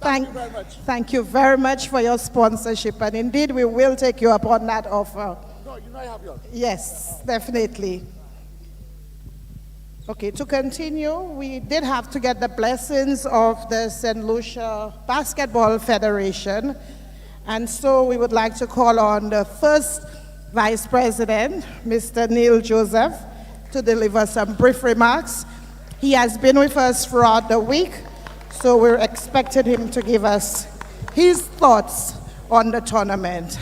Thank you very much for your sponsorship, and indeed we will take you up on that offer. No, you know I have yours. Yes, definitely. Okay, to continue, we did have to get the blessings of the St. Lucia Basketball Federation, and so we would like to call on the first Vice President, Mr. Neil Joseph, to deliver some brief remarks. He has been with us throughout the week, so we're expecting him to give us his thoughts on the tournament.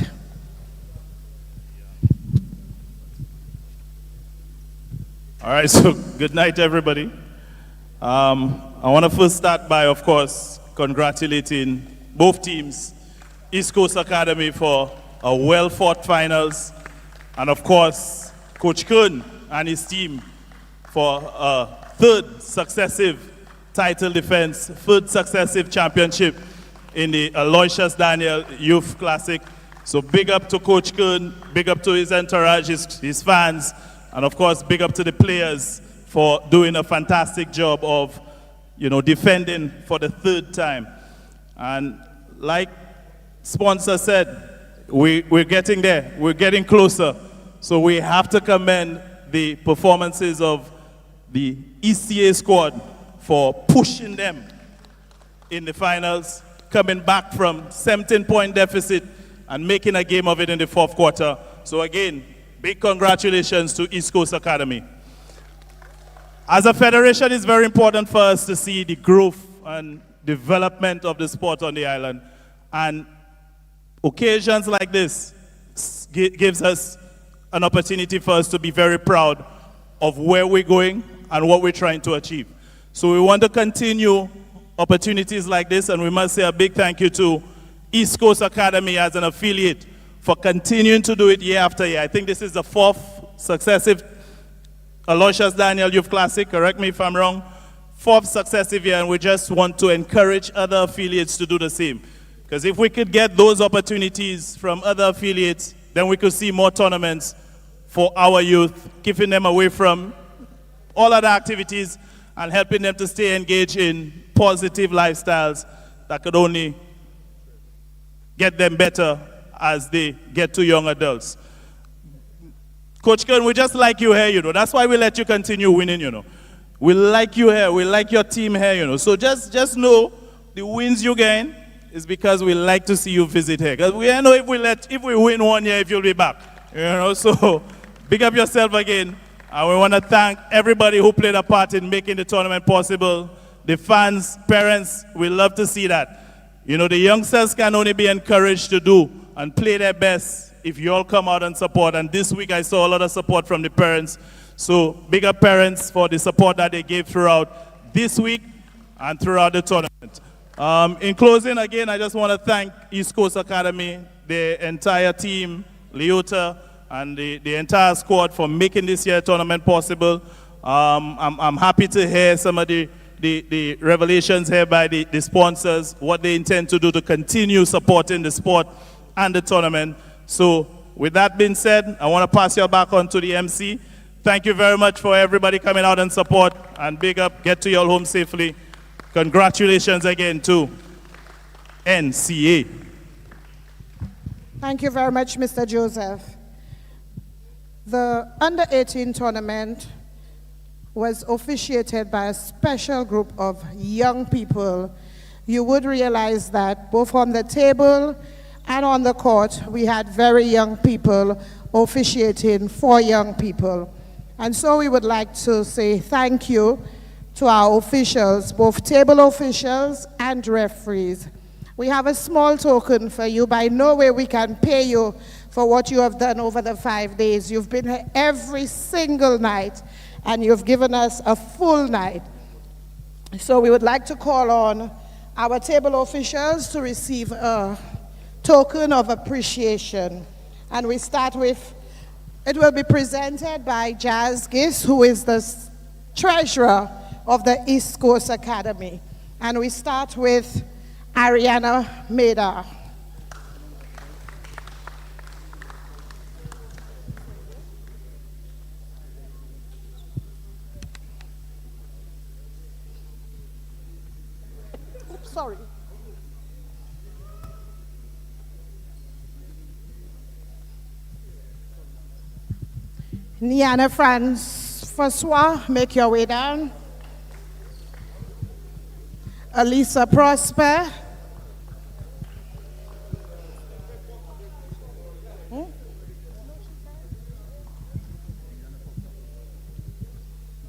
All right, so good night, everybody. I want to first start by, of course, congratulating both teams, East Coast Academy for a well-fought finals, and of course, Coach Kern and his team for a third successive title defense, third successive championship in the Aloysious Daniel Youth Classic. So big up to Coach Kern, big up to his entourage, his fans, and of course, big up to the players for doing a fantastic job of, defending for the third time. And like sponsor said, we're getting there, we're getting closer. So we have to commend the performances of the ECA squad for pushing them in the finals, coming back from 17-point deficit and making a game of it in the fourth quarter. So again, big congratulations to East Coast Academy. As a federation, it's very important for us to see the growth and development of the sport on the island. And occasions like this gives us an opportunity for us to be very proud of where we're going and what we're trying to achieve. So we want to continue opportunities like this, and we must say a big thank you to East Coast Academy as an affiliate for continuing to do it year after year. I think this is the fourth successive Aloysious Daniel Youth Classic, correct me if I'm wrong, fourth successive year, and we just want to encourage other affiliates to do the same. Because if we could get those opportunities from other affiliates, then we could see more tournaments for our youth, keeping them away from all other activities and helping them to stay engaged in positive lifestyles that could only get them better as they get to young adults. Coach Kern, we just like you here, That's why we let you continue winning, We like you here. We like your team here, So just know the wins you gain is because we like to see you visit here. Because we know if we win one year, if you'll be back. So big up yourself again. And we want to thank everybody who played a part in making the tournament possible. The fans, parents, we love to see that. The youngsters can only be encouraged to do and play their best if you all come out and support. And this week I saw a lot of support from the parents. So big up parents for the support that they gave throughout this week and throughout the tournament. In closing, again, I just want to thank East Coast Academy, the entire team, Leota, and the entire squad for making this year tournament possible. I'm happy to hear some of the revelations here by the sponsors, what they intend to do to continue supporting the sport and the tournament. So with that being said, I want to pass you back on to the MC. Thank you very much for everybody coming out and support, and big up, get to your home safely. Congratulations again to NCA. Thank you very much, Mr. Joseph. The Under-18 tournament was officiated by a special group of young people you would realize that both on the table and on the court, we had very young people officiating for young people. And so we would like to say thank you to our officials, both table officials and referees. We have a small token for you. By no way we can pay you for what you have done over the 5 days. You've been here every single night, and you've given us a full night. So we would like to call on our table officials to receive a token of appreciation. And we start with, it will be presented by Jazz Gis, who is the treasurer of the East Coast Academy. And we start with Ariana Maida. Oops, sorry. Niana Francois, make your way down. Elisa Prosper.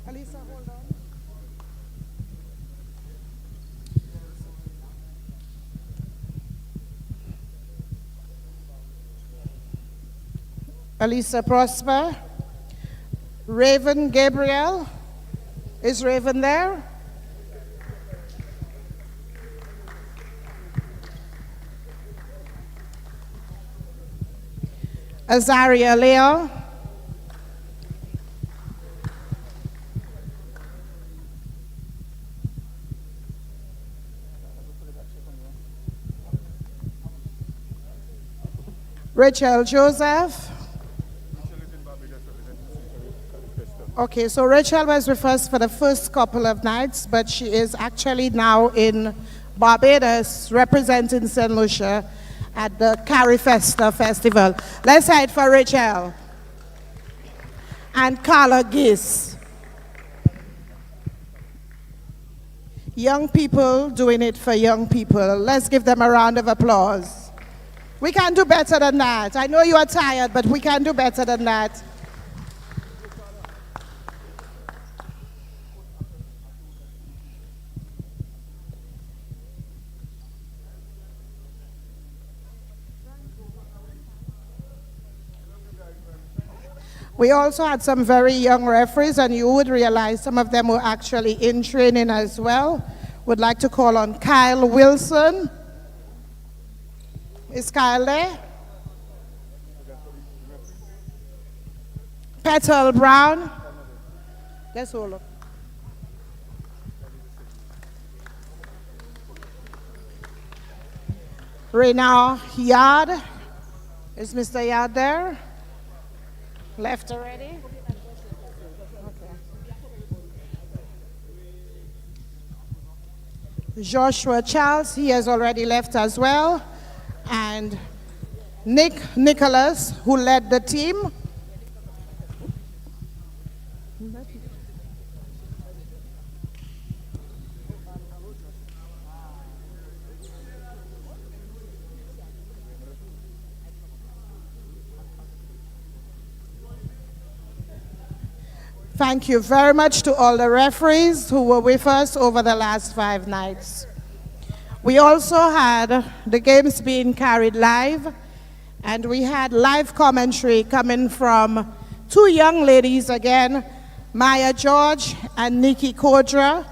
Elisa, hold on. Elisa Prosper. Raven Gabriel. Is Raven there? Azaria Leo. Rachel Joseph. Okay, so Rachel was with us for the first couple of nights, but she is actually now in Barbados representing St. Lucia at the Carifesta Festival. Let's head for Rachel. And Carla Gis. Young people doing it for young people. Let's give them a round of applause. We can do better than that. I know you are tired, but we can do better than that. We also had some very young referees, and you would realize some of them were actually in training as well. Would like to call on Kyle Wilson. Is Kyle there? Petal Brown. That's all. Rena Yard. Is Mr. Yard there? Left already? Okay. Joshua Charles, he has already left as well. And Nick Nicholas, who led the team. Thank you very much to all the referees who were with us over the last 5 nights. We also had the games being carried live, and we had live commentary coming from 2 young ladies again, Maya George and Nikki Kodra.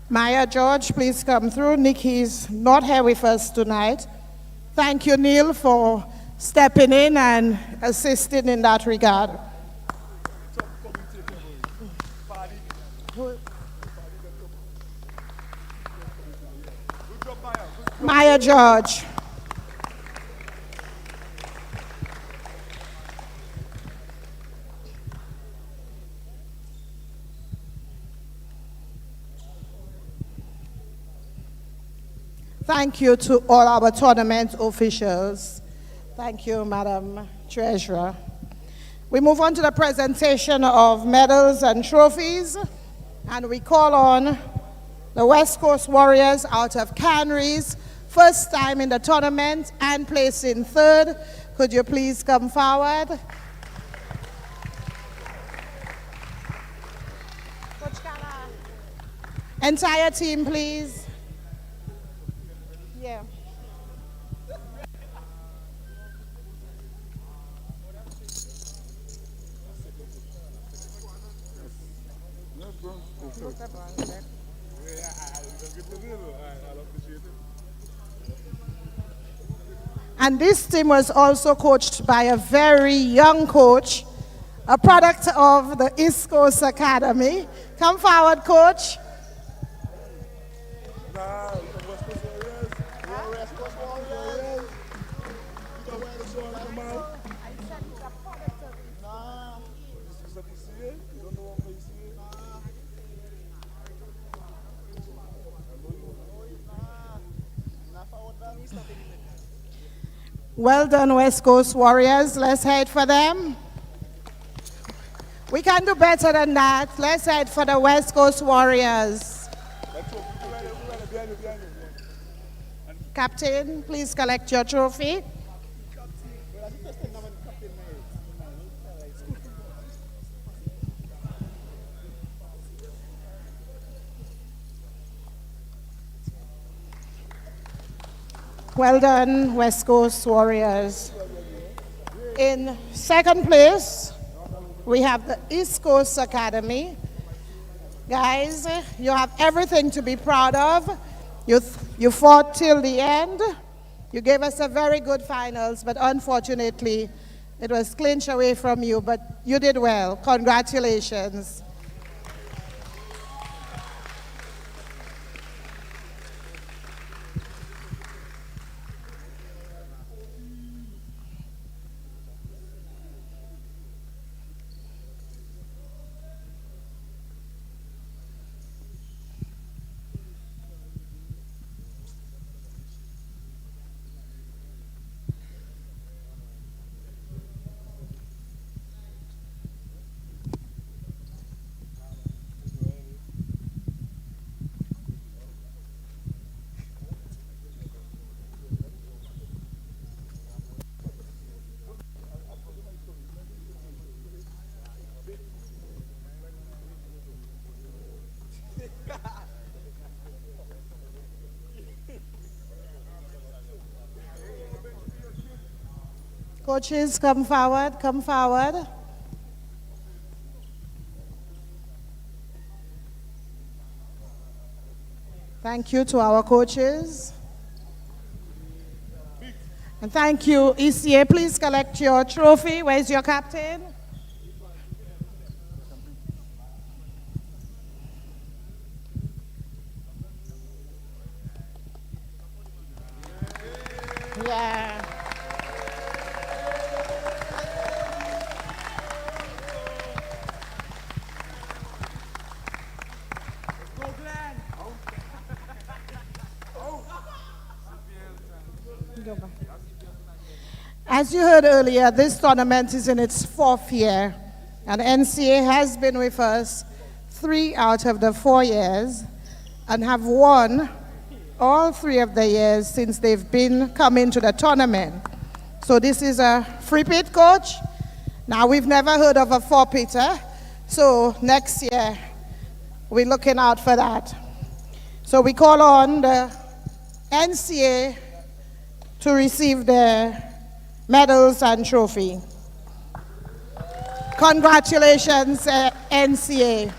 Maya George, please come through. Nikki's not here with us tonight. Thank you, Neil, for stepping in and assisting in that regard. Maya George. Thank you to all our tournament officials. Thank you, Madam Treasurer. We move on to the presentation of medals and trophies, and we call on The West Coast Warriors out of Canries, first time in the tournament and placing third. Could you please come forward? Entire team, please. Yeah. And this team was also coached by a very young coach, a product of the East Coast Academy. Come forward, coach. Well done, West Coast Warriors. Let's head for them. We can do better than that. Let's head for the West Coast Warriors. Captain, please collect your trophy. Well done, West Coast Warriors. In second place, we have the East Coast Academy. Guys, you have everything to be proud of. You fought till the end. You gave us a very good finals, but unfortunately, it was clinched away from you, but you did well. Congratulations. Coaches, come forward, come forward. Thank you to our coaches. And thank you, ECA. Please collect your trophy. Where's your captain? Yeah. As you heard earlier, this tournament is in its 4th year, and NCA has been with us 3 out of the 4 years and have won all 3 of the years since they've been coming to the tournament. So this is a free-pit, coach. Now, we've never heard of a four-pitter, so next year we're looking out for that. So we call on the NCA to receive their medals and trophy. Congratulations, NCA.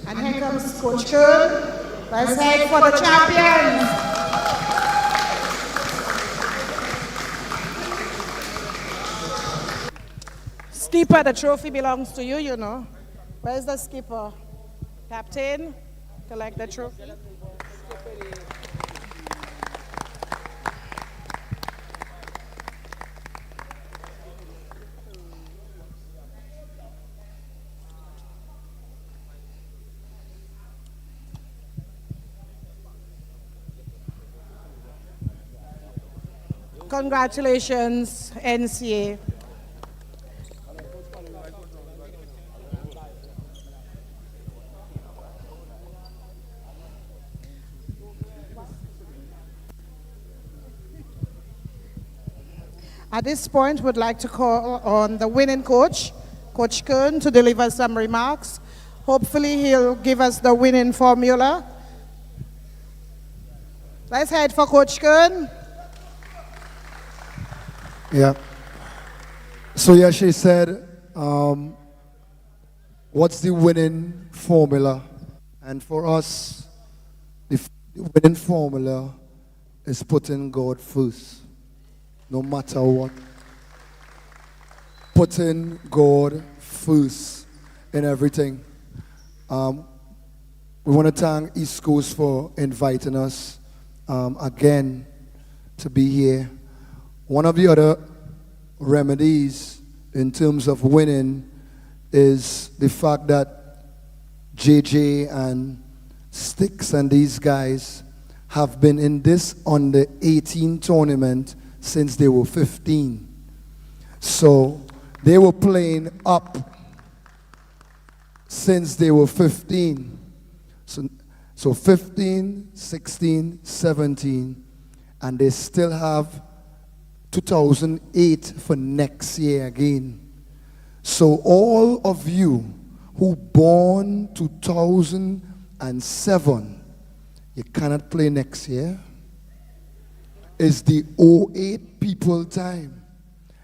And here comes Coach Kern. Let's head for the champions. Skipper, the trophy belongs to you, you know. Where's the skipper? Captain, collect the trophy. Congratulations, NCA. At this point, we'd like to call on the winning coach, Coach Kern, to deliver some remarks. Hopefully, he'll give us the winning formula. Let's head for Coach Kern. Yeah. So yeah, she said, what's the winning formula? And for us, the winning formula is putting God first, no matter what. Putting God first in everything. We want to thank East Coast for inviting us again to be here. One of the other remedies in terms of winning is the fact that JJ and Sticks and these guys have been in this under 18 tournament since they were 15. So they were playing up since they were 15. So 15, 16, 17, and they still have 2008 for next year again. So all of you who born 2007, you cannot play next year. It's the 08 people time.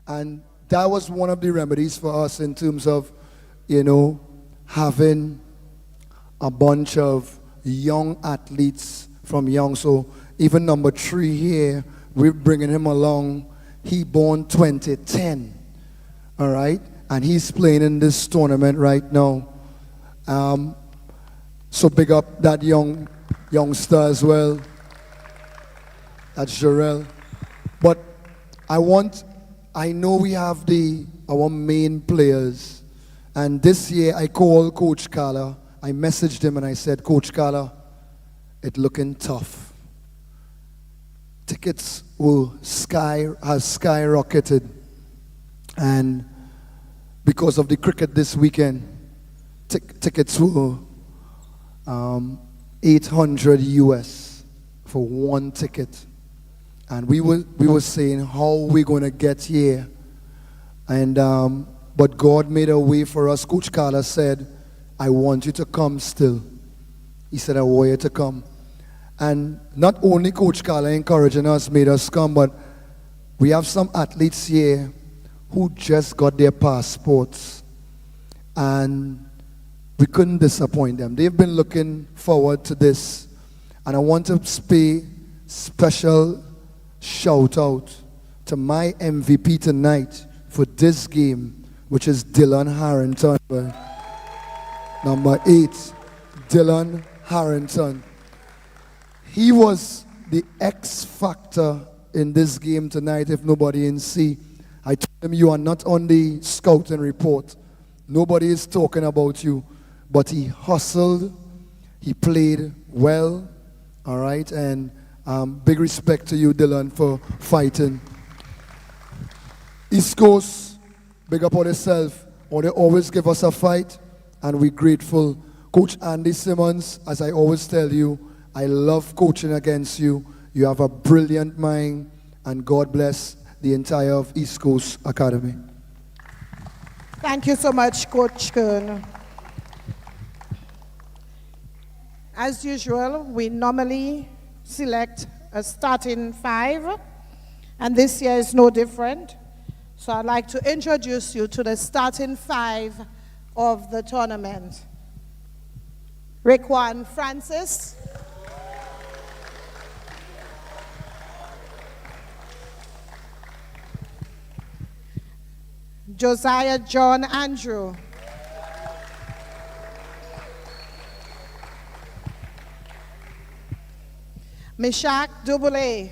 And that was one of the remedies for us in terms of, you know, having a bunch of young athletes from young. So even number 3 here, we're bringing him along. He born 2010, all right? And he's playing in this tournament right now. So big up that youngster as well. That's Jarrell. But I know we have our main players. And this year I called Coach Kala. I messaged him and I said, Coach Kala, it's looking tough. Tickets has skyrocketed, and because of the cricket this weekend, tickets were 800 US for one ticket, and we were saying how we going to get here, and but God made a way for us. Coach Carla said, "I want you to come still." He said, "I want you to come." And not only Coach Carla encouraging us, made us come, but we have some athletes here who just got their passports. And we couldn't disappoint them. They've been looking forward to this. And I want to pay special shout out to my MVP tonight for this game, which is Dylan Harrington. Number 8, Dylan Harrington. He was the X factor in this game tonight, if nobody in see. I told him, you are not on the scouting report. Nobody is talking about you. But he hustled. He played well. All right? And big respect to you, Dylan, for fighting. East Coast, big up on yourself. They always give us a fight, and we're grateful. Coach Andy Simmons, as I always tell you, I love coaching against you. You have a brilliant mind, and God bless the entire of East Coast Academy. Thank you so much, Coach Kern. As usual, we normally select a starting 5, and this year is no different. So I'd like to introduce you to the starting 5 of the tournament. Raekwon Francis. Josiah John Andrew. Mishak Dubule.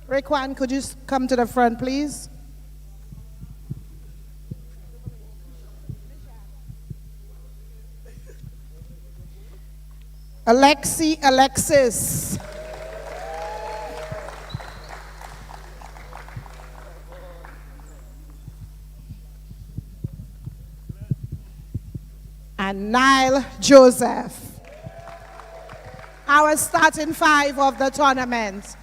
Raekwon, could you come to the front, please? Alexis. And Nile Joseph. Our starting five of the tournament.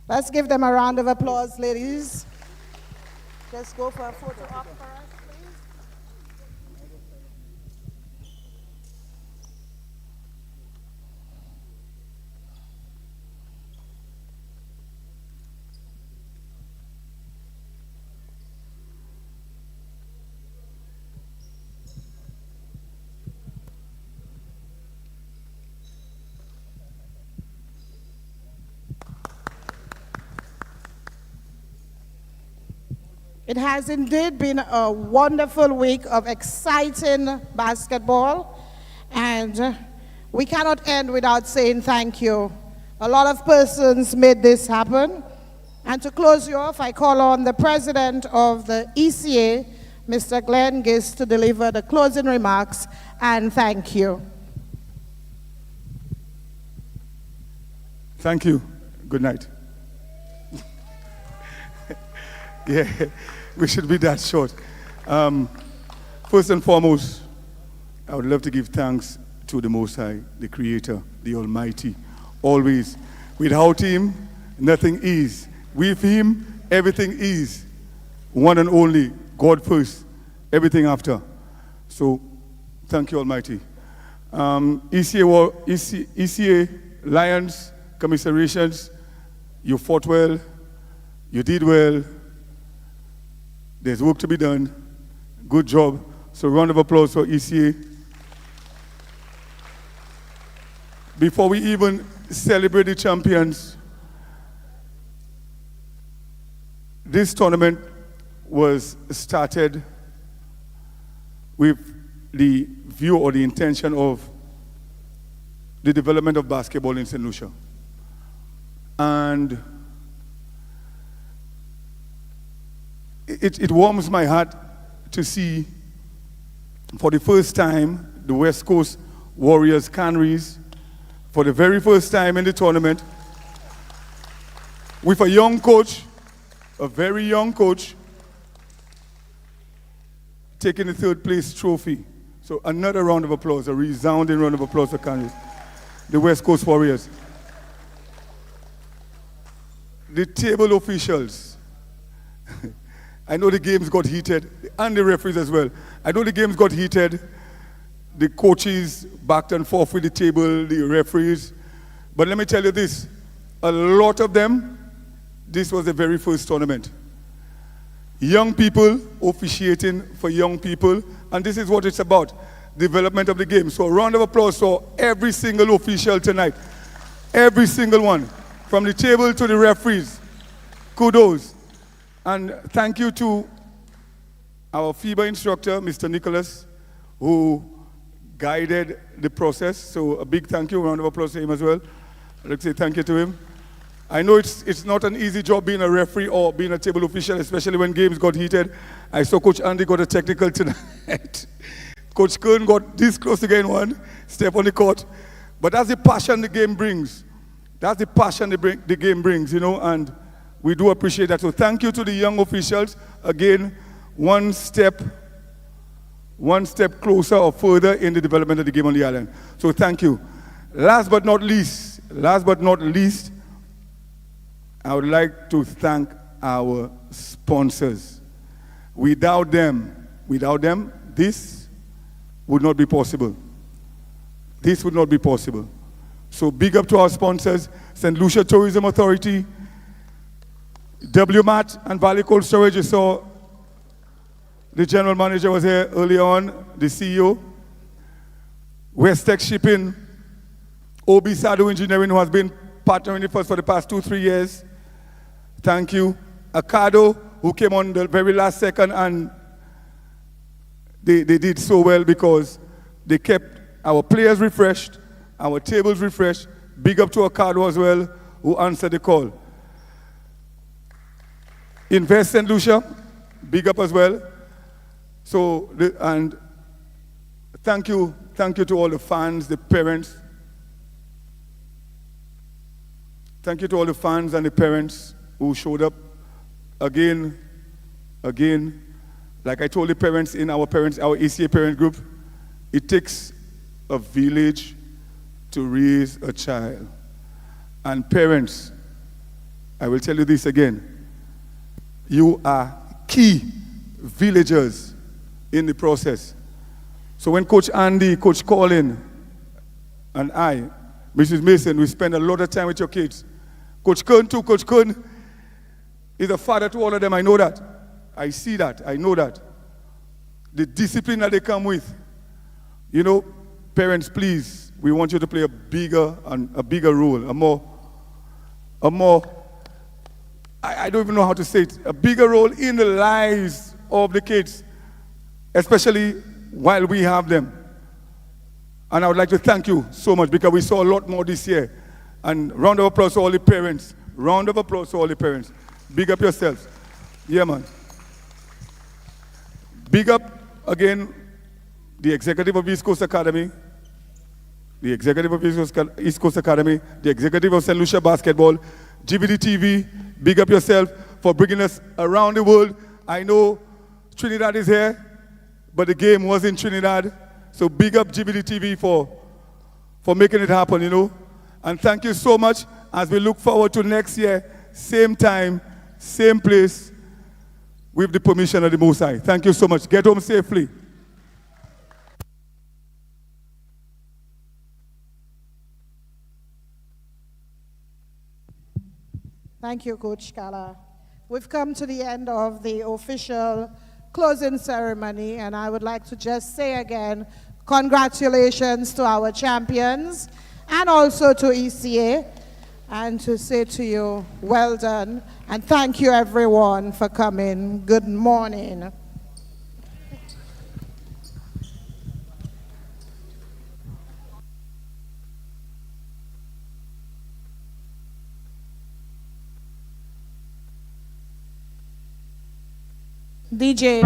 Let's give them a round of applause, ladies. Let's go for a photo op for us, please. It has indeed been a wonderful week of exciting basketball, and we cannot end without saying thank you. A lot of persons made this happen. And to close you off, I call on the president of the ECA, Mr. Glenn Gist, to deliver the closing remarks, and thank you. Thank you. Good night. Yeah, we should be that short. First and foremost, I would love to give thanks to the Most High, the Creator, the Almighty. Always. Without Him, nothing is. With Him, everything is. One and only, God first, everything after. So, thank you, Almighty. ECA, Lions, commiserations, you fought well, you did well. There's work to be done. Good job. So round of applause for ECA. Before we even celebrate the champions, this tournament was started with the view or the intention of the development of basketball in St. Lucia. And it warms my heart to see, for the first time, the West Coast Warriors Canaries, for the very first time in the tournament, with a young coach, a very young coach, taking the third place trophy. So another round of applause, a resounding round of applause for Canaries, the West Coast Warriors. The table officials, I know the games got heated, and the referees as well. I know the games got heated. The coaches backed and forth with the table, the referees. But let me tell you this, a lot of them, this was the very first tournament. Young people officiating for young people, and this is what it's about, development of the game. So a round of applause for every single official tonight. Every single one, from the table to the referees. Kudos. And thank you to our FIBA instructor, Mr. Nicholas, who guided the process. So a big thank you, a round of applause to him as well. I'd like to say thank you to him. I know it's not an easy job being a referee or being a table official, especially when games got heated. I saw Coach Andy got a technical tonight. Coach Kern got this close to getting one step on the court. But that's the passion the game brings. That's the passion the game brings, you know, and we do appreciate that. So thank you to the young officials. Again, one step closer or further in the development of the game on the island. So thank you. Last but not least, I would like to thank our sponsors. Without them, this would not be possible. This would not be possible. So big up to our sponsors, St. Lucia Tourism Authority, WMAT and Valley Cold Storage. You saw the general manager was here early on, the CEO. West Tech Shipping, OB Sado Engineering, who has been partnering with us for the past 2-3 years. Thank you. Acado, who came on the very last second, and they did so well because they kept our players refreshed, our tables refreshed. Big up to Acado as well, who answered the call. Invest St. Lucia, big up as well. So, and thank you to all the fans, the parents. Thank you to all the fans and the parents who showed up again. Like I told the parents in our ECA parent group, it takes a village to raise a child. And parents, I will tell you this again, you are key villagers in the process. So when Coach Andy, Coach Colin, and I, Mrs. Mason, we spend a lot of time with your kids. Coach Kern too, Coach Kern is a father to all of them, I know that. I see that, I know that. The discipline that they come with. You know, parents, please, we want you to play a bigger role, a more, I don't even know how to say it, a bigger role in the lives of the kids, especially while we have them. And I would like to thank you so much because we saw a lot more this year. And round of applause to all the parents. Round of applause to all the parents. Big up yourselves. Yeah, man. Big up, again, the executive of East Coast Academy, the executive of East Coast Academy, the executive of St. Lucia Basketball, GVD TV, big up yourself for bringing us around the world. I know Trinidad is here, but the game was in Trinidad. So big up GVD TV for making it happen, you know. And thank you so much as we look forward to next year, same time, same place, with the permission of the Most High. Thank you so much. Get home safely. Thank you, Coach Kala. We've come to the end of the official closing ceremony, and I would like to just say again, congratulations to our champions and also to ECA, and to say to you, well done, and thank you everyone for coming. Good morning. DJ.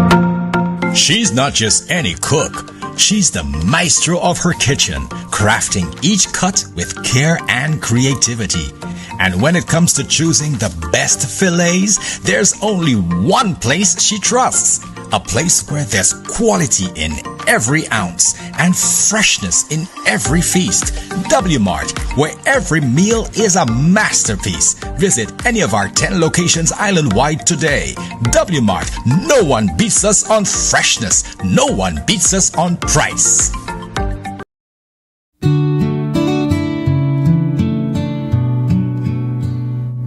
She's not just any cook. She's the maestro of her kitchen, crafting each cut with care and creativity. And when it comes to choosing the best fillets, there's only one place she trusts. A place where there's quality in every ounce and freshness in every feast. W-Mart, where every meal is a masterpiece. Visit any of our 10 locations island-wide today. W-Mart, no one beats us on freshness. No one beats us on price.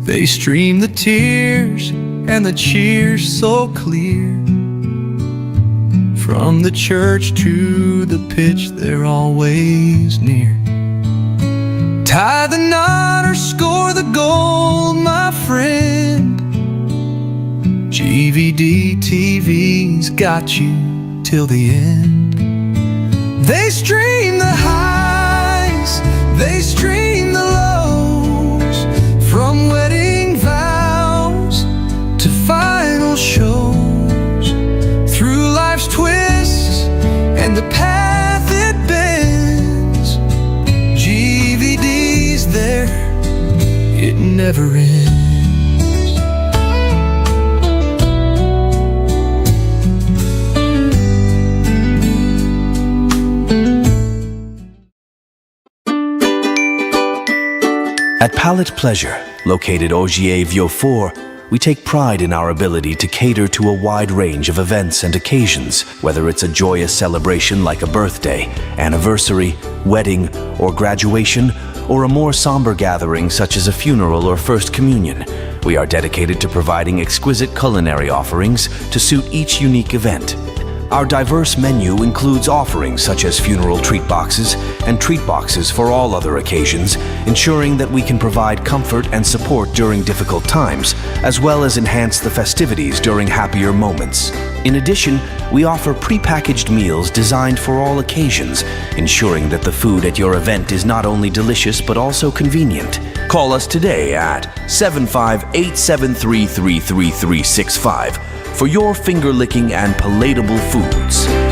They stream the tears and the cheers so clear. From the church to the pitch, they're always near. Tie the knot or score the goal, my friend. GVD TV's got you till the end. They stream the highs, they stream the lows. From wedding vows to final shows. Through life's twists and the path it bends, GVD's there, it never ends. At Palette Pleasure, located Ogier Vieux 4, we take pride in our ability to cater to a wide range of events and occasions, whether it's a joyous celebration like a birthday, anniversary, wedding, or graduation, or a more somber gathering such as a funeral or first communion. We are dedicated to providing exquisite culinary offerings to suit each unique event. Our diverse menu includes offerings such as funeral treat boxes and treat boxes for all other occasions, ensuring that we can provide comfort and support during difficult times, as well as enhance the festivities during happier moments. In addition, we offer prepackaged meals designed for all occasions, ensuring that the food at your event is not only delicious but also convenient. Call us today at 75-873-33365 for your finger-licking and palatable foods.